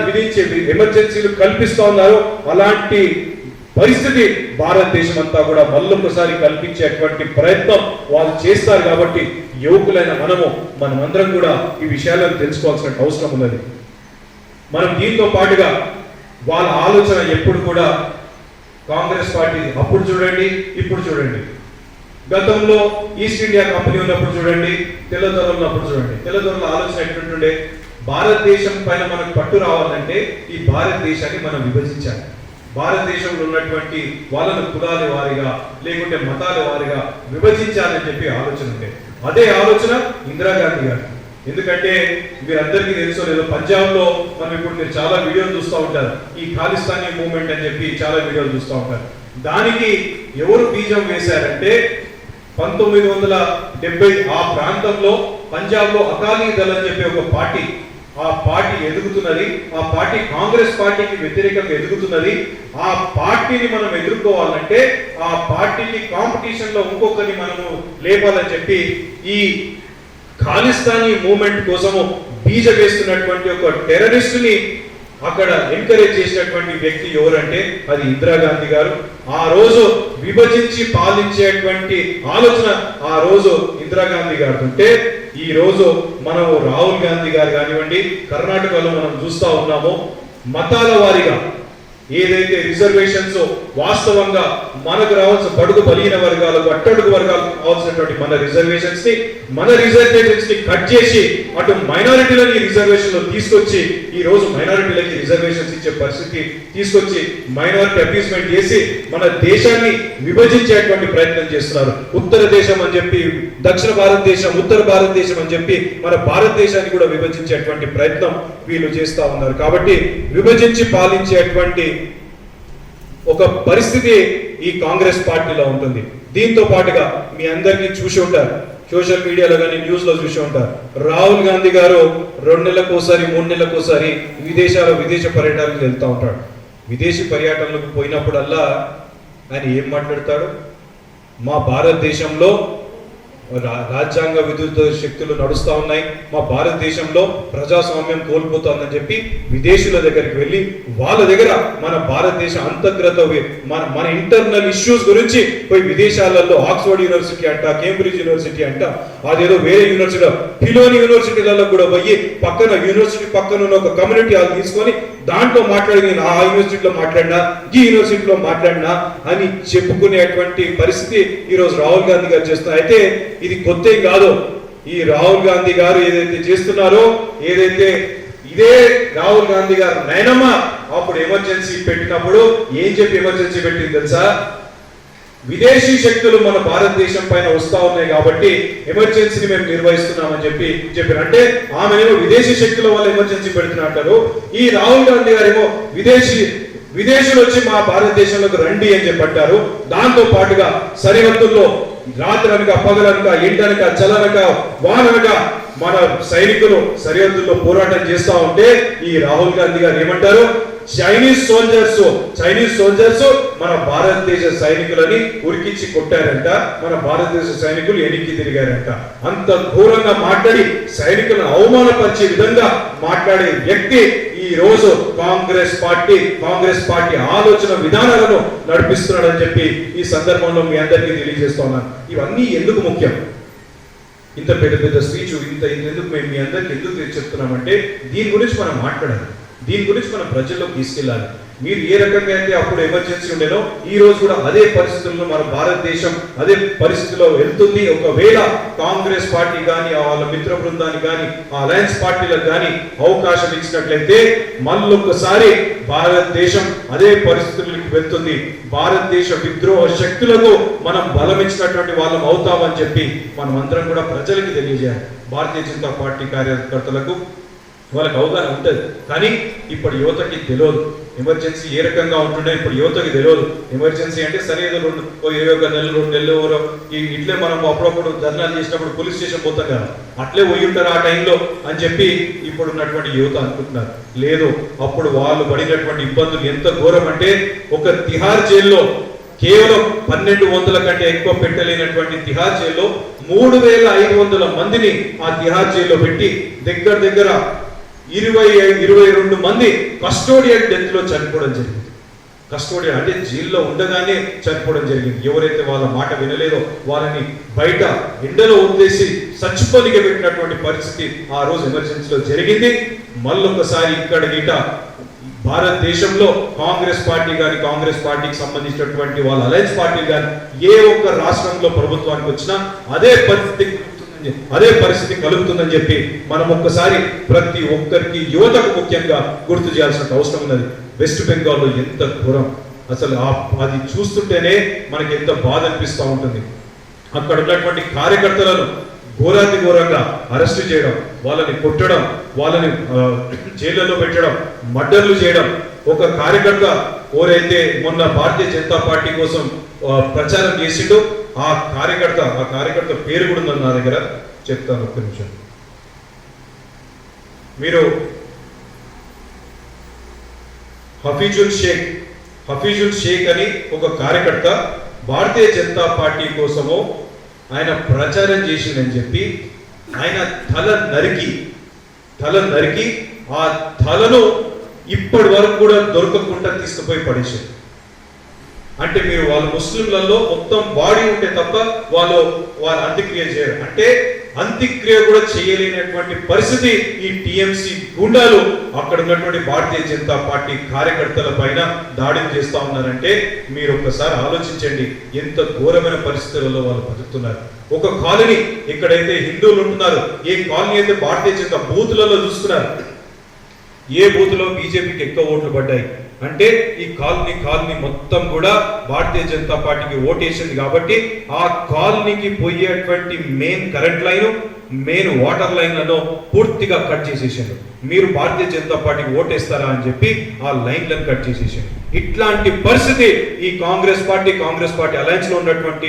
Speaker 5: విధించే ఎమర్జెన్సీలు కల్పిస్తా ఉన్నారో అలాంటి పరిస్థితి భారతదేశం అంతా కూడా మళ్ళొకసారి కల్పించేటువంటి ప్రయత్నం వాళ్ళు చేస్తారు. కాబట్టి యువకులైన మనమందరం కూడా ఈ విషయాలను తెలుసుకోవాల్సిన అవసరం ఉన్నది. మనం దీంతో పాటుగా వాళ్ళ ఆలోచన ఎప్పుడు కూడా కాంగ్రెస్ పార్టీ అప్పుడు చూడండి, ఇప్పుడు చూడండి, గతంలో ఈస్ట్ ఇండియా కంపెనీ ఉన్నప్పుడు చూడండి, తెల్లదొరలు ఉన్నప్పుడు చూడండి, తెల్లదొరల ఆలోచన ఎట్లుంటుండే, భారతదేశం పైన మనకు పట్టు రావాలంటే ఈ భారతదేశాన్ని మనం విభజించాలి. భారతదేశంలో ఉన్నటువంటి వాళ్ళను కులాల వారిగా లేకుంటే మతాల వారిగా విభజించాలని చెప్పి ఆలోచన ఉండే. అదే ఆలోచన ఇందిరాగాంధీ గారు. ఎందుకంటే మీరందరికీ తెలుసో లేదో, పంజాబ్ లో మనం ఇప్పుడు మీరు చాలా వీడియోలు చూస్తూ ఉంటారు, ఈ ఖాళిస్తానీ మూవ్మెంట్ అని చెప్పి చాలా వీడియోలు చూస్తూ ఉంటారు. దానికి ఎవరు బీజం వేశారంటే 1970 ఆ ప్రాంతంలో పంజాబ్ లో అకాలీ దళ్ అని చెప్పి ఒక పార్టీ, ఆ పార్టీ ఎదుగుతున్నది, ఆ పార్టీ కాంగ్రెస్ పార్టీకి వ్యతిరేకంగా ఎదుగుతున్నది. ఆ పార్టీని మనం ఎదుర్కోవాలంటే ఆ పార్టీకి కాంపిటీషన్ లో ఇంకొకరిని మనము లేపాలని చెప్పి ఈ ఖాళిస్తానీ మూవ్మెంట్ కోసము బీజ వేస్తున్నటువంటి ఒక టెర్రరిస్ట్ ని అక్కడ ఎంకరేజ్ చేసినటువంటి వ్యక్తి ఎవరంటే అది ఇందిరాగాంధీ గారు. ఆ రోజు విభజించి పాలించేటువంటి ఆలోచన ఆ రోజు ఇందిరాగాంధీ గారు ఉంటే ఈ రోజు మనం రాహుల్ గాంధీ గారు కానివ్వండి, కర్ణాటకలో మనం చూస్తా ఉన్నాము, మతాల వారిగా ఏదైతే రిజర్వేషన్స్ వాస్తవంగా మనకు రావాల్సిన బడుగు బలహీన వర్గాలకు, అట్టడుగు వర్గాలకు కావాల్సినటువంటి మన రిజర్వేషన్స్ ని కట్ చేసి అటు మైనారిటీలని రిజర్వేషన్ లో తీసుకొచ్చి ఈ రోజు మైనారిటీలకి రిజర్వేషన్స్ ఇచ్చే పరిస్థితి తీసుకొచ్చి మైనారిటీ అబ్యూస్మెంట్ చేసి మన దేశాన్ని విభజించేటువంటి ప్రయత్నం చేస్తున్నారు. ఉత్తర దేశం అని చెప్పి దక్షిణ భారతదేశం, ఉత్తర భారతదేశం అని చెప్పి మన భారతదేశాన్ని కూడా విభజించేటువంటి ప్రయత్నం వీళ్ళు చేస్తా ఉన్నారు. కాబట్టి విభజించి పాలించేటువంటి ఒక పరిస్థితి ఈ కాంగ్రెస్ పార్టీలో ఉంటుంది. దీంతో పాటుగా మీ అందరికీ చూసి ఉంటారు, సోషల్ మీడియాలో కానీ న్యూస్ లో చూసి ఉంటారు. రాహుల్ గాంధీ గారు 2 నెలలకోసారి 3 నెలలకోసారి విదేశ పర్యటనలకు వెళ్తూ ఉంటాడు. విదేశీ పర్యటనలకు పోయినప్పుడల్లా ఆయన ఏం మాట్లాడతాడు? మా భారతదేశంలో రాజ్యాంగ విరుద్ధ శక్తులు నడుస్తూ ఉన్నాయి, మా భారతదేశంలో ప్రజాస్వామ్యం కోల్పోతుందని చెప్పి విదేశీయుల దగ్గరికి వెళ్ళి వాళ్ళ దగ్గర మన భారతదేశ అంతర్గత మన ఇంటర్నల్ ఇష్యూస్ గురించి పోయి విదేశాలలో ఆక్స్ఫర్డ్ యూనివర్సిటీ అంట, కేంబ్రిడ్జ్ యూనివర్సిటీ అంట, అదేదో వేరే యూనివర్సిటీ ఫిలోని యూనివర్సిటీలలో కూడా పోయి పక్కన యూనివర్సిటీ పక్కన ఉన్న ఒక కమ్యూనిటీ హాల్ తీసుకొని దాంట్లో మాట్లాడి నేను ఆ యూనివర్సిటీలో మాట్లాడినా ఈ యూనివర్సిటీలో మాట్లాడినా అని చెప్పుకునేటువంటి పరిస్థితి ఈరోజు రాహుల్ గాంధీ గారు చేస్తున్నారు. అయితే ఇది కొత్త కాదు. ఈ రాహుల్ గాంధీ గారు ఏదైతే చేస్తున్నారో, ఏదైతే ఇదే రాహుల్ గాంధీ గారు నయనమ్మ అప్పుడు ఎమర్జెన్సీ పెట్టినప్పుడు ఏం చెప్పి ఎమర్జెన్సీ పెట్టింది తెలుసా? విదేశీ శక్తులు మన భారతదేశం పైన వస్తా ఉన్నాయి కాబట్టి ఎమర్జెన్సీని మేము నిర్వహిస్తున్నామని చెప్పారు. అంటే ఆమెనేమో విదేశీ శక్తుల వల్ల ఎమర్జెన్సీ పెడుతున్నారు. ఈ రాహుల్ గాంధీ గారేమో విదేశీయులు వచ్చి మా భారతదేశంలోకి రండి అని చెప్పారు. దాంతో పాటుగా సరిహద్దుల్లో రాత్రనక పగలనక ఎండనక చలనక వాననక మన సైనికులు సరిహద్దుల్లో పోరాటం చేస్తా ఉంటే ఈ రాహుల్ గాంధీ గారు ఏమంటారు? చైనీస్ సోల్జర్స్ మన భారతదేశ సైనికులని ఉరికించి కొట్టారంట, మన భారతదేశ సైనికులు ఎనికి తిరిగారంట. అంత ఘోరంగా మాట్లాడి సైనికులను అవమానపరిచే విధంగా మాట్లాడే వ్యక్తి ఈ రోజు కాంగ్రెస్ పార్టీ ఆలోచన విధానాలను నడిపిస్తున్నాడని చెప్పి ఈ సందర్భంలో మీ అందరికీ తెలియజేస్తున్నాను. ఇవన్నీ ఎందుకు ముఖ్యం? ఇంత పెద్ద స్పీచ్ ఇంత ఎందుకు మేము మీ అందరికి ఎందుకు చెప్తున్నామంటే దీని గురించి మనం మాట్లాడాలి, దీని గురించి మనం ప్రజల్లోకి తీసుకెళ్ళాలి. మీరు ఏ రకంగా అయితే అప్పుడు ఎమర్జెన్సీ ఉండేనో ఈ రోజు కూడా అదే పరిస్థితుల్లో మన భారతదేశం అదే పరిస్థితిలో వెళ్తుంది. ఒకవేళ కాంగ్రెస్ పార్టీ కానీ వాళ్ళ మిత్ర బృందానికి కానీ అలయన్స్ పార్టీలకు కానీ అవకాశం ఇచ్చినట్లయితే మళ్ళొక్కసారి భారతదేశం అదే పరిస్థితులకు వెళ్తుంది. భారతదేశ విద్రోహ శక్తులకు మనం బలం ఇచ్చినటువంటి వాళ్ళం అవుతామని చెప్పి మనం అందరం కూడా ప్రజలకి తెలియజేయాలి. భారతీయ జనతా పార్టీ కార్యకర్తలకు వాళ్ళకి అవగాహన ఉంటుంది, కానీ ఇప్పుడు యువతకి తెలియదు ఎమర్జెన్సీ ఏ రకంగా ఉంటుండే. ఇప్పుడు యువతకి తెలియదు ఎమర్జెన్సీ అంటే సరే ఏదో 21 నెలలు 2 నెలలు ఇట్లే మనం అప్పుడప్పుడు ధర్నాలు చేసినప్పుడు పోలీస్ స్టేషన్ పోతాం కదా, అట్లే పోయి ఉంటారు ఆ టైంలో అని చెప్పి ఇప్పుడు ఉన్నటువంటి యువత అనుకుంటున్నారు. లేదు, అప్పుడు వాళ్ళు పడినటువంటి ఇబ్బందులు ఎంత ఘోరం అంటే ఒక తిహార్ జైల్లో కేవలం 1200 కంటే ఎక్కువ పెట్టలేనటువంటి తిహార్ జైల్లో 3500 మందిని ఆ తిహార్ జైల్లో పెట్టి దగ్గర 22 మంది కస్టోడియల్ డెత్ లో చనిపోవడం జరిగింది. కస్టోడియల్ అంటే జైల్లో ఉండగానే చనిపోవడం జరిగింది. ఎవరైతే వాళ్ళ మాట వినలేదో వాళ్ళని బయట ఎండలో వదిలేసి చచ్చిపోలిగా పెట్టినటువంటి పరిస్థితి ఆ రోజు ఎమర్జెన్సీలో జరిగింది. మళ్ళొకసారి ఇక్కడ గిట భారతదేశంలో కాంగ్రెస్ పార్టీ కానీ కాంగ్రెస్ పార్టీకి సంబంధించినటువంటి వాళ్ళ అలయన్స్ పార్టీ కానీ ఏ ఒక్క రాష్ట్రంలో ప్రభుత్వానికి వచ్చినా అదే పరిస్థితి కలుగుతుందని చెప్పి మనం ఒక్కసారి ప్రతి ఒక్కరికి యువతకు ముఖ్యంగా గుర్తు చేయాల్సిన అవసరం ఉన్నది. వెస్ట్ బెంగాల్లో ఎంత ఘోరం, అసలు అది చూస్తుంటేనే మనకి ఎంత బాధ అనిపిస్తూ ఉంటుంది. అక్కడ ఉన్నటువంటి కార్యకర్తలను ఘోరంగా అరెస్టు చేయడం, వాళ్ళని కొట్టడం, వాళ్ళని జైళ్లలో పెట్టడం, మర్డర్లు చేయడం. ఒక కార్యకర్త ఎవరైతే మొన్న భారతీయ జనతా పార్టీ కోసం ప్రచారం చేసిండో ఆ కార్యకర్త పేరు కూడా ఉందని నా దగ్గర చెప్తాను, ఒక్క నిమిషం. మీరు హఫీజుల్ షేక్ అని ఒక కార్యకర్త భారతీయ జనతా పార్టీ కోసము ఆయన ప్రచారం చేసిందని చెప్పి ఆయన తల నరికి ఆ తలను ఇప్పటి వరకు కూడా దొరకకుండా తీసుకుపోయి పడేసారు. అంటే మీరు వాళ్ళ ముస్లింలలో మొత్తం బాడీ ఉంటే తప్ప వాళ్ళు అంత్యక్రియ చేయరు. అంటే అంత్యక్రియ కూడా చేయలేనటువంటి పరిస్థితి ఈ టిఎంసి గుండాలు అక్కడ ఉన్నటువంటి భారతీయ జనతా పార్టీ కార్యకర్తల పైన దాడిని చేస్తా ఉన్నారంటే మీరు ఒక్కసారి ఆలోచించండి ఎంత ఘోరమైన పరిస్థితులలో వాళ్ళు బతుకుతున్నారు. ఒక కాలనీ ఎక్కడైతే హిందువులు ఉంటున్నారు, ఏ కాలనీ అయితే భారతీయ జనతా బూతులలో చూస్తున్నారు, ఏ బూత్లో బీజేపీకి ఎక్కువ ఓట్లు పడ్డాయి అంటే ఈ కాలనీ మొత్తం కూడా భారతీయ జనతా పార్టీకి ఓటేసింది. కాబట్టి ఆ కాలనీకి పోయేటువంటి main current line main water లైన్లను పూర్తిగా కట్ చేసేసారు. మీరు భారతీయ జనతా పార్టీకి ఓటేస్తారా అని చెప్పి ఆ లైన్లను కట్ చేసేసారు. ఇట్లాంటి పరిస్థితి ఈ కాంగ్రెస్ పార్టీ అలయన్స్ లో ఉన్నటువంటి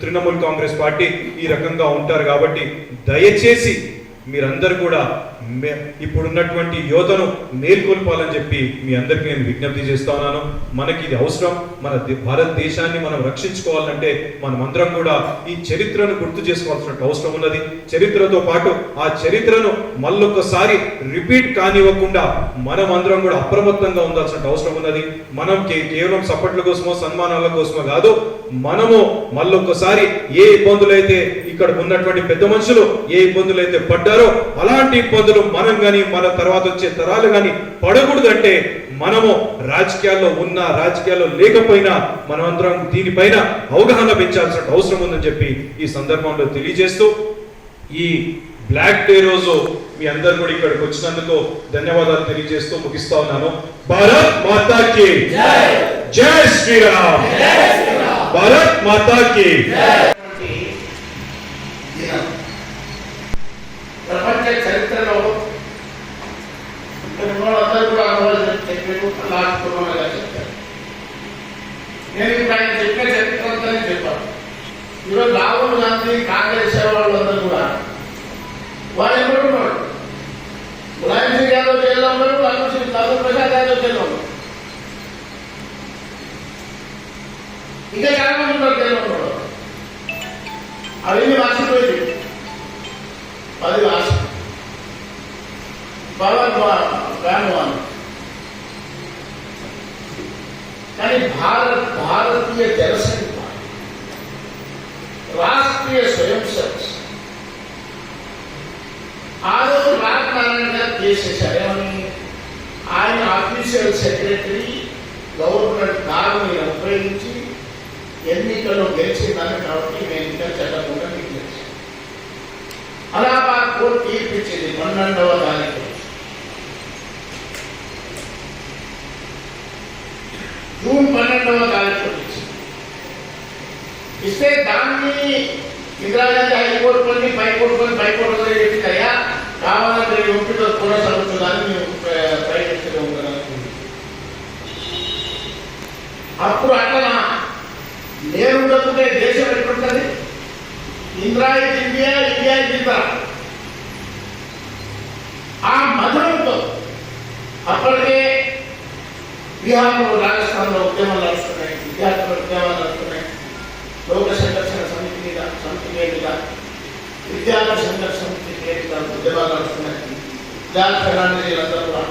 Speaker 5: తృణమూల్ కాంగ్రెస్ పార్టీ ఈ రకంగా ఉంటారు. కాబట్టి దయచేసి మీరందరూ కూడా ఇప్పుడున్నటువంటి యువతను మేల్కొల్పాలని చెప్పి మీ అందరికీ నేను విజ్ఞప్తి చేస్తా ఉన్నాను. మనకి ఇది అవసరం. మన భారతదేశాన్ని మనం రక్షించుకోవాలంటే మనమందరం కూడా ఈ చరిత్రను గుర్తు చేసుకోవాల్సిన అవసరం ఉన్నది. చరిత్రతో పాటు ఆ చరిత్రను మళ్ళొక్కసారి రిపీట్ కానివ్వకుండా మనం అందరం కూడా అప్రమత్తంగా ఉండాల్సిన అవసరం ఉన్నది. మనం కేవలం సప్పట్ల కోసమో సన్మానాల కోసమో కాదు, మనము మళ్ళొక్కసారి ఏ ఇబ్బందులైతే ఇక్కడ ఉన్నటువంటి పెద్ద మనుషులు ఏ ఇబ్బందులైతే పడ్డారో అలాంటి ఇబ్బందులు మనం గాని మన తర్వాత వచ్చే తరాలు గాని పడకూడదంటే మనము రాజకీయాల్లో లేకపోయినా మనమందరం దీనిపైన అవగాహన పెంచాల్సిన అవసరం ఉందని చెప్పి ఈ సందర్భంలో తెలియజేస్తూ ఈ బ్లాక్ డే రోజు మీ అందరు కూడా ఇక్కడికి వచ్చినందుకు ధన్యవాదాలు తెలియజేస్తూ ముగిస్తా ఉన్నాను. భారత్ మాతా కి జై శ్రీరామ్. భారత్ మాతా కి
Speaker 4: ప్రపంచ చరిత్రలో అందరూ కూడా చెప్పారు. చెప్తారు. నేను ఇప్పుడు ఆయన చెప్పిన చరిత్ర అంతా చెప్పాను. ఈరోజు రాహుల్ గాంధీ కాంగ్రెస్ వాళ్ళందరూ కూడా వాళ్ళు ఎప్పుడు ఉన్నాడు. ములాయం సింగ్ యాదవ్ జైల్లో ఉన్నారు, లాలూ ప్రసాద్ యాదవ్ జైల్లో ఉన్నారు, ఇంకా చాలా మంది ఉన్నారు జైల్లో ఉన్నాడు. అవన్నీ వాసిపోయింది 10 రాష్ట్రం బ్రాహ్మణ్. కానీ భారతీయ జనసంఘ రాష్ట్రీయ స్వయం సేవక్ ఆ రోజు రాజనారాయణ గారు చేసేసారు. ఏమని ఆయన అఫీషియల్ సెక్రటరీ గవర్నమెంట్ కారుని ఉపయోగించి ఎన్నికల్లో గెలిచిందని కాబట్టి నేను ఎన్నికలు చెల్లకుండా మీకు తెలిసి అలహాబాద్ కోర్టు తీర్పిచ్చింది 12వ తారీఖు జూన్ 12వ తారీఖు ఇస్తే దాన్ని ఇందిరాగాంధీ హైకోర్టు కొన్ని పైకోర్టు చెప్పిందయ్యా కావాలంటే ఒప్పితో కొనసాగుతుందని మేము ప్రయత్నిస్తూ ఉంటాను. అప్పుడు అట్లా నేను ఉండకుంటే దేశం ఎట్లుంటుంది? Indira is India, India is Indira. ఆ మధురంతో అప్పటికే బీహార్లో రాజస్థాన్లో ఉద్యమాలు నడుస్తున్నాయి, విద్యార్థుల ఉద్యమాలు నడుస్తున్నాయి, లోక సంరక్షణ సమితి మీద విద్యార్థి సంరక్షణ సమితి మీద ఉద్యమాలు నడుస్తున్నాయి. జార్జ్ ఫెర్నాండెస్ అందరూ కూడా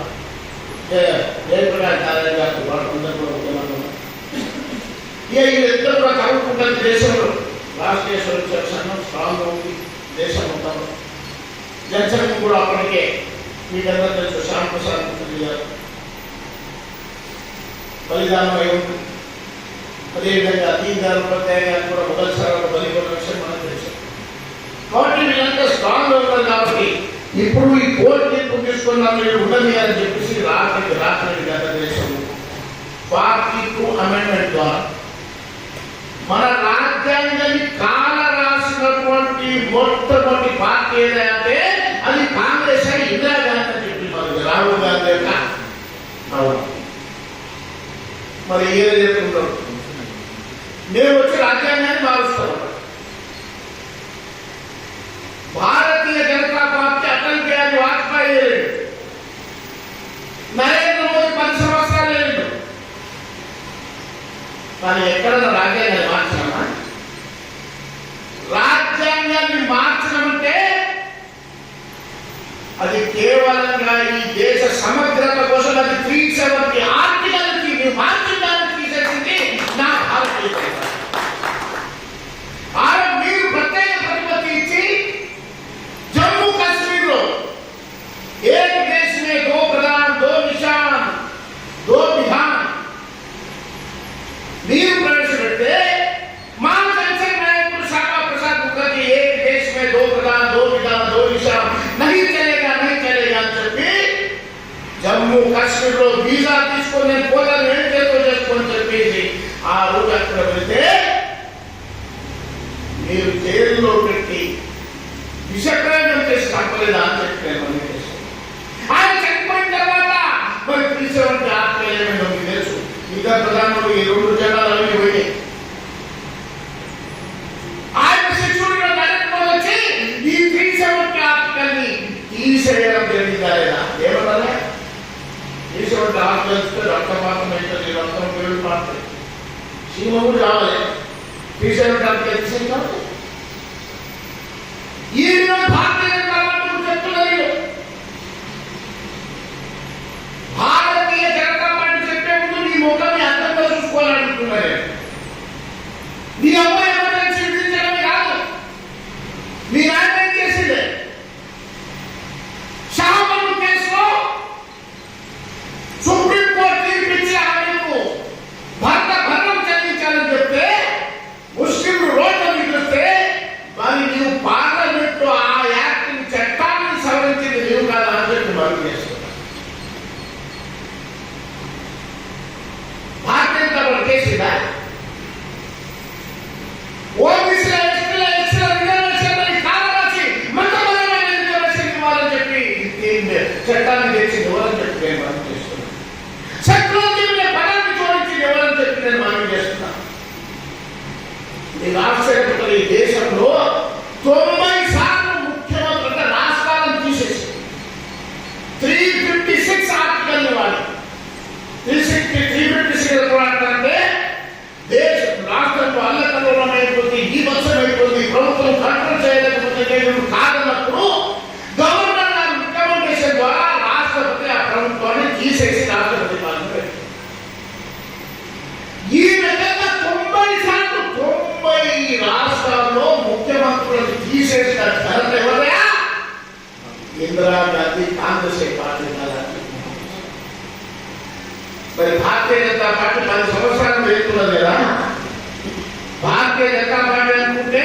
Speaker 4: జయప్రకాష్ నారాయణ గారు వాళ్ళందరూ కూడా ఉద్యమాలు ఉన్నాయి. వీళ్ళిద్దరు కూడా కలుపుకుంటారు. దేశంలో రాష్ట్రీయ సురక్ష సంఘం స్ట్రాంగ్ ఉంది దేశం మొత్తంలో. జనసంఘం కూడా అప్పటికే మీకందరూ తెలుసు శ్యామ్ ప్రసాద్ ముఖర్జీ గారు బలిదానం అయి ఉంటుంది. అదేవిధంగా దీన్ దయాళ్ ఉపాధ్యాయ గారు కూడా మొదటిసారి బలిగొన్న విషయం మనకు తెలుసు. కాబట్టి వీళ్ళంతా స్ట్రాంగ్ ఉన్నారు. కాబట్టి ఇప్పుడు ఈ కోర్టు తీర్పు తీసుకున్నాం మీరు ఉండదు అని చెప్పేసి రాష్ట్ర దేశం 42 అమెండ్మెంట్ ద్వారా మన రాజ్యాంగాన్ని కాల రాసినటువంటి మొట్టమొదటి పార్టీ ఏదంటే అది కాంగ్రెస్ అని ఇందిరాగాంధీ అని చెప్పి మనకి రాహుల్ గాంధీ మరి ఏదో చెప్తున్నారు. మేము వచ్చి రాజ్యాంగాన్ని మారుస్తాం. భారతీయ జనతా పార్టీ అటల్ బిహారీ వాజ్పేయి నరేంద్ర మోదీ 10 సంవత్సరాలు లేదు. కానీ ఎక్కడన్నా రాజ్యాంగాన్ని మార్చడమా? రాజ్యాంగాన్ని మార్చడం అంటే అది కేవలంగా ఈ దేశ సమగ్రత కోసం అది 370 ఆర్టికల్కి మార్చడానికి తీసేసింది నా భారతీయ మీరు ప్రత్యేక ప్రతిపత్తి ఇచ్చి జమ్మూ కాశ్మీర్ లో एक देश में 2 प्रधान 2 निशान 2 विधान మీరు ప్రవేశపెడితే మా జనసేన నాయకుడు శ్యామా ప్రసాద్ ముఖర్జీ एक देश में 2 प्रधान 2 विधान 2 निशान नहीं चलेगा అని చెప్పి జమ్మూ కాశ్మీర్ లో వీసా తీసుకొని నేను పోతాను ఏంటో చేసుకొని చెప్పేసి ఆ రోజు అక్కడ వెళ్తే మీరు జైల్లో పెట్టి విషక్రమ
Speaker 6: ఆపలేదా అని చెప్పి ఆయన చనిపోయిన తర్వాత మరి 370 ఆపలేదో మీకు తెలుసు. ఇంకా ప్రధానంలో ఈ 2 జనాలు పోయి ఆయన శిక్షుడిలో నరేంద్ర వచ్చి ఈ 370 ఆర్టికల్ని తీసేయడం జరిగిందా లేదా? ఏమన్నా 370 ఆర్టికల్స్ రక్తపాతం అయితే రక్తం పేరు పాడుతుంది. సీమ కూడా రావాలి 370 ఆర్టికల్ తీసేయడం. ఈ భారతీయ జనతా పార్టీ చెప్తున్నారు, భారతీయ జనతా పార్టీ చెప్పే ముందు నీ ముఖాన్ని అర్థంగా చూసుకోవాలనుకుంటున్నారు. నీ అమ్మాయి ఎమర్జెన్సీ విధించడమే కాదు, మీ నాయన ఏం చేసిందే షాహబను కేసులో సుప్రీంకోర్టు తీర్పిచ్చి ఆమెకు భరణం చెల్లించాలని చెప్తే ముస్లింలు రోడ్డు మిగిలిస్తే మరి నీవు పార్లమెంట్ ఆ యాక్ట్ చట్టాన్ని సవరించింది నీవు కాదా అని చెప్పి మనం చేస్తున్నాం. భారతీయ జనతా పార్టీ చేసిందా? ఓబీసీల ఎస్సీల రిజర్వేషన్ కావాల్సి మతపరమైన రిజర్వేషన్ ఇవ్వాలని చెప్పి చట్టాన్ని తెచ్చింది ఎవరని చెప్పి నేను మనం చేస్తున్నాను. చట్టాన్ని పదాన్ని జోడించింది ఎవరని చెప్పి నేను మనం చేస్తున్నాను. నేను ఆశ్చర్యపడ్డ ఈ దేశంలో 90 సార్లు ముఖ్యమంత్రి రాష్ట్రాలను తీసేసి 356 ఆర్టికల్ వాడి 356 అంటే దేశం రాష్ట్రంలో అల్లకల్లోలం అయిపోతుంది, ఈ బస్సం అయిపోతుంది, ప్రభుత్వం కంట్రోల్ చేయలేకపోతే కాదన్నప్పుడు గవర్నర్ గారు రికమెండేషన్ ద్వారా రాష్ట్రపతి ఆ ప్రభుత్వాన్ని తీసేసి రాష్ట్రపతి పాలన పెట్టారు. ఈ విధంగా 90 సార్లు 90 రాష్ట్రాల్లో ముఖ్యమంత్రులను తీసేసిన ఘనత ఎవరైనా ఇందిరాగాంధీ కాంగ్రెస్ పార్టీ. మరి భారతీయ జనతా పార్టీ 10 సంవత్సరాలు వెళ్తున్నది కదా. భారతీయ జనతా పార్టీ అనుకుంటే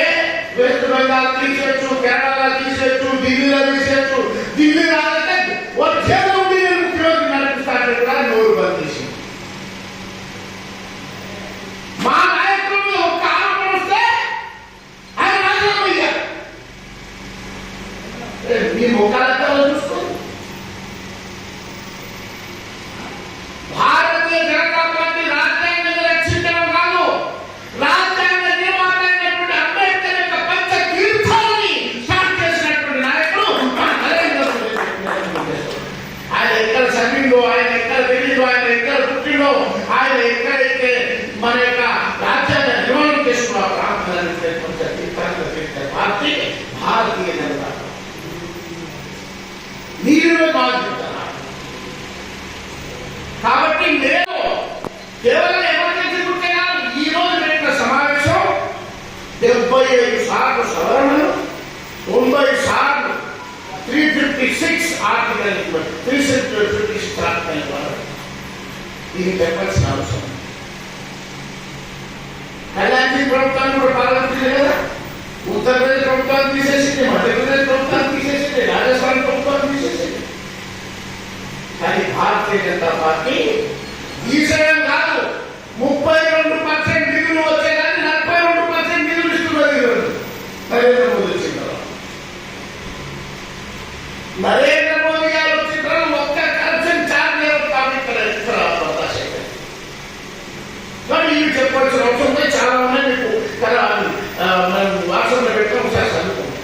Speaker 6: వెస్ట్ బెంగాల్ తీసేయచ్చు, కేరళ తీసేయచ్చు, ఢిల్లీలో తీసేయచ్చు. ఢిల్లీ రాదంటే వచ్చే ముఖ్యమంత్రి నడిపిస్తారంటే కూడా నోరు బంద్ చేసింది. మా నాయకులు ఒక్క ఆరోపణ వస్తే ఆయన రాజీనామా అయ్యారు. మీ ముఖాలతో చూసుకోండి. భారతీయ జనతా పార్టీ రాజ్యాంగాన్ని రక్షించడం కాదు, రాజ్యాంగ నిర్మాతైనటువంటి అంబేద్కర్ యొక్క పంచ తీర్థాలని స్టార్ట్ చేసినటువంటి నాయకుడు నరేంద్ర మోదీ. ఆయన ఎక్కడ చదివిందో, ఆయన ఎక్కడ తెలియదో, ఆయన ఎక్కడ పుట్టిందో, ఆయన ఎక్కడైతే మన యొక్క రాజ్యాంగ నిర్మాణం చేసుకున్న ప్రాంతాలను పంచ తీర్థాలను పెట్టిన పార్టీ భారతీయ జనతా పార్టీ. నీరులో బాధ్యత. కాబట్టి నేను కేవలం ఎమర్జెన్సీ గుర్తే కాదు, ఈ రోజు పెట్టిన సమావేశం 75 సార్లు సవరణలు, 90 సార్లు 356 ఆర్టికల్ 356 ఆర్టికల్ ద్వారా ఇది చెప్పాల్సిన అవసరం. కళ్యాణ్ ప్రభుత్వాన్ని కూడా పాల్గొంటుంది కదా. ఉత్తరప్రదేశ్ ప్రభుత్వాన్ని తీసేసింది, మధ్యప్రదేశ్ ప్రభుత్వాన్ని తీసేసింది, రాజస్థాన్ ప్రభుత్వాన్ని తీసేసింది. కానీ భారతీయ జనతా పార్టీ తీసేయడం కాదు, 32% నిధులు వచ్చేదాన్ని 42% నిధులు ఇస్తున్నది. నరేంద్ర మోదీ వచ్చిన తర్వాత, నరేంద్ర మోదీ గారు వచ్చిన తర్వాత ఒక్క కరప్షన్ ఛార్జ్ కానీ ఇవి చెప్పాల్సిన అవసరం ఉంది. చాలా ఉన్నాయి, మీకు వాట్సాప్లో పెట్టిన ఒకసారి చదువుకోండి.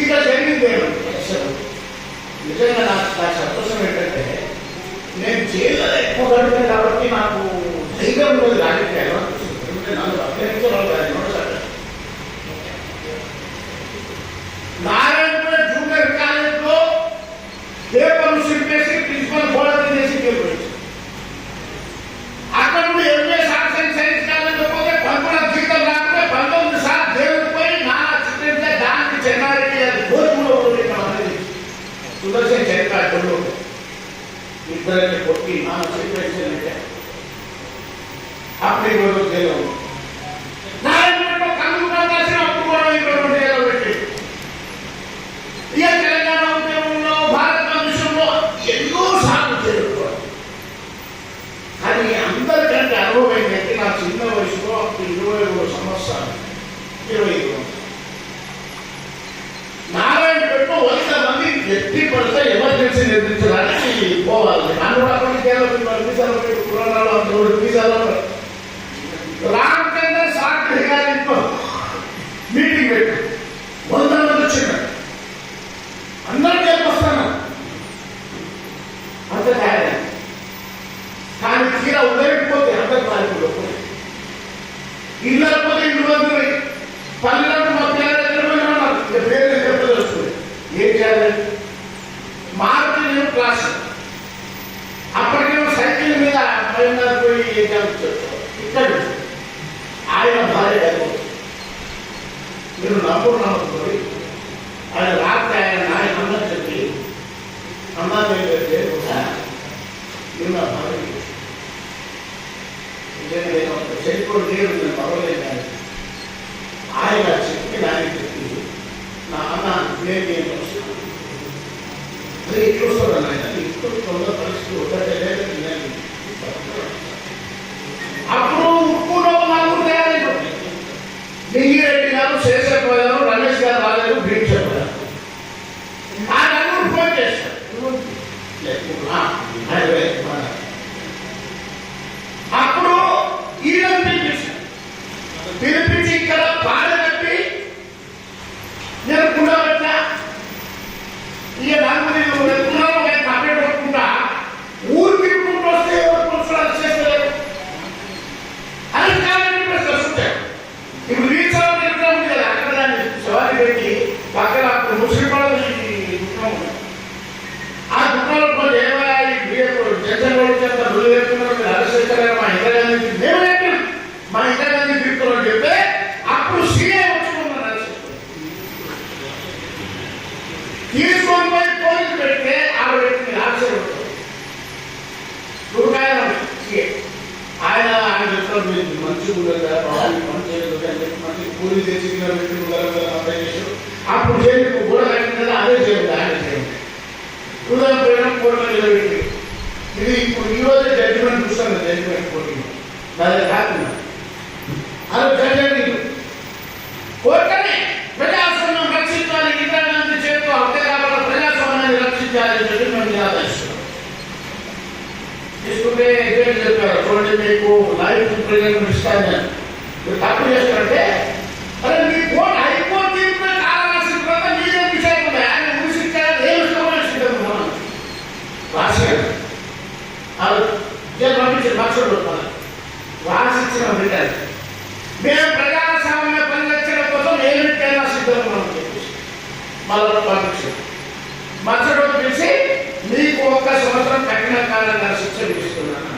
Speaker 6: ఇక జరిగింది ఏమంటే నిజంగా నాకు సంతోషం ఏంటంటే నేను జైల్లో ఎక్కువ గడిపాను కాబట్టి నాకు ధైర్యం రోజు రాజకీయాలు ఎందుకంటే నన్ను అభ్యర్థించారు. నారాయణపేట జూనియర్ కాలేజ్లో పేపర్లు సింపేసి ప్రిన్సిపల్ బోర్డు చేసి పేపర్ అక్కడ నుండి ఎంఏ సాక్షన్ సైన్స్ కాలేజ్ పోతే 19 జీతం రాకుండా 19 సార్లు జైలుకు పోయి నా చిత్రంగా దానికి చెన్నారెడ్డి అది భోజనంలో సుదర్శన్ చరిత్రలో ఇద్దరిని కొట్టి నా చెప్పేసి అప్పుడు ఈరోజు జైలు నారాయణపేటలో కందుకు రాసిన అప్పుడు కూడా ఈరోజు జైలు పెట్టి ఇక తెలంగాణ ఉద్యమంలో భారత విషయంలో ఎన్నో సార్లు జైలు. కానీ అందరికంటే అనుభవమైందంటే నా చిన్న వయసులో అప్పుడు 23 సంవత్సరాలు 25 నారాయణపేటలో ఎట్టి పరిస్థితి ఎమర్జెన్సీ నిర్మించడానికి పోవాలి. అన్ని రకాల రామచంద్ర సాక్షి గారితో మీటింగ్ పెట్టి 100 మంది వచ్చినారు. అందరూ చెప్పొస్తాను అంత కానీ తీరా ఉదయకపోతే అందరు పాలిపోయి ఇళ్ళకపోతే ఇల్లు మంది పల్లెలకు మా పిల్లలు ఉన్నారు. పేరు చెప్పదు వస్తుంది. ఏం చేయాలి? మారుతి నేను క్లాస్ అప్పటికేమో సైకిల్ మీద పైన పోయి ఏం చేయాలి? ఇక్కడ ఆయన భార్య మీరు నమ్ముకున్నామనుకోండి. ఆయన రాత్రి ఆయన అమ్మ చెప్పి అమ్మ నేను నా భార్య చెప్పుకోవడం లేదు, నేను పర్వాలేదు కానీ ఆయన చెప్పి దానికి చెప్పి నా అన్న నేను వస్తున్నాను. అదే ఎట్లు వస్తాను ఆయన ఇప్పుడు తొందర పరిస్థితి ఒకటే. అప్పుడు ఉప్పులో నలుగురు తయారైపోయింది. లింగిరెడ్డి గారు, శేషపోయారు, రమేష్ గారు రాలేదు, గ్రీన్ చెప్పారు. ఆ నలుగురు ఫోన్ చేస్తారు. అప్పుడు ఈయన పిలిపించి ఇక్కడ పాడ కట్టి నేను కుండబెట్టా ఇక నలుగురు కంప్లీట్ కొట్టుకుంటా ఊరు తిప్పుకుంటూ వస్తే ఎవరు పురుషులు చేస్తలేరు. అది కావాలంటే ప్రశ్న వస్తుంటాయి. ఇప్పుడు రీచ్ ఎట్లా ఉంది కదా, అక్కడ దాన్ని సవారి పెట్టి పక్కన అప్పుడు ముస్లిం వాళ్ళు ఆ దుకాణంలో ఏమైనా జనరల్ చేత రోజు చెప్తున్నారు. రాజశేఖర్ మా ఇందిరాగాంధీ మేము చెప్పాం, మా ఇందిరాగాంధీ తిరుగుతున్నాం చెప్తే అప్పుడు సీఏ వచ్చుకున్నారు. తీసుకొని పోయి పోలీసు పెడితే ఆవిడ వ్యక్తిని రాజశేఖర్ ఆయన ఆయన చెప్తారు మంచి మంచి కూలీ తెచ్చి చేశారు. అప్పుడు జైలు కూడా కట్టిన అదే చేయండి, ఆయన చేయండి. ఉదయం పోయినా కోర్టులో నిలబెట్టి ఇది ఇప్పుడు ఈ రోజే జడ్జిమెంట్ చూస్తాను. జడ్జిమెంట్ కోర్టు దాని కాకుండా అది జడ్జిమెంట్ కోర్టుని ప్రజాస్వామ్యం రక్షించాలి, ఇంద్రాగాంధీ చేతితో హత్య కాబట్టి ప్రజాస్వామ్యాన్ని రక్షించాలని చెప్పి మేము నిరాదరిస్తున్నాం. తీసుకుంటే ఎగ్జాంపుల్ చెప్పారు, చూడండి మీకు లైఫ్ ఇంప్రిజన్మెంట్ ఇస్తాను. మీరు తప్పు చేస్తారంటే అరే మీ కోర్టు హైకోర్టు తీర్పునే కాలరాసిన తర్వాత మీరే విషయం ఆయన ఉరిశించారు, ఏమి ఇష్టం రాశారు. జైలు పంపించారు. మనుషులు రాసిచ్చిన పెట్టారు. మేము ప్రజాస్వామ్య పరిరక్షణ కోసం ఏమిటైనా సిద్ధంగా ఉన్నామని చెప్పేసి మళ్ళీ పంపించారు. మరుసటి రోజు పిలిచి మీకు 1 సంవత్సరం కఠిన కాలంగా శిక్ష విధిస్తున్నాను.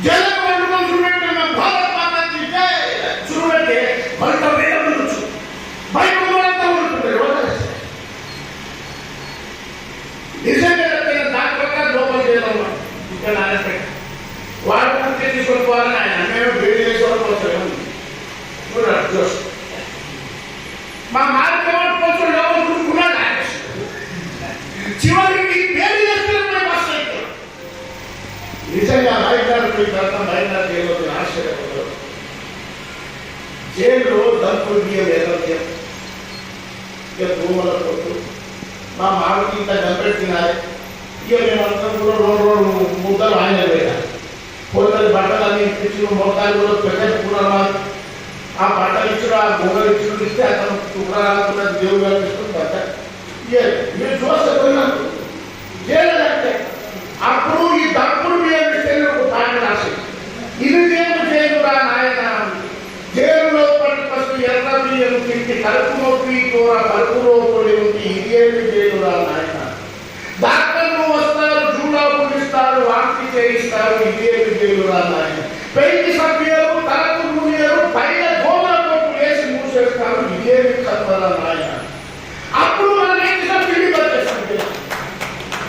Speaker 6: జైలు వండుకొని చూపెట్టిన భారత్ మాతాకి చూపెట్టి బయట వేయవచ్చు, బయట అంతా ఉంటుంది. నిజంగా దాని ప్రకారం లోపల చేయాలన్నా ఇక్కడ నారాయణపేట వాడు పూర్తి తీసుకొని పోవాలని ఆయన మేము వేడి చేసుకోవడం వస్తాము. మా మార్కెట్ కోసం ఎవరు చూసుకున్నాడు ఆయన చివరికి వేడి చేసుకున్న బస్ నిజంగా బయటకు బయట జైలు ఆశ్చర్యపోతారు. జైల్లో దంపుడు బియ్యం ఏదైతే ఇక భూముల కొట్టు మా మామిడికి ఇంత గంపెట్టి తినాలి. ఇక మేమందరం కూడా 2 ముద్దలు ఆయన వేయాలి. కొందరు బట్టలు అన్ని ఇచ్చిన మొత్తాలు కూడా పెట్టకున్నారు. ఆ బట్టలు ఇచ్చిన ఆ గొంగలు ఇచ్చిన ఇస్తే అతను తుకురాకున్న దేవుడు కనిపిస్తుంది. బట్ట మీరు చూస్తే పోయినట్టు జైలు అంటే అప్పుడు ఈ దప్పుడు బియ్యం ఒక పాట రాసి ఇది దేవుడు జైలురా నాయన, జైలులో పట్టి ఫస్ట్ ఎర్ర బియ్యం తింటి కలుపు నొప్పి కూర కలుపులో పొడి ఉంది, ఇదేమి జైలురా నాయన. డాక్టర్లు వస్తారు, జూడాకులు ఇస్తారు, వాంతి చేయిస్తారు, ఇదేమి జైలురా నాయన. పెయింటి సభ్యులు తలకు నూనెలు పైన గోమల కొట్టు వేసి మూసేస్తారు, ఇదేమి కర్మరా నాయన. అప్పుడు మనం ఏం చేస్తాం? తిండి వచ్చేస్తాం.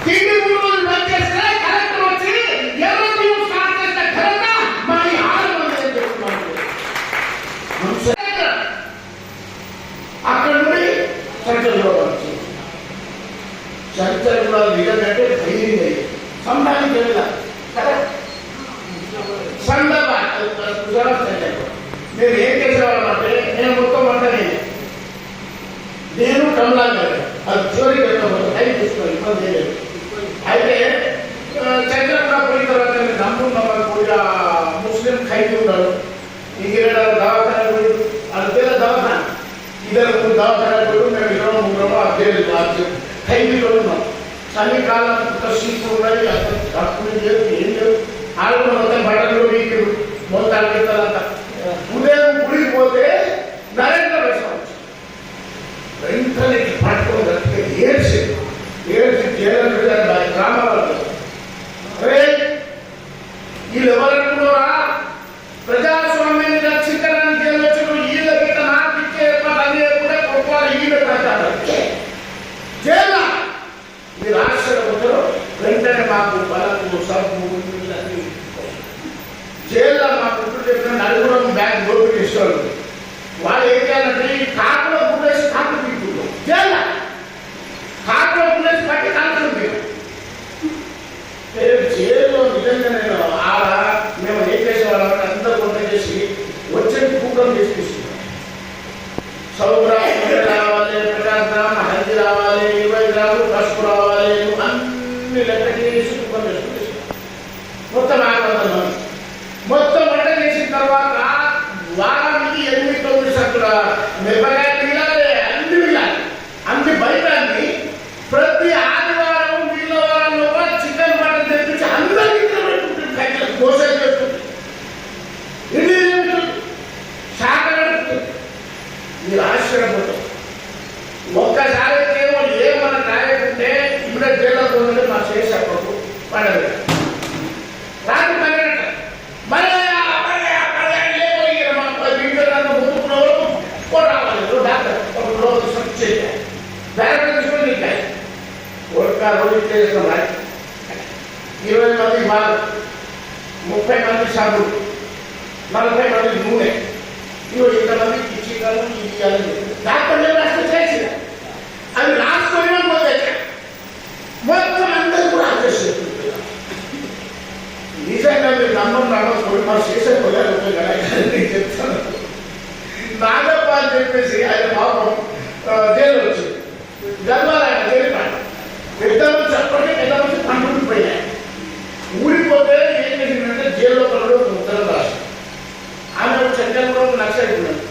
Speaker 6: తిండి 3 రోజులు వచ్చేస్తే కలెక్టర్ వచ్చి ఎర్ర బియ్యం స్టార్ట్ చేస్తే ఘనత మరి 6 మంది అని చెప్తున్నారు. అక్కడ నుండి చర్చలో చర్చలు కూడా నిజంటే ధైర్యం సంబంధించి వెళ్ళాలి కదా. సందర్భ నేను ఏం చేసేవాళ్ళం అంటే నేను మొత్తం అంటే నేను కమలా గారు అది చివరికి చెప్తాను, టైం చూసుకోవాలి, ఇబ్బంది లేదు. అయితే చంద్రబాబు పోయిన తర్వాత నమ్ముకున్న ముస్లిం ఖైదీ ఉన్నాడు, ఇంకేడ దవాఖాన పోయి అది పేద దవాఖాన, ఇద్దరు దవాఖాన పోయి మేము 23 అధ్యయనం ఖైదీలో ఉన్నాం. చలికాలం సీట్లు ఉన్నాయి, అసలు తక్కువ లేదు, ఏం లేదు. ఆడు మొత్తం బట్టలు మీకు మొత్తం అంతా ఉదయం గుడికి పోతే నరేంద్ర వేసుకోవచ్చు వెంటనే పట్టుకోవాలి, ఏడ్చి జైలు గ్రామాలలో వీళ్ళు ఎవరనుకున్నారా ప్రజాస్వామ్యాన్ని రక్షించడానికి వచ్చిన వీళ్ళ గిట్ట నాకు ఇచ్చే అదే కూడా కొట్టాలి వీళ్ళ కట్టాలి జైలు. మీరు ఆశ్చర్యపోతారు, వెంటనే మాకు బలకు సబ్బు జైల్లో మా పుట్టు చెప్పిన నలుగురం బ్యాగ్ దోపిడీ చేసేవాళ్ళు. వాళ్ళు ఏం చేయాలంటే ఈ కాకులో గుడ్డేసి కాకు పీకుతారు, జైల్లో కాకులో గుడ్డేసి పట్టి కాకులు పీకు. జైల్లో నిజంగా నేను ఆడ మేము ఏం చేసేవాళ్ళం అందరూ కొంత చేసి వచ్చేది కూకం చేసి తీసుకున్నాం. సౌగ్రామ్ రావాలి, 50 గ్రాములు హల్దీ రావాలి, 20 గ్రాములు పసుపు రావాలి, అన్ని లెక్క చేసి కూకం చేసుకుని మొత్తం 500 మంది మొత్తం వంట చేసిన తర్వాత వారానికి 8-9 సత్తుల మిరపకాయలు మిగిలాలి, అన్ని మిగిలాలి, అన్ని బయట అన్ని. ప్రతి ఆదివారం వీళ్ళ వారంలో చికెన్ మటన్ తెప్పించి అందరికీ పెట్టుకుంటుంది, దోశలు పెట్టుకుంటుంది, ఇడ్లీ పెట్టుకుంటుంది, శాఖ పెట్టుకుంటుంది. మీరు ఆశ్చర్యపోతారు. ఒక్కసారి కేవలం ఏమన్నా రాయకుంటే ఇప్పుడే జైల్లో పోతుంటే మా చేసేటప్పుడు పండగ రాత్రి పన్నెండు రోజు చేస్తాం. 20 మంది బాగా, 30 మంది సబ్బులు, 40 మంది నూనె, ఇంతమంది ఇచ్చిగాలు ఇవ్వాలి. డాక్టర్ రాష్ట్రం చేసిన అది రాసుకొని పోతే మొత్తం అందరూ కూడా ఆలోచిస్తుంది. నిజంగా మీరు నమ్మకం మా చేసే పోయారు చెప్తాను. నాగప్ప అని చెప్పేసి ఆయన పాపం జైలు వచ్చింది, గర్వాలయ జైలు పడ్డ పెద్ద మంచి అప్పటికే పెద్ద మంచి పండుకుపోయాయి. ఊడిపోతే ఏం చేసిందంటే జైల్లో ఉత్తరం రాష్ట్రం ఆమె చంద్రపురం నక్సైతున్నాడు,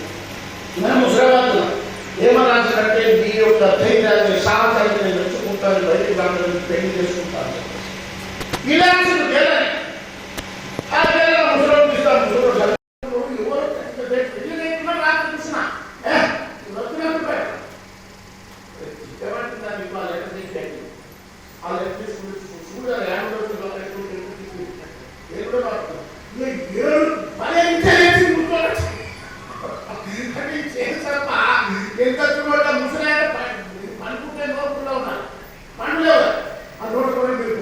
Speaker 6: మనం ముసలాబాద్ ఉన్నాం. ఏమని రాశారంటే మీ యొక్క ధైర్యాన్ని సాహసాన్ని నేను మెచ్చుకుంటాను, బయటికి రావడానికి పెళ్లి చేసుకుంటాను ఇలా జైలు. ఆ జైల్లో ముసలి తీస్తాను, ముసలి ఎంత ముసలి పండుకుంటే నోట్లో ఉన్నారు, పండుగ ఆ నోటు కూడా మీరు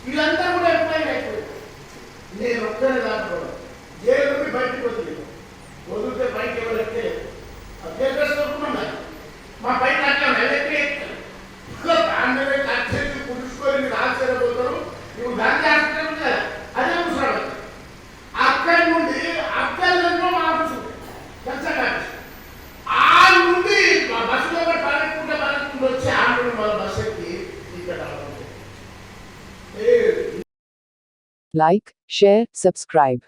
Speaker 6: వీళ్ళంతా కూడా ఎంప్లాయీ అయిపోయారు. నేను ఒక్కనే దాంట్లో జైలు నుండి బయటకు వదిలేదు, వదిలితే బయట ఎవరు ఎక్కలేదు. అభ్యర్థి దొరుకుతున్నాయి మా బయట అట్లా ఎలక్ట్రీ దాని మీద కచ్చేసి పుడుచుకొని మీరు ఆశ్చర్యపోతారు. నువ్వు దాన్ని ఆశ్చర్యం కదా, అదే ముసరాడు. అక్కడి నుండి అభ్యర్థులతో మా ఆఫీసు కన్సల్ట్ ఆఫీస్ ఆ నుండి మా బస్సులో పడకుండా వచ్చి ఆ నుండి మన బస్సు ఎక్కి ఇక్కడ
Speaker 7: Like, share, subscribe.